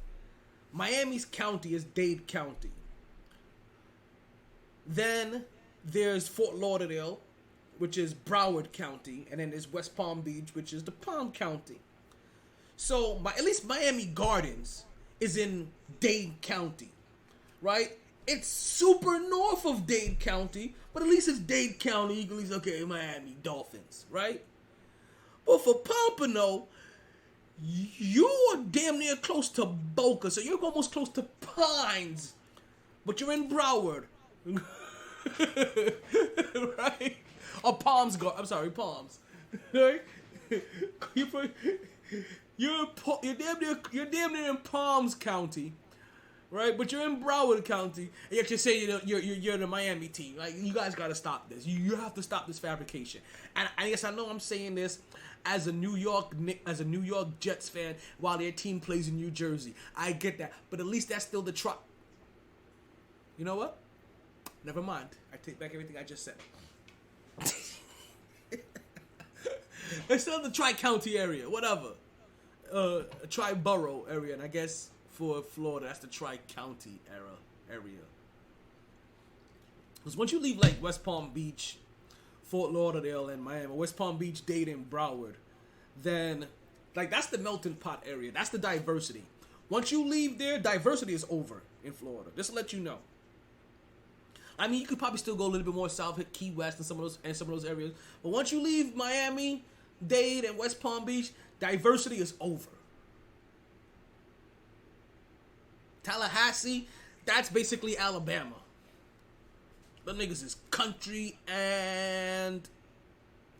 Miami's county is Dade County. Then there's Fort Lauderdale, which is Broward County, and then there's West Palm Beach, which is the Palm County. So, at least Miami Gardens is in Dade County, right? It's super north of Dade County, but at least it's Dade County. You can at least, okay, Miami Dolphins, right? But for Pompano, you are damn near close to Boca, so you're almost close to Pines, but you're in Broward, right? Or Palms. I'm sorry, Palms. Right? You're damn near in Palms County, right? But you're in Broward County, and yet you say you're the Miami team. Like, you guys got to stop this. You have to stop this fabrication. And I guess I know I'm saying this as a New York Jets fan while their team plays in New Jersey. I get that, but at least that's still the truck. You know what? Never mind. I take back everything I just said. It's still the Tri-County area, whatever. Tri-Borough area, and I guess for Florida, that's the Tri-County area. Because once you leave, like, West Palm Beach, Fort Lauderdale, and Miami, West Palm Beach, Dade, and Broward, then, like, that's the melting pot area. That's the diversity. Once you leave there, diversity is over in Florida. Just to let you know. I mean, you could probably still go a little bit more south, hit Key West and some of those areas. But once you leave Miami, Dade, and West Palm Beach, diversity is over. Tallahassee, that's basically Alabama. Them niggas is country, and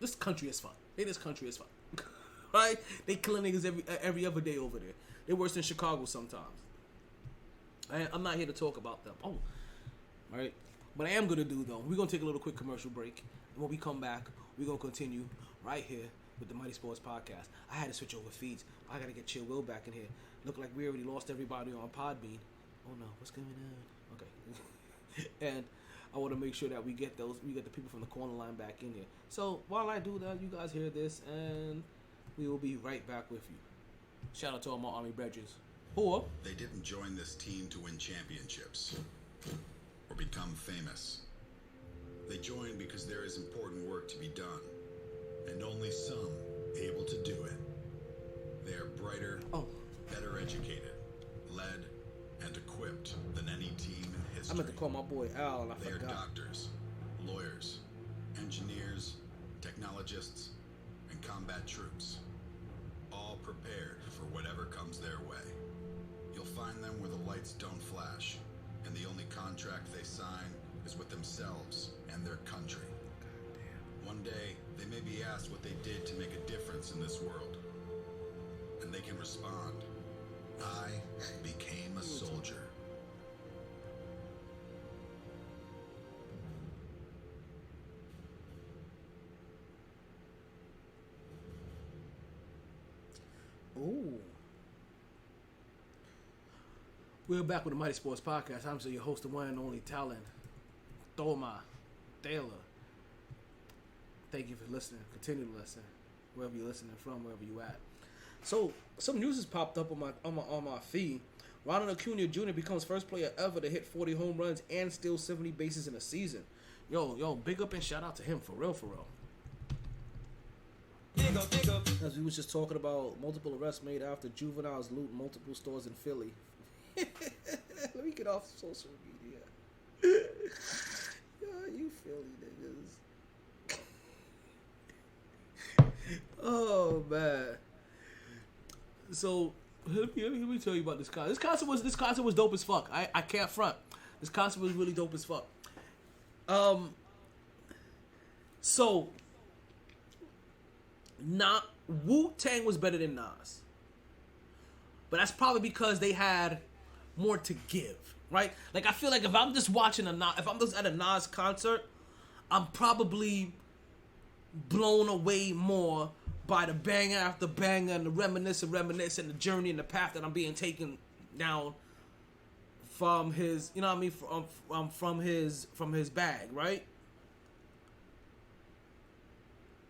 this country is fun. They just country as fun. Right? They killing niggas every other day over there. They worse than Chicago sometimes. I'm not here to talk about them. Oh, all right. What I am going to do, though, we're going to take a little quick commercial break. And when we come back, we're going to continue right here with the Mighty Sports Podcast. I had to switch over feeds. I got to get Chill Will back in here. Look like we already lost everybody on Podbean. Oh, no. What's going on? Okay. And I want to make sure that we get the people from the corner line back in here. So while I do that, you guys hear this, and we will be right back with you. Shout out to all my Army Bridges. Or they didn't join this team to win championships or become famous. They joined because there is important work to be done, and only some able to do it. They are brighter, better educated, led, and equipped than any team in history. I meant to call my boy Al, and I forgot. They are doctors, lawyers, engineers, technologists, and combat troops, all prepared for whatever comes their way. You'll find them where the lights don't flash, and the only contract they sign is with themselves and their country. One day, they may be asked what they did to make a difference in this world, and they can respond, I became a soldier. Ooh. We're back with the Mighty Sports Podcast. I'm your host, the one and only Talon, Thoma, Taylor. Thank you for listening. Continue to listen, wherever you're listening from, wherever you at. So, some news has popped up on my feed. Ronald Acuna Jr. becomes first player ever to hit 40 home runs and steal 70 bases in a season. Yo, big up and shout out to him, for real. As we was just talking about multiple arrests made after juveniles loot multiple stores in Philly. Let me get off social media. You Philly niggas. Oh man. So let me tell you about this concert. This concert was dope as fuck. I can't front. This concert was really dope as fuck. So Wu-Tang was better than Nas. But that's probably because they had more to give, right? Like, I feel like if I'm just at a Nas concert, I'm probably blown away more by the banger after banger and the reminisce and the journey and the path that I'm being taken down from his, you know what I mean, from his bag, right?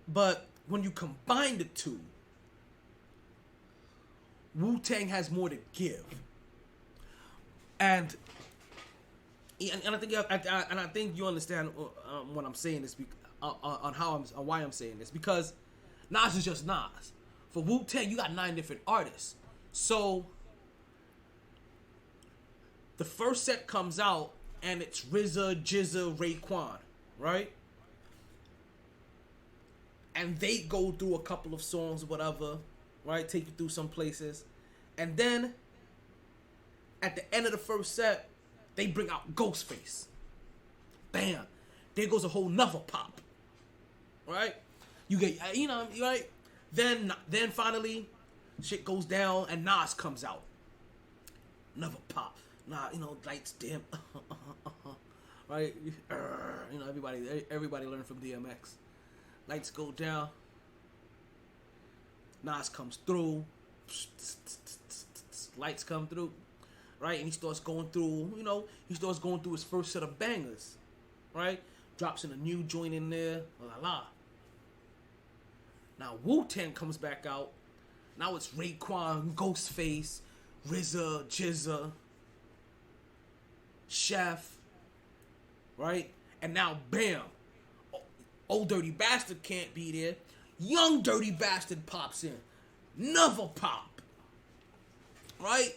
But when you combine the two, Wu-Tang has more to give, and I think you understand what I'm saying this on why I'm saying this, because Nas is just Nas. For Wu-Tang, you got 9 different artists, so the first set comes out, and it's RZA, Jizza, Raekwon, right? And they go through a couple of songs, whatever, right? Take you through some places. And then, at the end of the first set, they bring out Ghostface. Bam. There goes a whole nother pop. Right? You get, right? Then finally, shit goes down and Nas comes out. Another pop. Lights dim. Right? Everybody learned from DMX. Lights go down. Nas comes through. Lights come through. Right? And he starts going through, his first set of bangers. Right? Drops in a new joint in there. La. Now Wu-Tang comes back out. Now it's Raekwon, Ghostface, RZA, Jizza, Chef. Right? And now, bam. Old Dirty Bastard can't be there. Young Dirty Bastard pops in. Another pop. Right?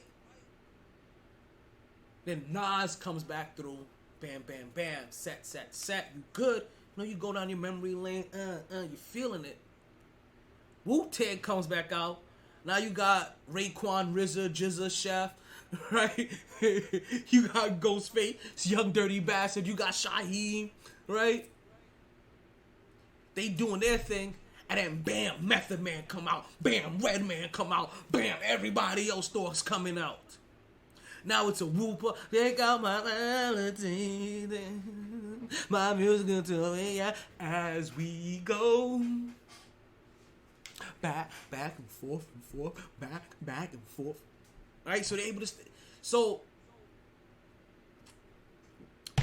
Then Nas comes back through. Bam, bam, bam. Set. You good. You go down your memory lane. You feeling it. Wu-Tang comes back out. Now you got Raekwon, RZA, Jizza, Chef. Right? You got Ghostface, Young Dirty Bastard. You got Shaheem. Right? They doing their thing, and then bam, Method Man come out, bam, Redman come out, bam, everybody else starts coming out. Now it's a whooper. Take out my melody, my music until as we go. Back and forth, back and forth. All right, so they're able to. So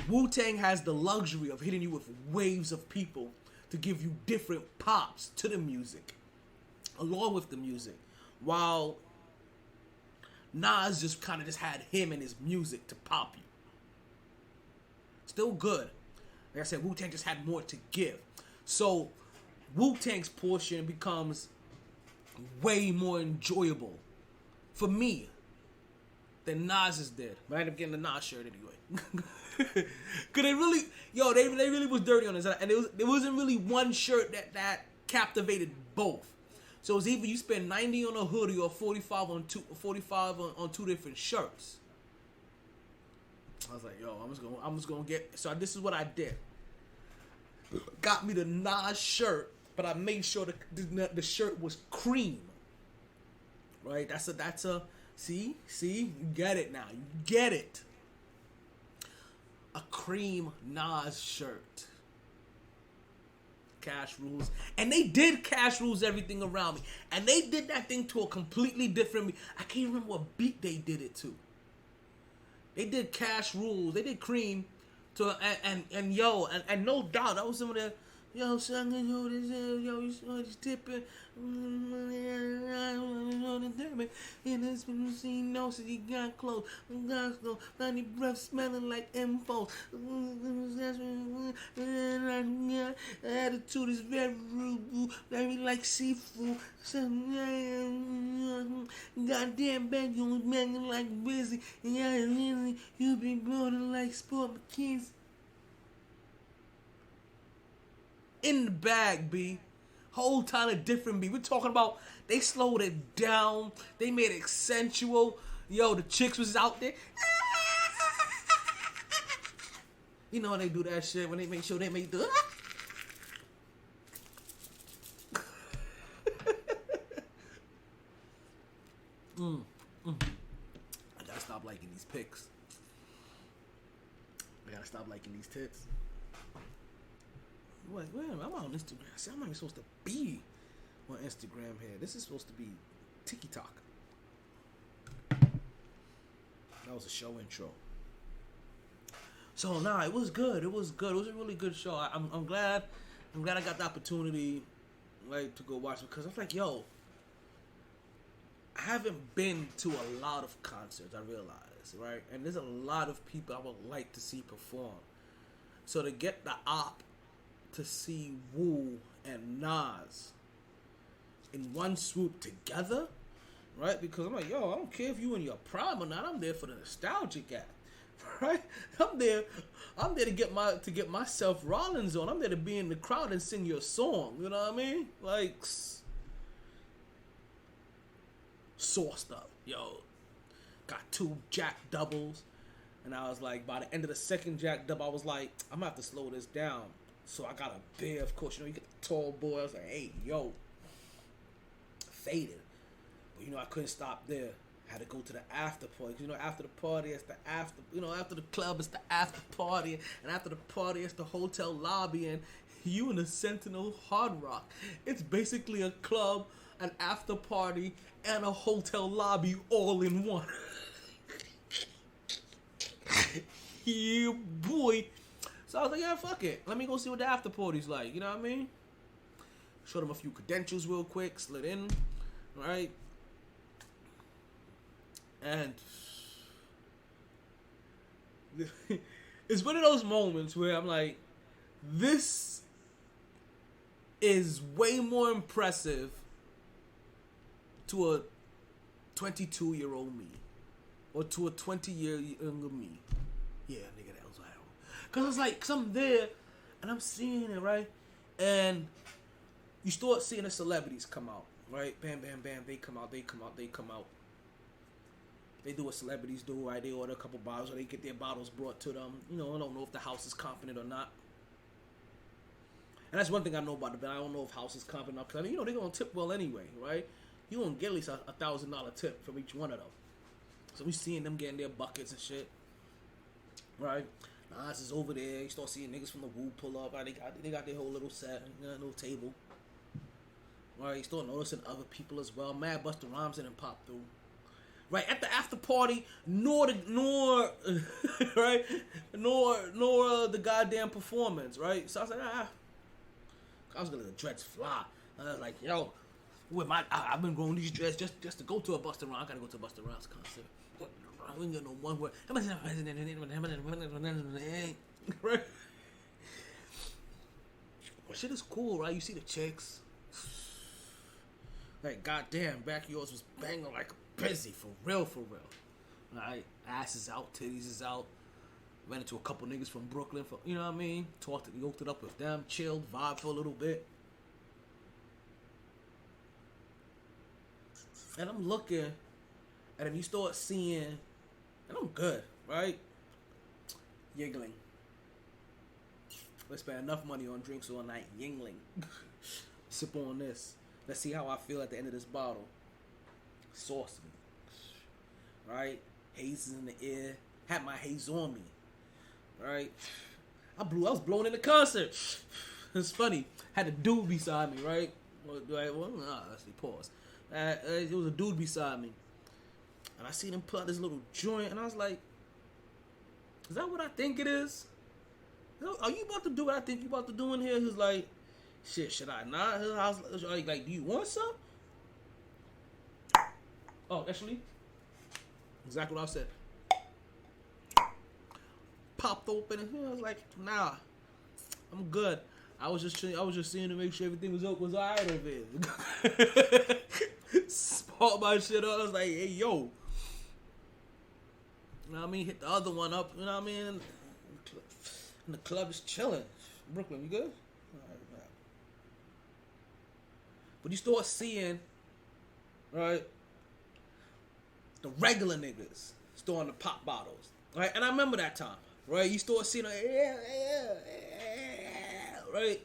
Wu-Tang has the luxury of hitting you with waves of people to give you different pops to the music, along with the music, while Nas just kind of had him and his music to pop you. Still good. Like I said, Wu-Tang just had more to give. So Wu-Tang's portion becomes way more enjoyable for me than Nas's did. But I ended up getting the Nas shirt anyway. Cause they really was dirty on this, and there wasn't really one shirt that captivated both. So it was either you spend 90 on a hoodie or 45 on two different shirts. I was like, I'm just gonna get. So this is what I did. Got me the Nas shirt, but I made sure the shirt was cream. Right? That's a see, you get it now. You get it. A cream Nas shirt. Cash Rules. And they did Cash Rules everything around me. And they did that thing to a completely different... I can't remember what beat they did it to. They did Cash Rules. They did Cream to... And no doubt, that was some of the... Yo, son, you saw this tipping. And this when you see no, so you got close. Bloody breath smelling like M4. Attitude is very rude, very like seafood. Goddamn bad, you banging like busy. Yeah, really, you be bloating like Sport McKinsey. In the bag, B. Whole ton of different B. We're talking about they slowed it down. They made it sensual. Yo, the chicks was out there. You know when they do that shit when they make sure they make the. I gotta stop liking these pics. I gotta stop liking these tits. Wait, I'm on Instagram. See, I'm not even supposed to be on Instagram here. This is supposed to be TikTok. That was a show intro. So it was good. It was good. It was a really good show. I'm glad I got the opportunity, like, to go watch it, because I was like, yo, I haven't been to a lot of concerts. I realize, right? And there's a lot of people I would like to see perform. So to get the op to see Wu and Nas in one swoop together, right? Because I'm like, yo, I don't care if you in your prime or not. I'm there for the nostalgic act. right? I'm there to get my Seth Rollins on. I'm there to be in the crowd and sing your song. You know what I mean? Like, sauced up, yo. Got 2 jack doubles, and I was like, by the end of the second jack double, I was like, I'm gonna have to slow this down. So I got a beer, of course. You know, you get the tall boy. I was like, hey, yo, faded. But you know, I couldn't stop there. Had to go to the after party. You know, after the party, it's the after. You know, after the club, it's the after party, and after the party, it's the hotel lobby, and you in the Sentinel Hard Rock. It's basically a club, an after party, and a hotel lobby all in one. Yeah, boy. So I was like, yeah, fuck it. Let me go see what the after party's like. You know what I mean? Showed them a few credentials real quick. Slid in. Right? And it's one of those moments where I'm like, this is way more impressive to a 22-year-old me. Or to a 20-year younger me. Yeah, nigga, that was viral. Because it's like, cause I'm there, and I'm seeing it, right? And you start seeing the celebrities come out, right? Bam, bam, bam, they come out. They do what celebrities do, right? They order a couple bottles, or they get their bottles brought to them. You know, I don't know if the house is confident or not. And that's one thing I know about the band. I don't know if house is confident or not. Because, you know, they're going to tip well anyway, right? You're going to get at least a $1,000 tip from each one of them. So we seeing them getting their buckets and shit, right? Nas is over there. You start seeing niggas from the Woo pull up. Right? They got their whole little set, little table. Right? You start noticing other people as well. Mad Busta Rhymes didn't pop through. Right at the after party, nor right, nor the goddamn performance. Right? So I was like, I was gonna let the dreads fly. I was like, yo, with I've been growing these dreads just to go to a Busta Rhymes. I gotta go to a Busta Rhymes concert. We ain't got no one word. Right? Well, shit is cool, right? You see the chicks. Like, goddamn, back yours was banging like busy, for real. Alright, ass is out, titties is out. Ran into a couple niggas from Brooklyn, you know what I mean? Yoked it up with them, chilled, vibe for a little bit. And I'm looking, and then you start seeing, and I'm good, right? Yingling. Let's spend enough money on drinks all night. Yingling. Sip on this. Let's see how I feel at the end of this bottle. Saucy. Right? Haze is in the air. Had my haze on me. Right? I was blown in the concert. It's funny. Had a dude beside me, right? Let's see, pause. It was a dude beside me. And I seen him pull out this little joint, and I was like, is that what I think it is? Are you about to do what I think you about to do in here? He was like, shit, should I not? I was like, do you want some? Oh, actually, exactly what I said. Popped open, and I was like, nah, I'm good. I was just seeing to make sure everything was alright over here. Spot my shit up. I was like, hey, yo. You know what I mean? Hit the other one up. You know what I mean? And the club is chilling. Brooklyn, you good? Alright. But you start seeing, right, the regular niggas storing the pop bottles. Right? And I remember that time. Right? You start seeing, right?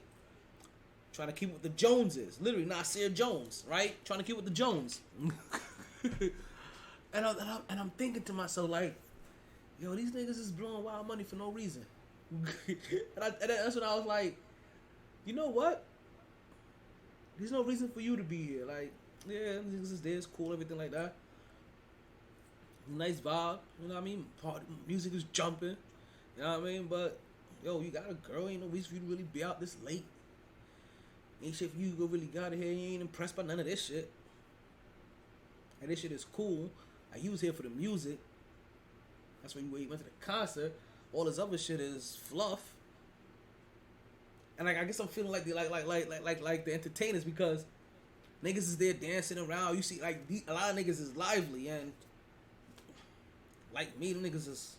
Trying to keep with the Joneses. Literally, Nasir Jones, right? Trying to keep with the Jones. and I'm thinking to myself, like, yo, these niggas is blowing wild money for no reason. and that's when I was like, you know what? There's no reason for you to be here. Like, yeah, niggas is there, it's cool, everything like that. Nice vibe, you know what I mean? Party, music is jumping, you know what I mean? But, yo, you got a girl, ain't no reason for you to really be out this late. Ain't shit for you to go really got here. You ain't impressed by none of this shit. And this shit is cool. Like, you was here for the music. That's why you went to the concert. All this other shit is fluff. And like, I guess I'm feeling like the entertainers, because niggas is there dancing around. You see, like, a lot of niggas is lively, and like me, them niggas is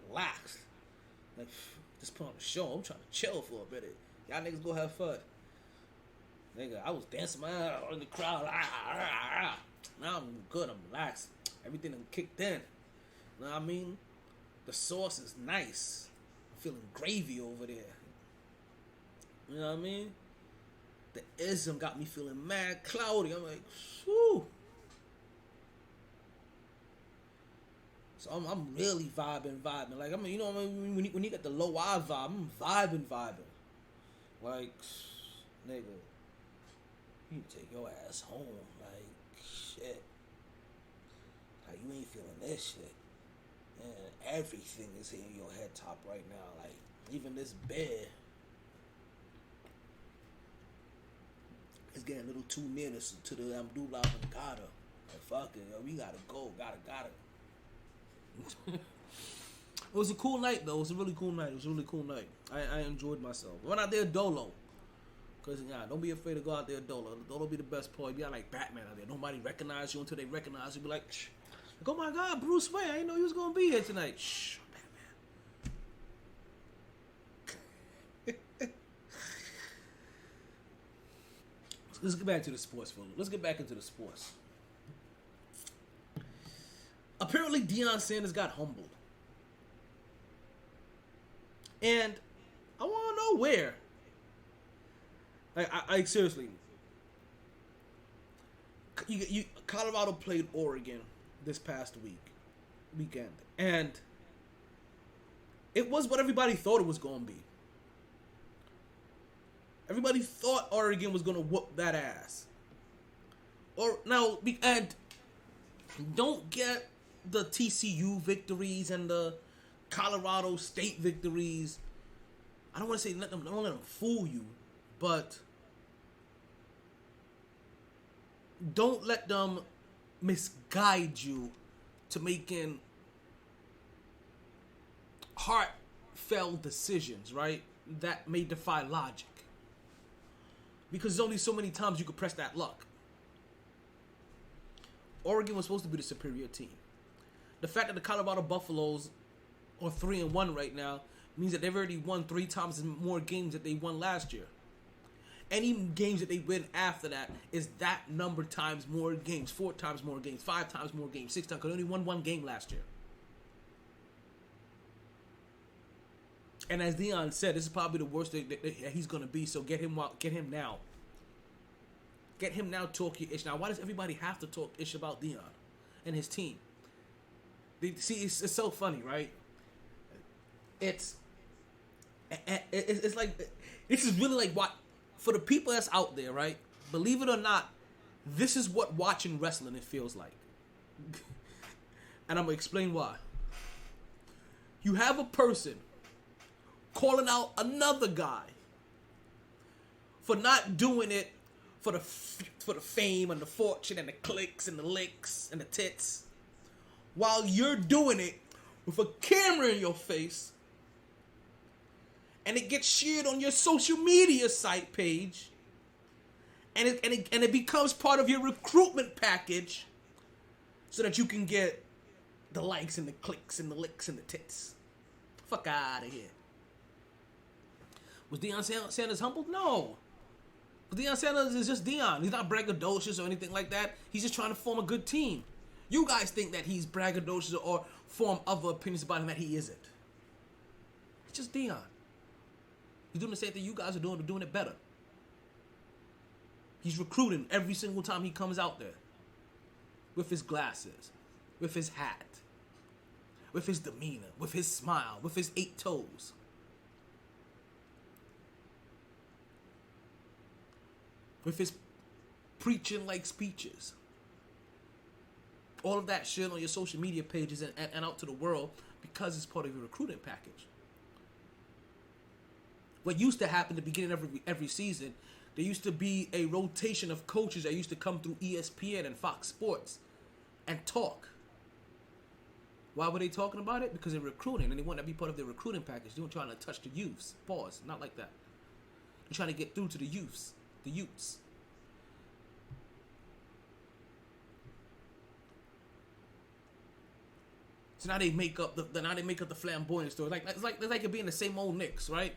relaxed. Like, just put on a show. I'm trying to chill for a minute. Y'all niggas go have fun. Nigga, I was dancing my ass in the crowd. Now I'm good. I'm relaxed. Everything done kicked in. You know what I mean? The sauce is nice. I'm feeling gravy over there. You know what I mean? The ism got me feeling mad cloudy. I'm like, whew. So I'm really vibing. Like, I mean, you know what I mean? When you get the low I vibe, I'm vibing. Like, nigga, you take your ass home. Like, shit. Like, you ain't feeling this shit. And everything is in your head top right now. Like, even this bed is getting a little too near to the Abdullah Mankata. Like, fuck it, yo, we gotta go. Gotta. It was a cool night, though. It was a really cool night. I enjoyed myself. Went out there dolo. Because, yeah, don't be afraid to go out there dolo. Dolo be the best part. Be like Batman out there. Nobody recognize you until they recognize you. Be like, shh. Like, oh my God, Bruce Wayne. I didn't know you was going to be here tonight. Shh, Batman. Let's get back to the sports, folks. Let's get back into the sports. Apparently, Deion Sanders got humbled. And I want to know where. I seriously. Colorado played Oregon this past weekend. And it was what everybody thought it was going to be. Everybody thought Oregon was going to whoop that ass. And don't get the TCU victories and the Colorado State victories. I don't want to say don't let them fool you, but don't let them misguide you to making heartfelt decisions, right? That may defy logic. Because there's only so many times you could press that luck. Oregon was supposed to be the superior team. The fact that the Colorado Buffaloes are 3-1 right now means that they've already won 3 times more games that they won last year. Any games that they win after that is that number times more games, 4 times more games, 5 times more games, 6 times. Because they only won 1 game last year. And as Deion said, this is probably the worst that he's going to be, so get him now. Get him now, talk your ish. Now, why does everybody have to talk ish about Deion and his team? See, it's so funny, right? It's like, this is really like what, for the people that's out there, right? Believe it or not, this is what watching wrestling it feels like. And I'm going to explain why. You have a person calling out another guy for not doing it for the fame and the fortune and the clicks and the licks and the tits, while you're doing it with a camera in your face, and it gets shared on your social media site page, and it becomes part of your recruitment package, so that you can get the likes and the clicks and the licks and the tits. Fuck out of here. Was Deion Sanders humbled? No. But Deion Sanders is just Deion. He's not braggadocious or anything like that. He's just trying to form a good team. You guys think that he's braggadocious or form other opinions about him that he isn't. It's just Deion. He's doing the same thing you guys are doing, but doing it better. He's recruiting every single time he comes out there. With his glasses. With his hat. With his demeanor. With his smile. With his 8 toes. With his preaching like speeches. All of that shit on your social media pages and out to the world because it's part of your recruiting package. What used to happen at the beginning of every season, there used to be a rotation of coaches that used to come through ESPN and Fox Sports and talk. Why were they talking about it? Because they're recruiting and they want to be part of their recruiting package. They weren't trying to touch the youths. Pause. Not like that. They're trying to get through to the youths. The youths. So now they make up the flamboyant story. It's like it being the same old Knicks, right?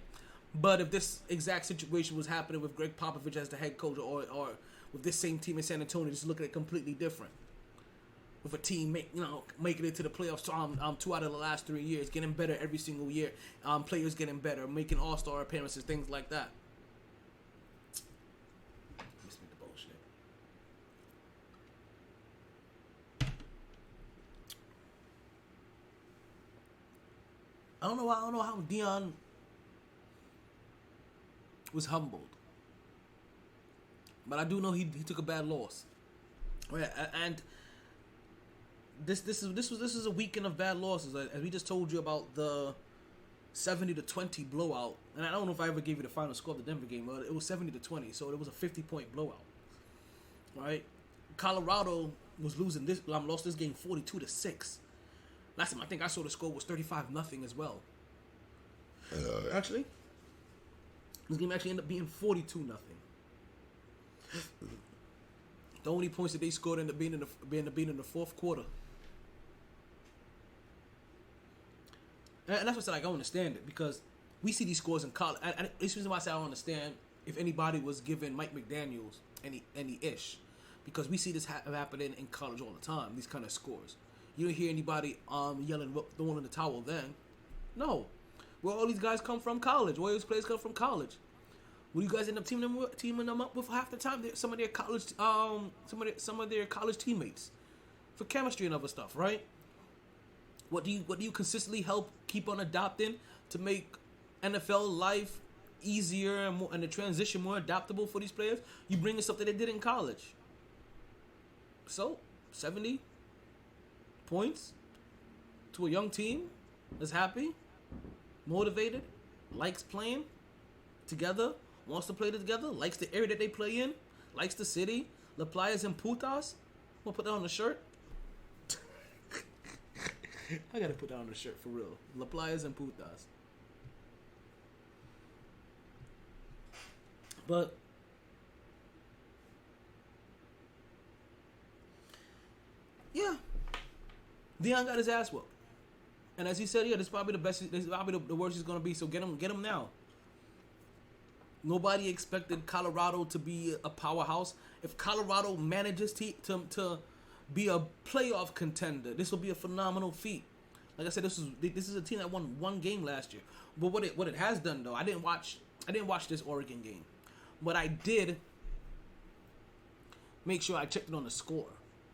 But if this exact situation was happening with Greg Popovich as the head coach, or with this same team in San Antonio, just looking at it completely different. With a team making it to the playoffs 2 out of the last 3 years, getting better every single year, players getting better, making all-star appearances, things like that. Let's make the bullshit. I don't know how Dion was humbled, but I do know he took a bad loss. Right, and this is a weekend of bad losses. As we just told you about the 70-20 blowout, and I don't know if I ever gave you the final score of the Denver game, but it was 70-20, so it was a 50-point blowout. Right, Colorado was lost this game 42-6. Last time I think I saw the score was 35-0 as well. Actually, this game actually ended up being 42-0. The only points that they scored ended up being in the fourth quarter. And that's what I said, I don't understand it, because we see these scores in college. And this is reason why I say I don't understand if anybody was giving Mike McDaniels any ish, because we see this happening in college all the time. These kind of scores, you don't hear anybody yelling, throwing in the towel. Then, no, where all these guys come from, college. Where these players come from, college. Will you guys end up teaming them up with half the time? Some of their college, some of their college teammates, for chemistry and other stuff, right? What do you consistently help keep on adopting to make NFL life easier and the transition more adaptable for these players? You bring in something they did in college. So 70 points to a young team that's happy, motivated, likes playing together, wants to play together, likes the area that they play in, likes the city. La Playas and Putas. We'll put that on the shirt. I gotta put that on the shirt for real. La Playas and Putas. But yeah, Dion got his ass whooped, and as he said, yeah, this is probably the best. This is probably the worst he's gonna be. So get him now. Nobody expected Colorado to be a powerhouse. If Colorado manages to be a playoff contender, this will be a phenomenal feat. Like I said, this is a team that won one game last year. But what it has done though, I didn't watch this Oregon game, but I did make sure I checked it on the score,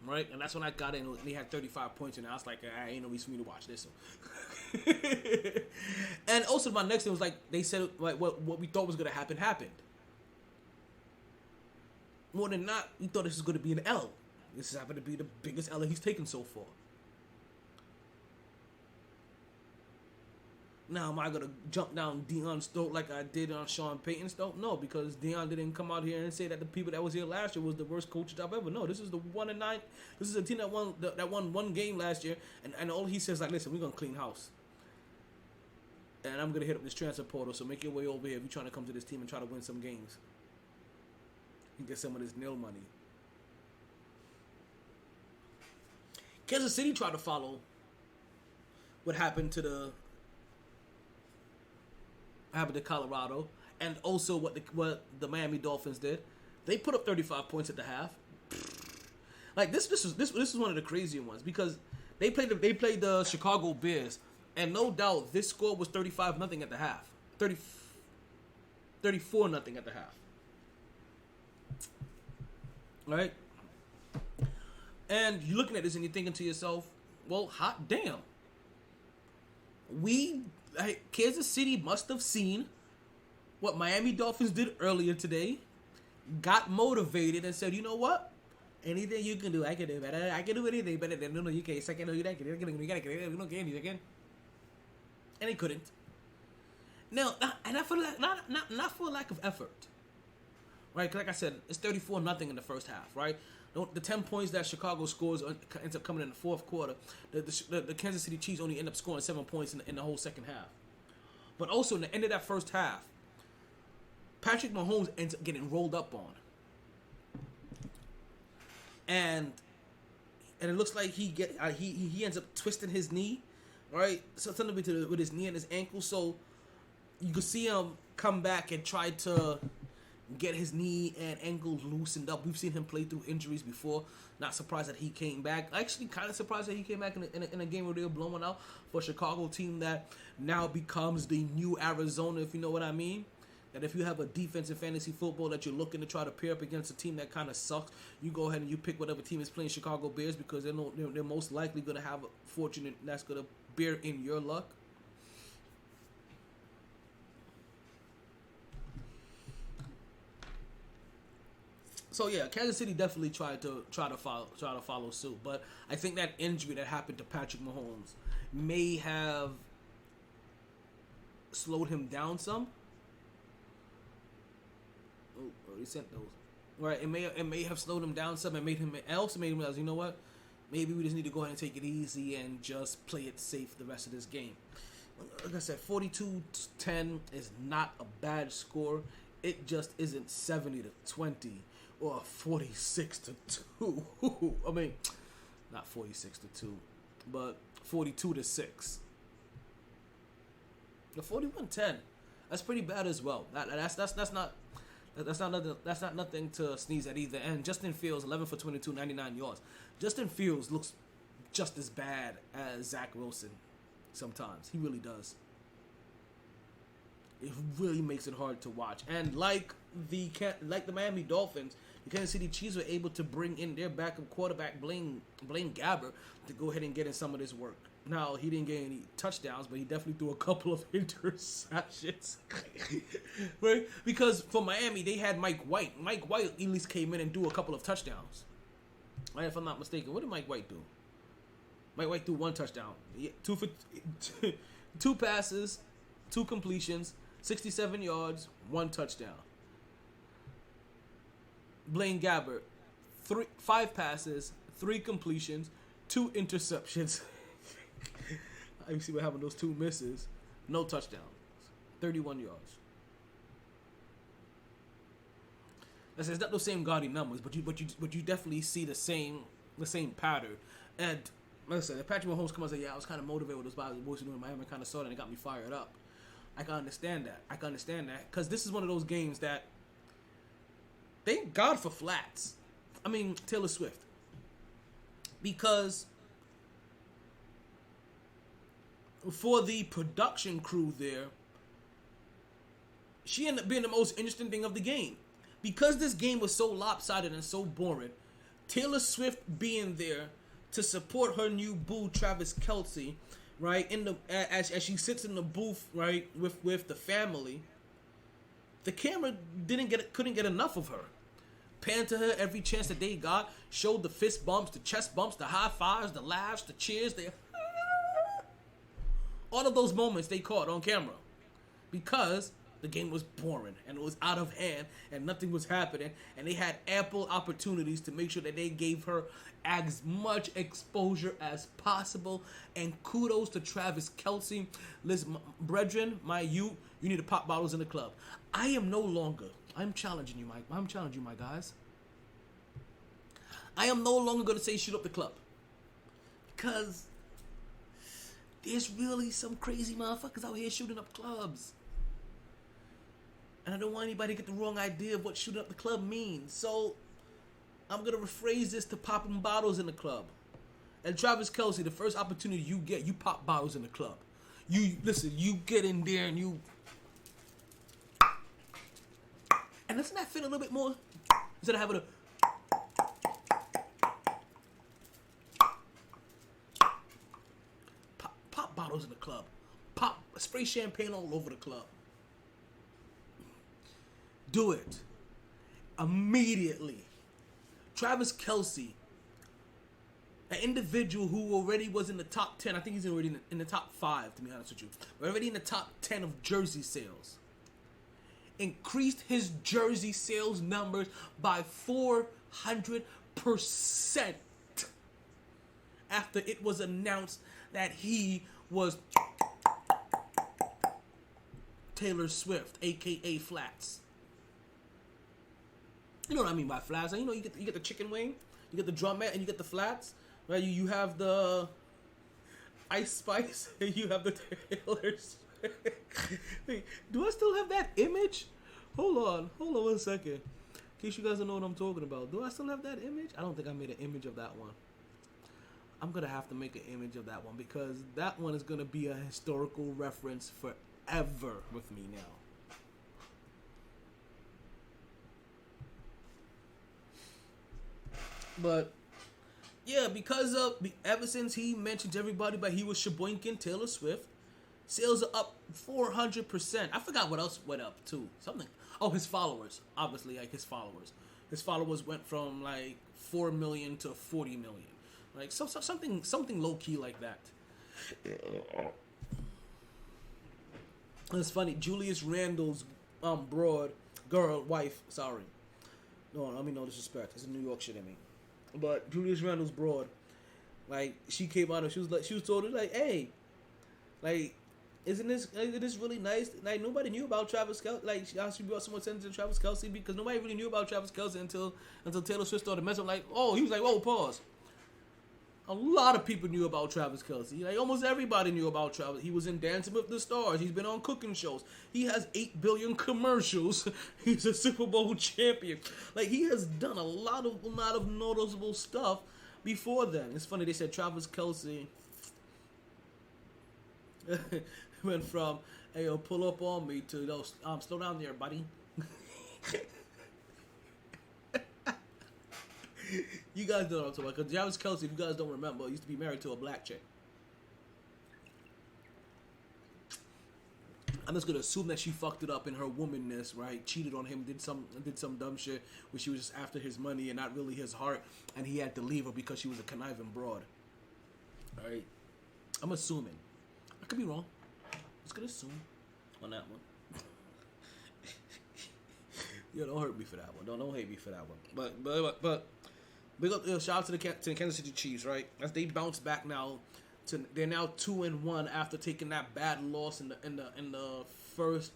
right? And that's when I got in. They had 35 points, and I was like, ain't no reason for me to watch this. And also my next thing was like they said like what we thought was gonna happen happened. More than not, we thought this was gonna be an L. This happened to be the biggest L he's taken so far. Now, am I going to jump down Deion's throat like I did on Sean Payton's throat? No, because Deion didn't come out here and say that the people that was here last year was the worst coach job ever. No, this is the 1-9. This is a team that won one game last year, and all he says like, listen, we're going to clean house. And I'm going to hit up this transfer portal, so make your way over here if you're trying to come to this team and try to win some games. And get some of this nil money. Kansas City tried to follow what happened to Colorado, and also what the Miami Dolphins did. They put up 35 points at the half. Like this is one of the crazier ones, because they played the Chicago Bears, and no doubt this score was 35-0 at the half. 34-0 at the half. Right? And you're looking at this and you're thinking to yourself, well, hot damn. Kansas City must have seen what Miami Dolphins did earlier today, got motivated, and said, you know what? Anything you can do, I can do better. I can do anything better than no, you can't. I can do that. You don't get anything. And he couldn't. Now, and I feel like not for a lack of effort, right? 'Cause like I said, it's 34-0 in the first half, right? The 10 points that Chicago scores ends up coming in the fourth quarter. The Kansas City Chiefs only end up scoring 7 points in the whole second half. But also in the end of that first half, Patrick Mahomes ends up getting rolled up on. And and it looks like he ends up twisting his knee, right? So something with his knee and his ankle. So you could see him come back and try to get his knee and ankle loosened up. We've seen him play through injuries before. Not surprised that he came back. Actually, kind of surprised that he came back in a game where they were blowing out for a Chicago team that now becomes the new Arizona, if you know what I mean. That if you have a defense in fantasy football that you're looking to try to pair up against a team that kind of sucks, you go ahead and you pick whatever team is playing Chicago Bears, because they're most likely going to have a fortune that's going to bear in your luck. So yeah, Kansas City definitely tried to follow suit, but I think that injury that happened to Patrick Mahomes may have slowed him down some. Oh, already sent those. Right, it may have slowed him down some and made him realize, you know what? Maybe we just need to go ahead and take it easy and just play it safe the rest of this game. Like I said, 42-10 is not a bad score. It just isn't 70-20 or 46-2. I mean, not 46-2, but 42-6. The 41-10, that's pretty bad as well. That's not nothing to sneeze at either. And Justin Fields, 11 for 22, 99 yards. Justin Fields looks just as bad as Zach Wilson sometimes. He really does. It really makes it hard to watch. And like the Miami Dolphins, the Kansas City Chiefs were able to bring in their backup quarterback, Blaine Gabbert, to go ahead and get in some of this work. Now, he didn't get any touchdowns, but he definitely threw a couple of interceptions. Right? Because for Miami, they had Mike White. Mike White at least came in and threw a couple of touchdowns. Right, if I'm not mistaken. What did Mike White do? Mike White threw one touchdown. Two passes, 2 completions, 67 yards, 1 touchdown. Blaine Gabbert, 5 passes, 3 completions, 2 interceptions. You see what happened, those 2 misses, no touchdowns, 31 yards. It's not those same gaudy numbers, but you definitely see the same pattern. And like I said, if Patrick Mahomes comes and say, yeah, I was kind of motivated with those boys doing in Miami, kind of saw that and it got me fired up. I can understand that because this is one of those games that, thank God for flats. I mean, Taylor Swift, because for the production crew there, she ended up being the most interesting thing of the game. Because this game was so lopsided and so boring, Taylor Swift being there to support her new boo, Travis Kelce, right, as she sits in the booth, right, with the family, the camera couldn't get enough of her. Panned to her every chance that they got, showed the fist bumps, the chest bumps, the high fives, the laughs, the cheers, all of those moments they caught on camera because the game was boring and it was out of hand and nothing was happening, and they had ample opportunities to make sure that they gave her as much exposure as possible. And kudos to Travis Kelce. Listen, brethren, you need to pop bottles in the club. I'm challenging you, Mike. I'm challenging you, my guys. I am no longer going to say shoot up the club, because there's really some crazy motherfuckers out here shooting up clubs. And I don't want anybody to get the wrong idea of what shooting up the club means. So I'm going to rephrase this to popping bottles in the club. And Travis Kelce, the first opportunity you get, you pop bottles in the club. You get in there and you... And doesn't that fit a little bit more? Instead of having a... Pop bottles in the club. Spray champagne all over the club. Do it. Immediately. Travis Kelce, an individual who already was in the top 10, I think he's already in the top 5, to be honest with you. Already in the top 10 of jersey sales. Increased his jersey sales numbers by 400% after it was announced that he was Taylor Swift, aka Flats. You know what I mean by flats? You know, you get the chicken wing, you get the drumette, and you get the flats. Right? You have the Ice Spice and you have the Taylors. Wait, do I still have that image? Hold on 1 second. In case you guys don't know what I'm talking about. Do I still have that image? I don't think I made an image of that one. I'm going to have to make an image of that one because that one is going to be a historical reference forever with me now. But yeah, because of ever since he mentioned everybody, but he was Sheboygan Taylor Swift, sales are up 400%. I forgot what else went up too. Something. Oh, his followers. Obviously, like his followers. His followers went from like 4 million to 40 million. Like something low key like that. It's funny. Julius Randle's wife. Sorry. No, I mean no disrespect. It's a New York shit in me. But Julius Randle's broad, like she came out and she was told her like, hey, like, isn't this really nice? Like nobody knew about Travis Kelce. Like she brought some attention to Travis Kelce because nobody really knew about Travis Kelce until Taylor Swift started messing up. Like, oh, he was like, whoa, pause. A lot of people knew about Travis Kelce. Like almost everybody knew about Travis. He was in Dancing with the Stars. He's been on cooking shows. He has 8 billion commercials. He's a Super Bowl champion. Like he has done a lot of noticeable stuff before then. It's funny they said Travis Kelce went from hey yo pull up on me to slow down there, buddy. You guys know what I'm talking about. Because Travis Kelce, if you guys don't remember, used to be married to a black chick. I'm just gonna assume that she fucked it up in her womanness, right? Cheated on him, did some dumb shit where she was just after his money and not really his heart, and he had to leave her because she was a conniving broad. All right, I'm assuming. I could be wrong. I'm just gonna assume on that one. Yo, don't hurt me for that one. Don't hate me for that one. But. Big up, shout out to the Kansas City Chiefs, right? As they bounce back now, they're now 2-1 after taking that bad loss in the first,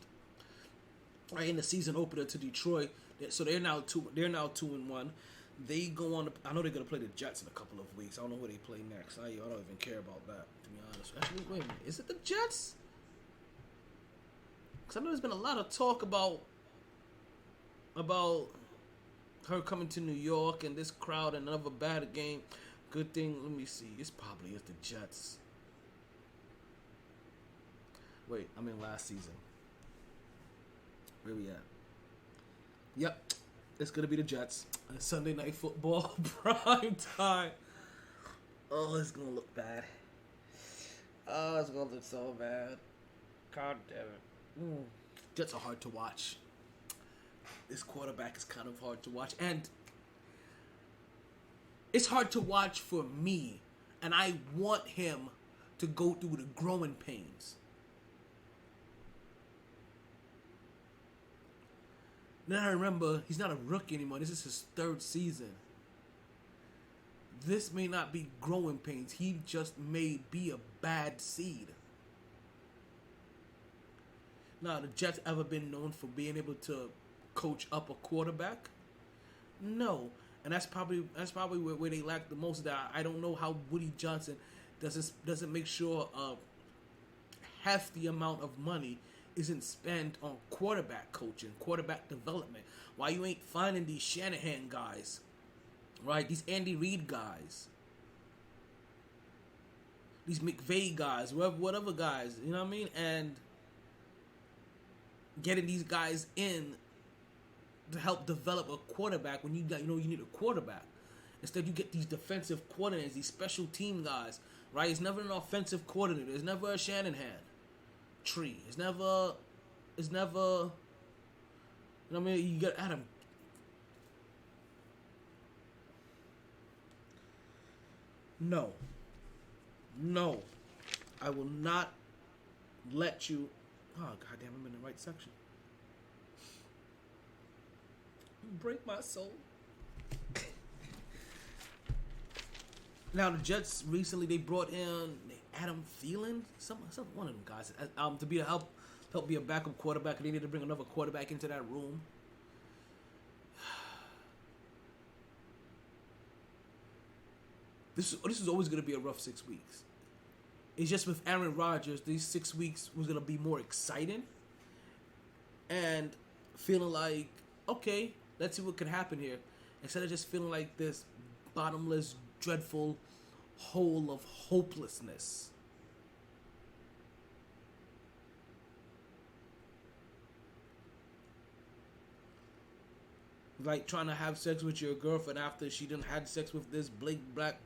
right, in the season opener to Detroit. So they're now 2-1. They go on. I know they're gonna play the Jets in a couple of weeks. I don't know who they play next. I don't even care about that, to be honest. Actually, wait a minute. Is it the Jets? Because I know there's been a lot of talk about her coming to New York and this crowd and another bad game. Good thing, let me see. It's probably is the Jets. Wait, I mean last season. Where we at? Yep, it's gonna be the Jets. Sunday Night Football prime time. Oh, it's gonna look bad. Oh, it's gonna look so bad. God damn it. Jets are hard to watch. This quarterback is kind of hard to watch, and it's hard to watch for me, and I want him to go through the growing pains. Now I remember, he's not a rookie anymore. This is his 3rd season. This may not be growing pains. He just may be a bad seed. Now, the Jets ever been known for being able to coach up a quarterback? No, and that's probably where they lack the most. That I don't know how Woody Johnson doesn't make sure a hefty amount of money isn't spent on quarterback coaching, quarterback development. Why you ain't finding these Shanahan guys, right? These Andy Reid guys, these McVay guys, whatever guys, you know what I mean, and getting these guys in to help develop a quarterback when you need a quarterback. Instead, you get these defensive coordinators, these special team guys, right? It's never an offensive coordinator. It's never a Shanahan tree. It's never, you know what I mean? You got Adam. No, I will not let you. Oh, goddamn, I'm in the right section. Break my soul. Now the Jets recently they brought in Adam Thielen, some one of them guys, to be help be a backup quarterback. And they need to bring another quarterback into that room. this is always going to be a rough 6 weeks. It's just with Aaron Rodgers, these 6 weeks was going to be more exciting. And feeling like, okay, let's see what could happen here. Instead of just feeling like this bottomless, dreadful hole of hopelessness. Like trying to have sex with your girlfriend after she done had sex with this black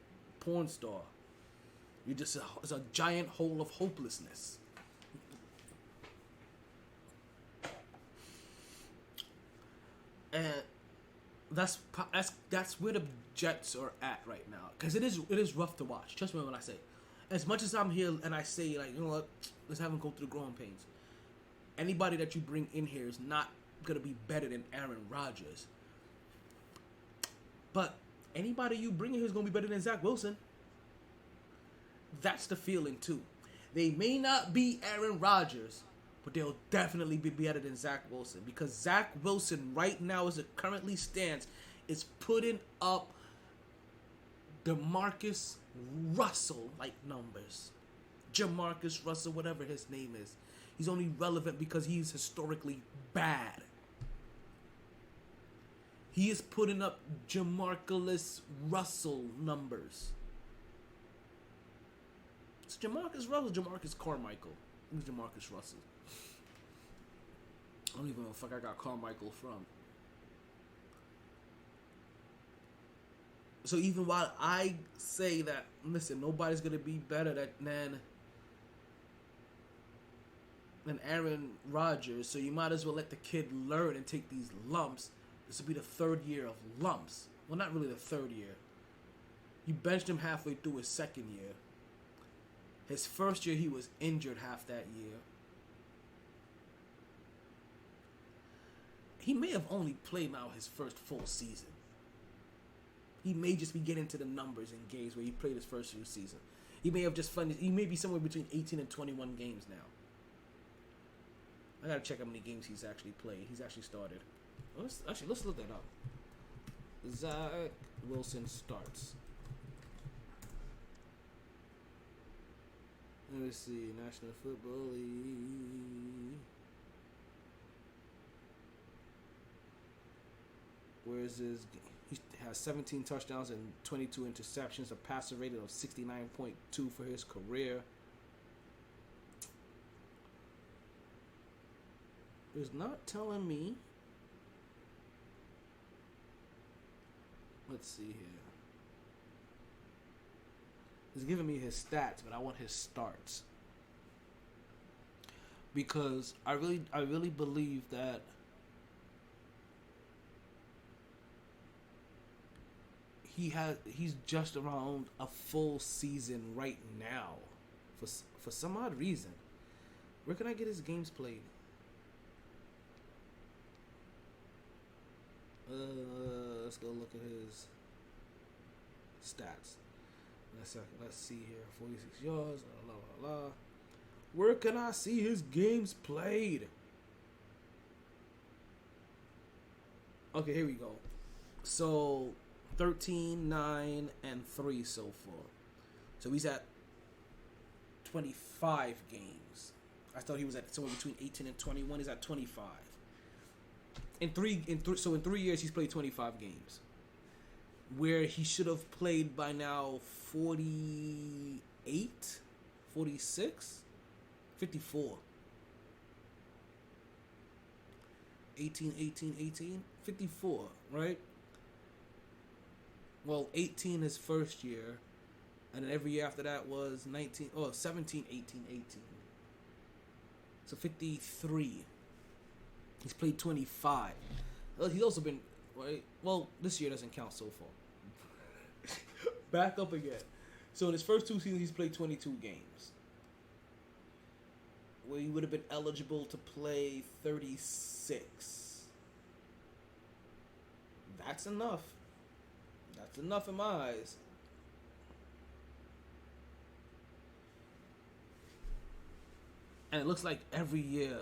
porn star. It's a giant hole of hopelessness. And that's where the Jets are at right now, because it is rough to watch. Trust me when I say, as much as I'm here and I say, like, you know what, let's have them go through the growing pains. Anybody that you bring in here is not gonna be better than Aaron Rodgers. But anybody you bring in here is gonna be better than Zach Wilson. That's the feeling too. They may not be Aaron Rodgers, but they'll definitely be better than Zach Wilson, because Zach Wilson right now, as it currently stands, is putting up DeMarcus Russell like numbers. Jamarcus Russell, whatever his name is. He's only relevant because he's historically bad. He is putting up Jamarcus Russell numbers. It's Jamarcus Russell, Jamarcus Carmichael. Who's Jamarcus Russell? I don't even know the fuck I got Carmichael from. So even while I say that, listen, nobody's gonna be better than Aaron Rodgers, so you might as well let the kid learn and take these lumps. This will be the third year of lumps. Well, not really the third year. You benched him halfway through his second year. His first year, he was injured half that year. He may have only played now his first full season. He may just be getting to the numbers in games where he played his first few seasons. He may have just funded. He may be somewhere between 18 and 21 games now. I gotta check how many games he's actually played. He's actually started. Let's look that up. Zach Wilson starts. Let me see. National Football League. Where is his? He has 17 touchdowns and 22 interceptions, a passer rating of 69.2 for his career. It's not telling me. Let's see here. It's giving me his stats, but I want his starts. Because I really believe that he's just around a full season right now for some odd reason. Where can I get his games played? Let's go look at his stats. Let's see here. 46 yards. La la la. Where can I see his games played? Okay, here we go. So 13, 9, and 3 so far. So he's at 25 games. I thought he was at somewhere between 18 and 21. He's at 25. In 3 years, he's played 25 games. Where he should have played by now 48, 46, 54. 18, 54, right? Well, 18 his first year, and then every year after that was 17, 18. So 53. He's played 25. He's also been, right? Well, this year doesn't count so far. Back up again. So in his first 2 seasons, he's played 22 games. Where he would have been eligible to play 36. That's enough. That's enough in my eyes. And it looks like every year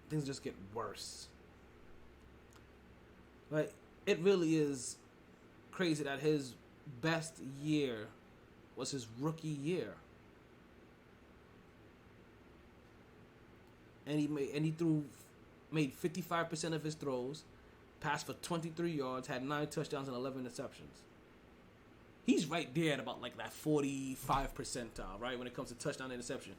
things just get worse. Like, it really is crazy that his best year was his rookie year. And he made 55% of his throws, passed for 23 yards, had 9 touchdowns and 11 interceptions. He's right there at about like that 45 percentile, right, when it comes to touchdown interception.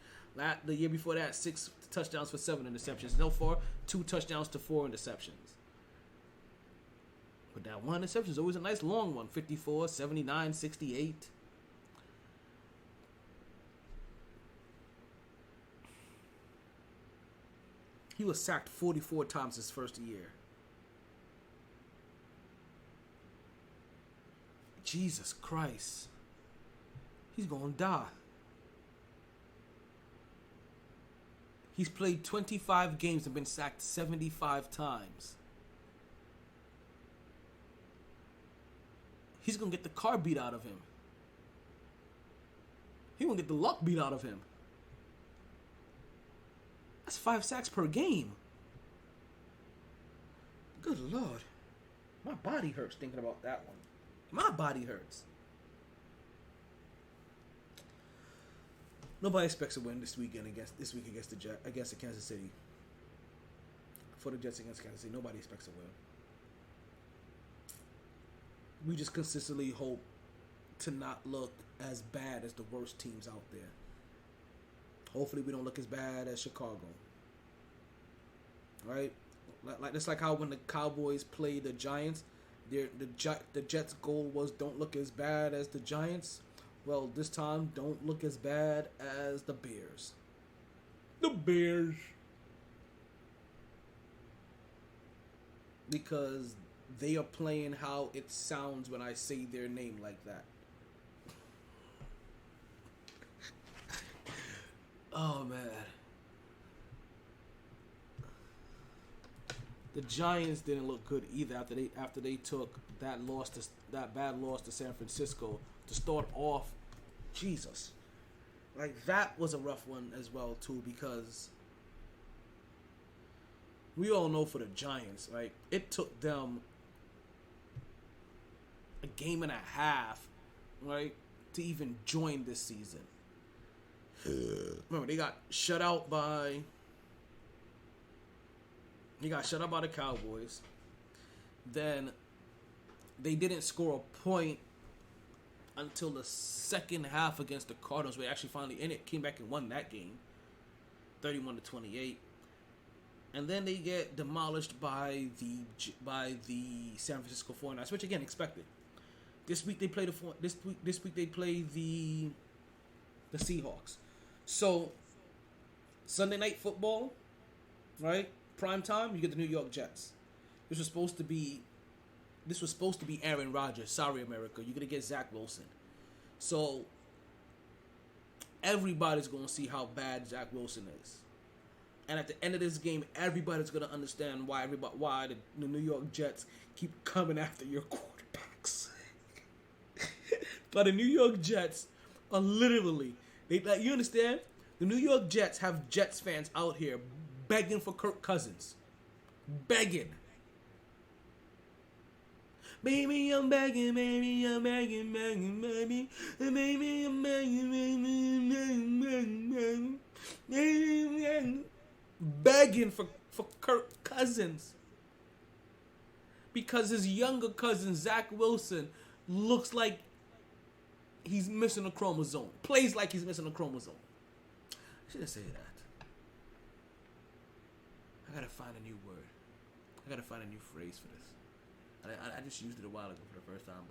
The year before that, 6 touchdowns for 7 interceptions. So far, 2 touchdowns to 4 interceptions. But that one interception is always a nice long one. 54, 79, 68. He was sacked 44 times his first year. Jesus Christ. He's gonna die. He's played 25 games and been sacked 75 times. He's gonna get the car beat out of him. He's gonna get the luck beat out of him. That's 5 sacks per game. Good Lord. My body hurts thinking about that one. My body hurts. Nobody expects a win this weekend against the Kansas City. For the Jets against Kansas City, nobody expects a win. We just consistently hope to not look as bad as the worst teams out there. Hopefully we don't look as bad as Chicago. Right? It's like how when the Cowboys play the Giants, the Jets' goal was don't look as bad as the Giants. Well, this time, don't look as bad as the Bears. The Bears. Because they are playing how it sounds when I say their name like that. Oh, man. The Giants didn't look good either after they took that bad loss to San Francisco to start off. Jesus. Like, that was a rough one as well, too, because we all know for the Giants, right, it took them a game and a half, right, to even join this season. Remember, they got shut out by the Cowboys. Then they didn't score a point until the second half against the Cardinals. We actually finally came back and won that game, 31-28. And then they get demolished by the San Francisco 49ers, which again expected. This week they play the Seahawks. So Sunday night football, right? Prime time, you get the New York Jets. This was supposed to be Aaron Rodgers. Sorry, America. You're gonna get Zach Wilson. So everybody's gonna see how bad Zach Wilson is. And at the end of this game, everybody's gonna understand why the New York Jets keep coming after your quarterbacks. But the New York Jets are literally, you understand? The New York Jets have Jets fans out here begging for Kirk Cousins. Begging. Baby, I'm begging, baby, I'm begging, begging, baby. Baby, I'm begging, begging, begging for Kirk Cousins. Because his younger cousin, Zach Wilson, looks like he's missing a chromosome. Plays like he's missing a chromosome. I shouldn't say that. I gotta find a new word. I gotta find a new phrase for this. I just used it a while ago for the first time,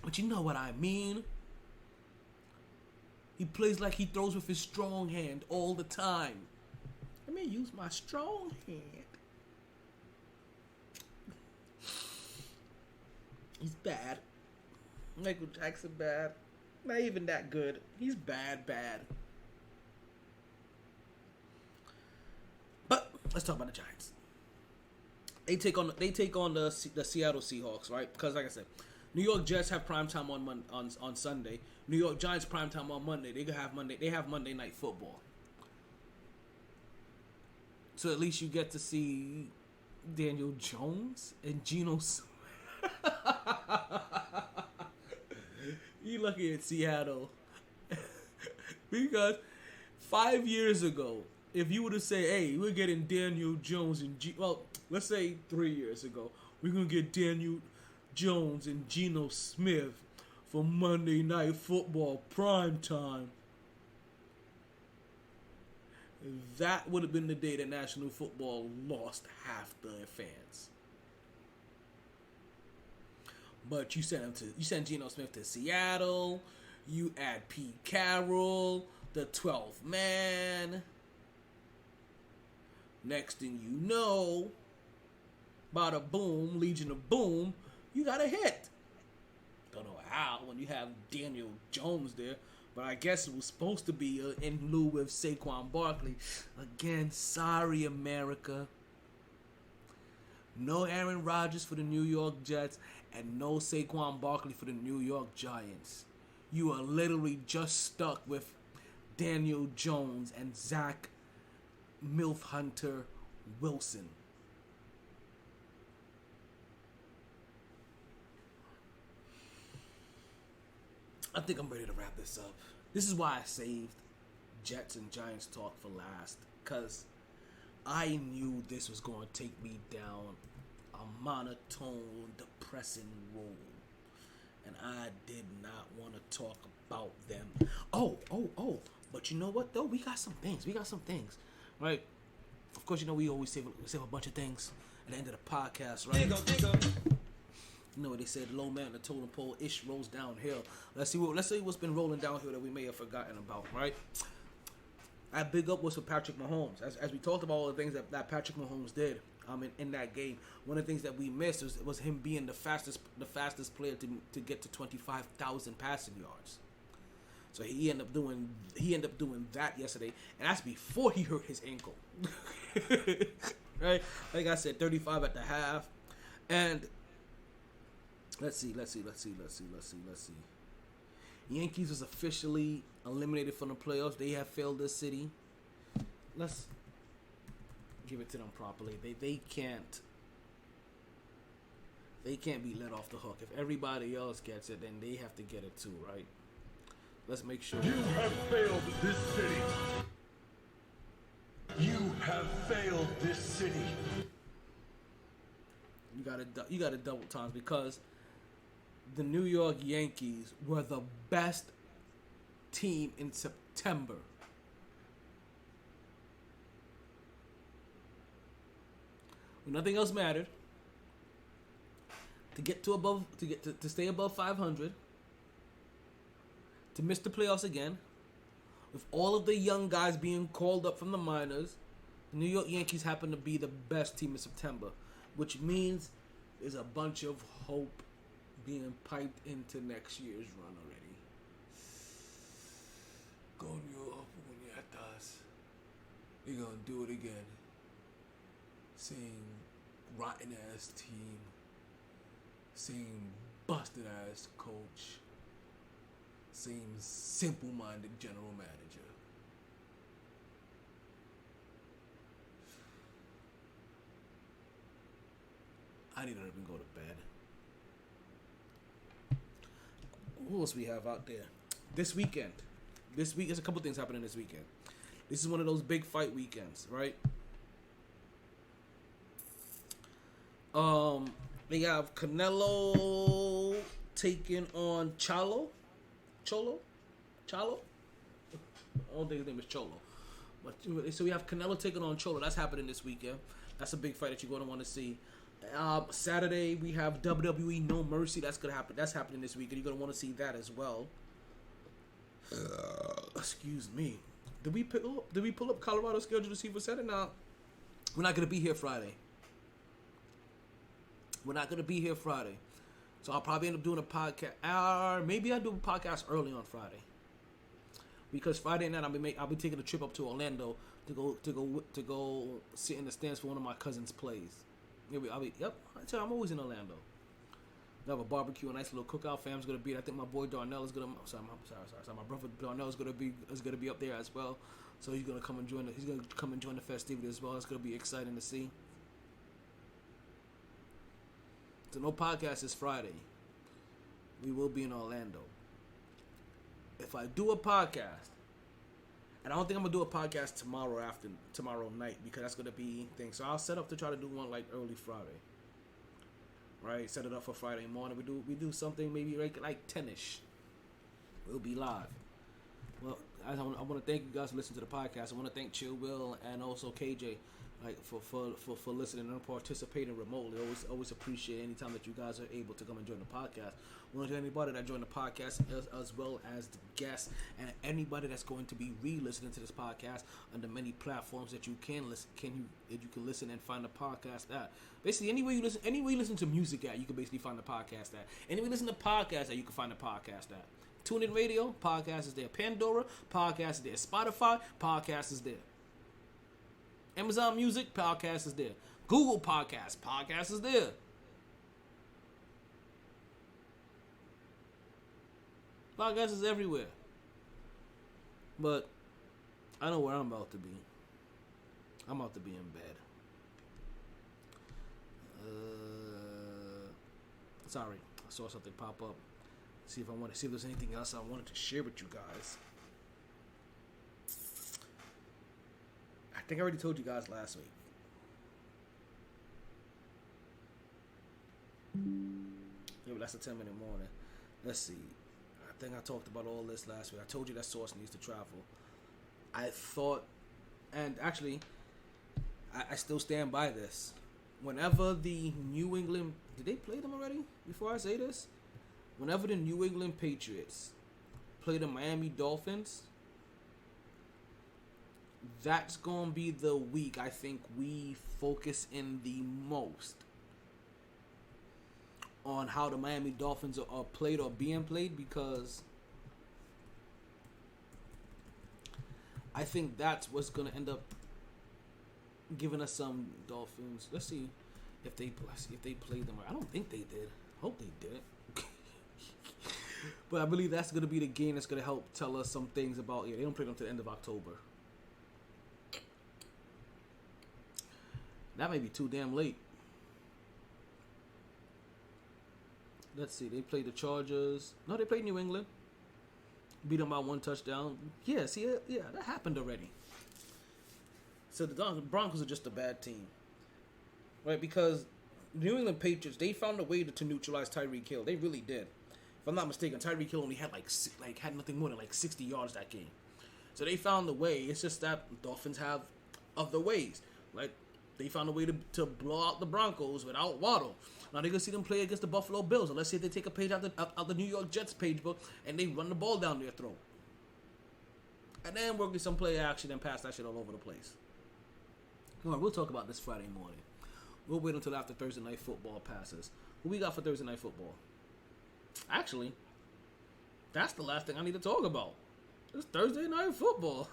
but you know what I mean. He plays like he throws with his strong hand all the time. Let me use my strong hand. He's bad. Michael Jackson bad. Not even that good. He's bad. But let's talk about the Giants. They take on the Seattle Seahawks, right? Because like I said, New York Jets have primetime on Sunday. New York Giants primetime on Monday. They have Monday Night Football. So at least you get to see Daniel Jones and Geno Smith. You lucky at Seattle. Because 5 years ago, if you were to say, hey, we're getting Daniel Jones and let's say 3 years ago, we're going to get Daniel Jones and Geno Smith for Monday Night Football prime time. That would have been the day that National Football lost half their fans. But you sent Geno Smith to Seattle. You add Pete Carroll, the 12th man. Next thing you know, bada boom, Legion of Boom, you got a hit. Don't know how when you have Daniel Jones there, but I guess it was supposed to be in lieu of Saquon Barkley. Again, sorry, America. No Aaron Rodgers for the New York Jets and no Saquon Barkley for the New York Giants. You are literally just stuck with Daniel Jones and Zach Milf Hunter Wilson. I think I'm ready to wrap this up. This is why I saved Jets and Giants talk for last, because I knew this was going to take me down a monotone, depressing road. And I did not want to talk about them. Oh. But you know what, though? We got some things, right? Of course, you know we always save a bunch of things at the end of the podcast, right? You know what they said, the low man on the totem pole ish rolls downhill. Let's see what's been rolling downhill that we may have forgotten about, right? That big up was for Patrick Mahomes. As we talked about all the things that Patrick Mahomes did in that game. One of the things that we missed was him being the fastest player to get to 25,000 passing yards. So he ended up doing that yesterday, and that's before he hurt his ankle. Right? Like I said, 35 at the half. And let's see. Yankees was officially eliminated from the playoffs. They have failed this city. Let's give it to them properly. They can't be let off the hook. If everybody else gets it, then they have to get it too, right? Let's make sure. You have failed this city. You have failed this city. You got to double times, because the New York Yankees were the best team in September. When nothing else mattered, to stay above 500, to miss the playoffs again, with all of the young guys being called up from the minors, the New York Yankees happen to be the best team in September, which means there's a bunch of hope being piped into next year's run already. Go New York, puñetas. They're gonna do it again. Same rotten ass team. Same busted ass coach. Same simple minded general manager. I need to even go to bed. Who else we have out there? This weekend. This week, there's a couple things happening this weekend. This is one of those big fight weekends, right? They have Canelo taking on Cholo. I don't think his name is Cholo. But so we have Canelo taking on Cholo. That's happening this weekend. That's a big fight that you're going to want to see. Saturday we have WWE No Mercy. That's gonna happen. That's happening this weekend. You're gonna want to see that as well. Excuse me. Did we pull up Colorado's schedule to see for Saturday? Now we're not gonna be here Friday. So I'll probably end up doing a podcast. Maybe I'll do a podcast early on Friday, because Friday night I'll be taking a trip up to Orlando to go sit in the stands for one of my cousin's plays. I'm always in Orlando. We have a barbecue, a nice little cookout. Fam's gonna be. I think my boy Darnell is gonna. Sorry. My brother Darnell is gonna be up there as well. So he's gonna come and join the festivities as well. It's gonna be exciting to see. So no podcast this Friday. We will be in Orlando. If I do a podcast, and I don't think I'm gonna do a podcast tomorrow night because that's gonna be thing. So I'll set up to try to do one like early Friday. Right, set it up for Friday morning. We do something maybe like 10ish. We'll be live. Well, I want to thank you guys for listening to the podcast. I want to thank Chill Will and also KJ, like for listening and participating remotely. Always appreciate any time that you guys are able to come and join the podcast. I want to thank anybody that joined the podcast as well as the guests and anybody that's going to be re-listening to this podcast on the many platforms that you can listen and find the podcast at. Basically, anywhere you listen to music at, you can basically find the podcast at. Anywhere you listen to podcasts at, you can find the podcast at. TuneIn Radio, podcast is there. Pandora, podcast is there. Spotify, podcast is there. Amazon Music, podcast is there. Google Podcast is there. Podcast is everywhere. But I know where I'm about to be. I'm about to be in bed. Sorry, I saw something pop up. See if there's anything else I wanted to share with you guys. I think I already told you guys last week. Yeah, but that's a 10-minute morning. Let's see. I think I talked about all this last week. I told you that Source needs to travel. I thought, and actually, I still stand by this. Whenever the New England... Did they play them already? Before I say this? Whenever the New England Patriots play the Miami Dolphins, that's going to be the week I think we focus in the most on how the Miami Dolphins are played or being played, because I think that's what's going to end up giving us some Dolphins. Let's see if they played them. I don't think they did. Hope they did. But I believe that's going to be the game that's going to help tell us some things about... Yeah, they don't play them to the end of October. That may be too damn late. Let's see. They played the Chargers. No, they played New England. Beat them by 1 touchdown. Yeah, see, yeah, that happened already. So the Broncos are just a bad team. Right? Because the New England Patriots, they found a way to neutralize Tyreek Hill. They really did. If I'm not mistaken, Tyreek Hill only had had nothing more than 60 yards that game. So they found a way. It's just that Dolphins have other ways. Like, they found a way to blow out the Broncos without Waddle. Now they're going to see them play against the Buffalo Bills. And let's say they take a page out the New York Jets page book and they run the ball down their throat. And then we'll get some play action and pass that shit all over the place. All right, we'll talk about this Friday morning. We'll wait until after Thursday Night Football passes. What we got for Thursday Night Football? Actually, that's the last thing I need to talk about. It's Thursday Night Football.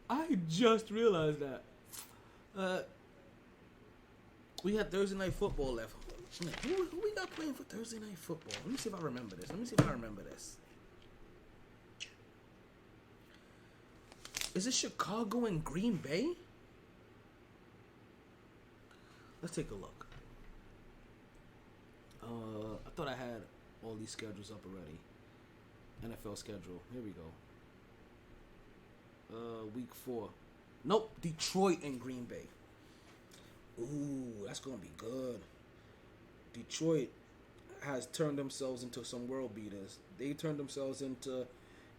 I just realized that. We had Thursday Night Football left. Who we got playing for Thursday Night Football? Let me see if I remember this. Is it Chicago and Green Bay? Let's take a look. I thought I had all these schedules up already. NFL schedule. Here we go. Week 4. Nope. Detroit and Green Bay. Ooh, that's going to be good. Detroit has turned themselves into some world beaters. They turned themselves into,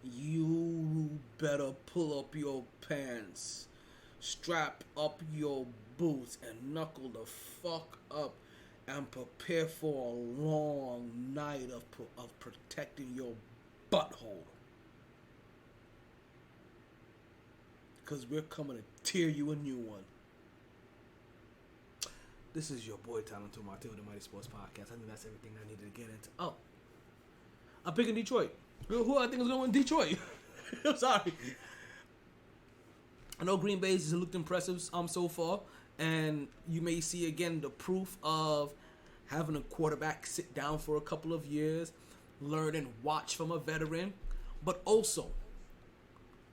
you better pull up your pants, strap up your boots, and knuckle the fuck up and prepare for a long night of protecting your butthole. Because we're coming to tear you a new one. This is your boy, Talento Martel, the MyT Sports Podcast. I think that's everything I needed to get into. Oh, I'm picking Detroit. Who I think is going to win Detroit? I'm sorry. I know Green Bay's has looked impressive so far. And you may see again the proof of having a quarterback sit down for a couple of years, learn and watch from a veteran, but also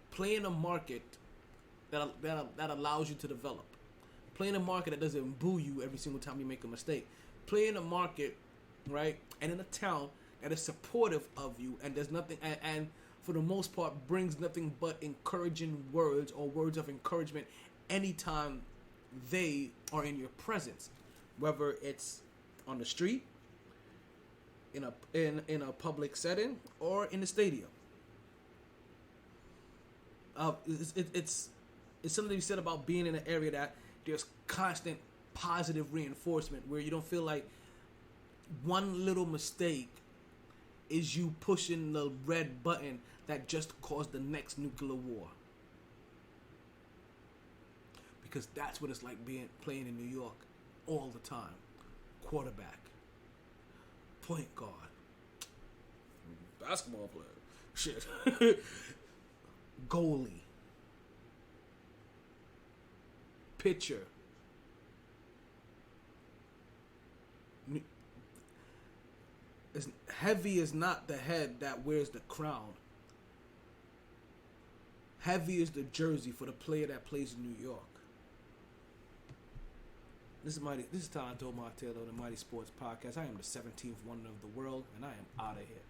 play in a market that allows you to develop. Play in a market that doesn't boo you every single time you make a mistake. Play in a market, right, and in a town that is supportive of you and does nothing, and for the most part brings nothing but encouraging words or words of encouragement anytime they are in your presence, whether it's on the street, in a public setting, or in the stadium. It's something to be said about being in an area that there's constant positive reinforcement, where you don't feel like one little mistake is you pushing the red button that just caused the next nuclear war. Because that's what it's like playing in New York all the time. Quarterback, point guard, basketball player, shit, goalie, pitcher. As heavy is not the head that wears the crown. Heavy is the jersey for the player that plays in New York. This is time I told my tale of the Mighty Sports Podcast. I am the 17th wonder of the world, and I am out of here.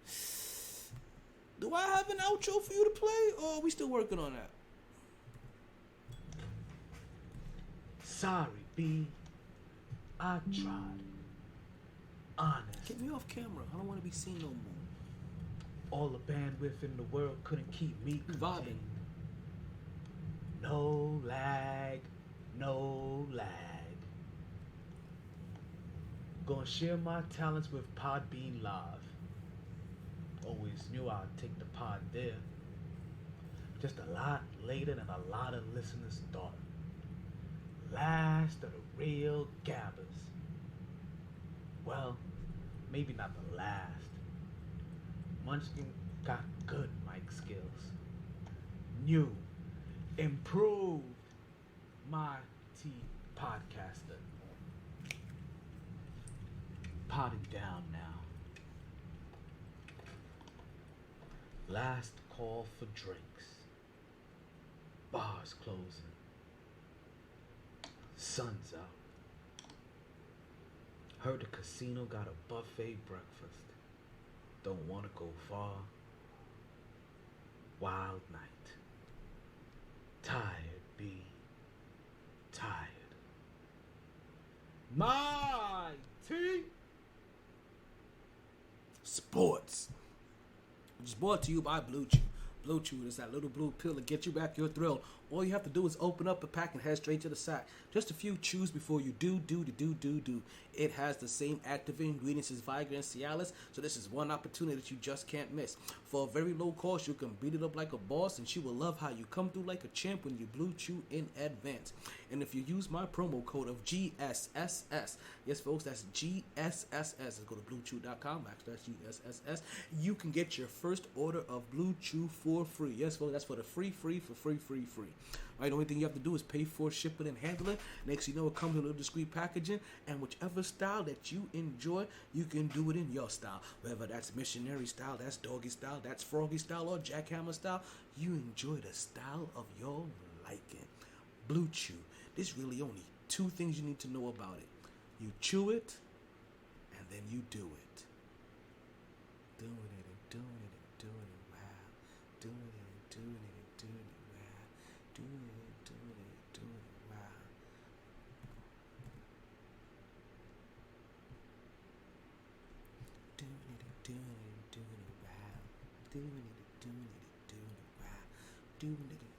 Do I have an outro for you to play, or are we still working on that? Sorry, B. I tried. Honest. Get me off camera. I don't want to be seen no more. All the bandwidth in the world couldn't keep me vibing. No lag. No lag. Gonna share my talents with Podbean Live. Always knew I'd take the pod there. Just a lot later than a lot of listeners thought. Last of the real gabbers. Well, maybe not the last. Munchkin got good mic skills. New, improved MyT podcaster. Potting down now. Last call for drinks. Bars closing. Sun's out. Heard the casino got a buffet breakfast. Don't want to go far. Wild night. Tired, B. Tired. MyT Sports. Which is brought to you by Blue Chew. Blue Chew is that little blue pill to get you back your thrill. All you have to do is open up a pack and head straight to the sack. Just a few chews before you do. It has the same active ingredients as Viagra and Cialis, so this is one opportunity that you just can't miss. For a very low cost, you can beat it up like a boss, and she will love how you come through like a champ when you Blue Chew in advance. And if you use my promo code of GSSS, yes folks, that's GSSS, go to bluechew.com/GSSS, you can get your first order of Blue Chew for free. Yes folks, that's for the free. Right, the only thing you have to do is pay for shipping and handling. Next you know, it comes in a little discreet packaging, and whichever style that you enjoy, you can do it in your style. Whether that's missionary style, that's doggy style, that's froggy style, or jackhammer style, you enjoy the style of your liking. Blue Chew. There's really only two things you need to know about it. You chew it, and then you do it. Doing it and doing it and doing it, wow. Doing it and doing it and doing it, wow. Doing it and doing it and doing it, wow. Doing it and doing it and doing it, wow. Doing it and doing it and doing it, wow. Doing it and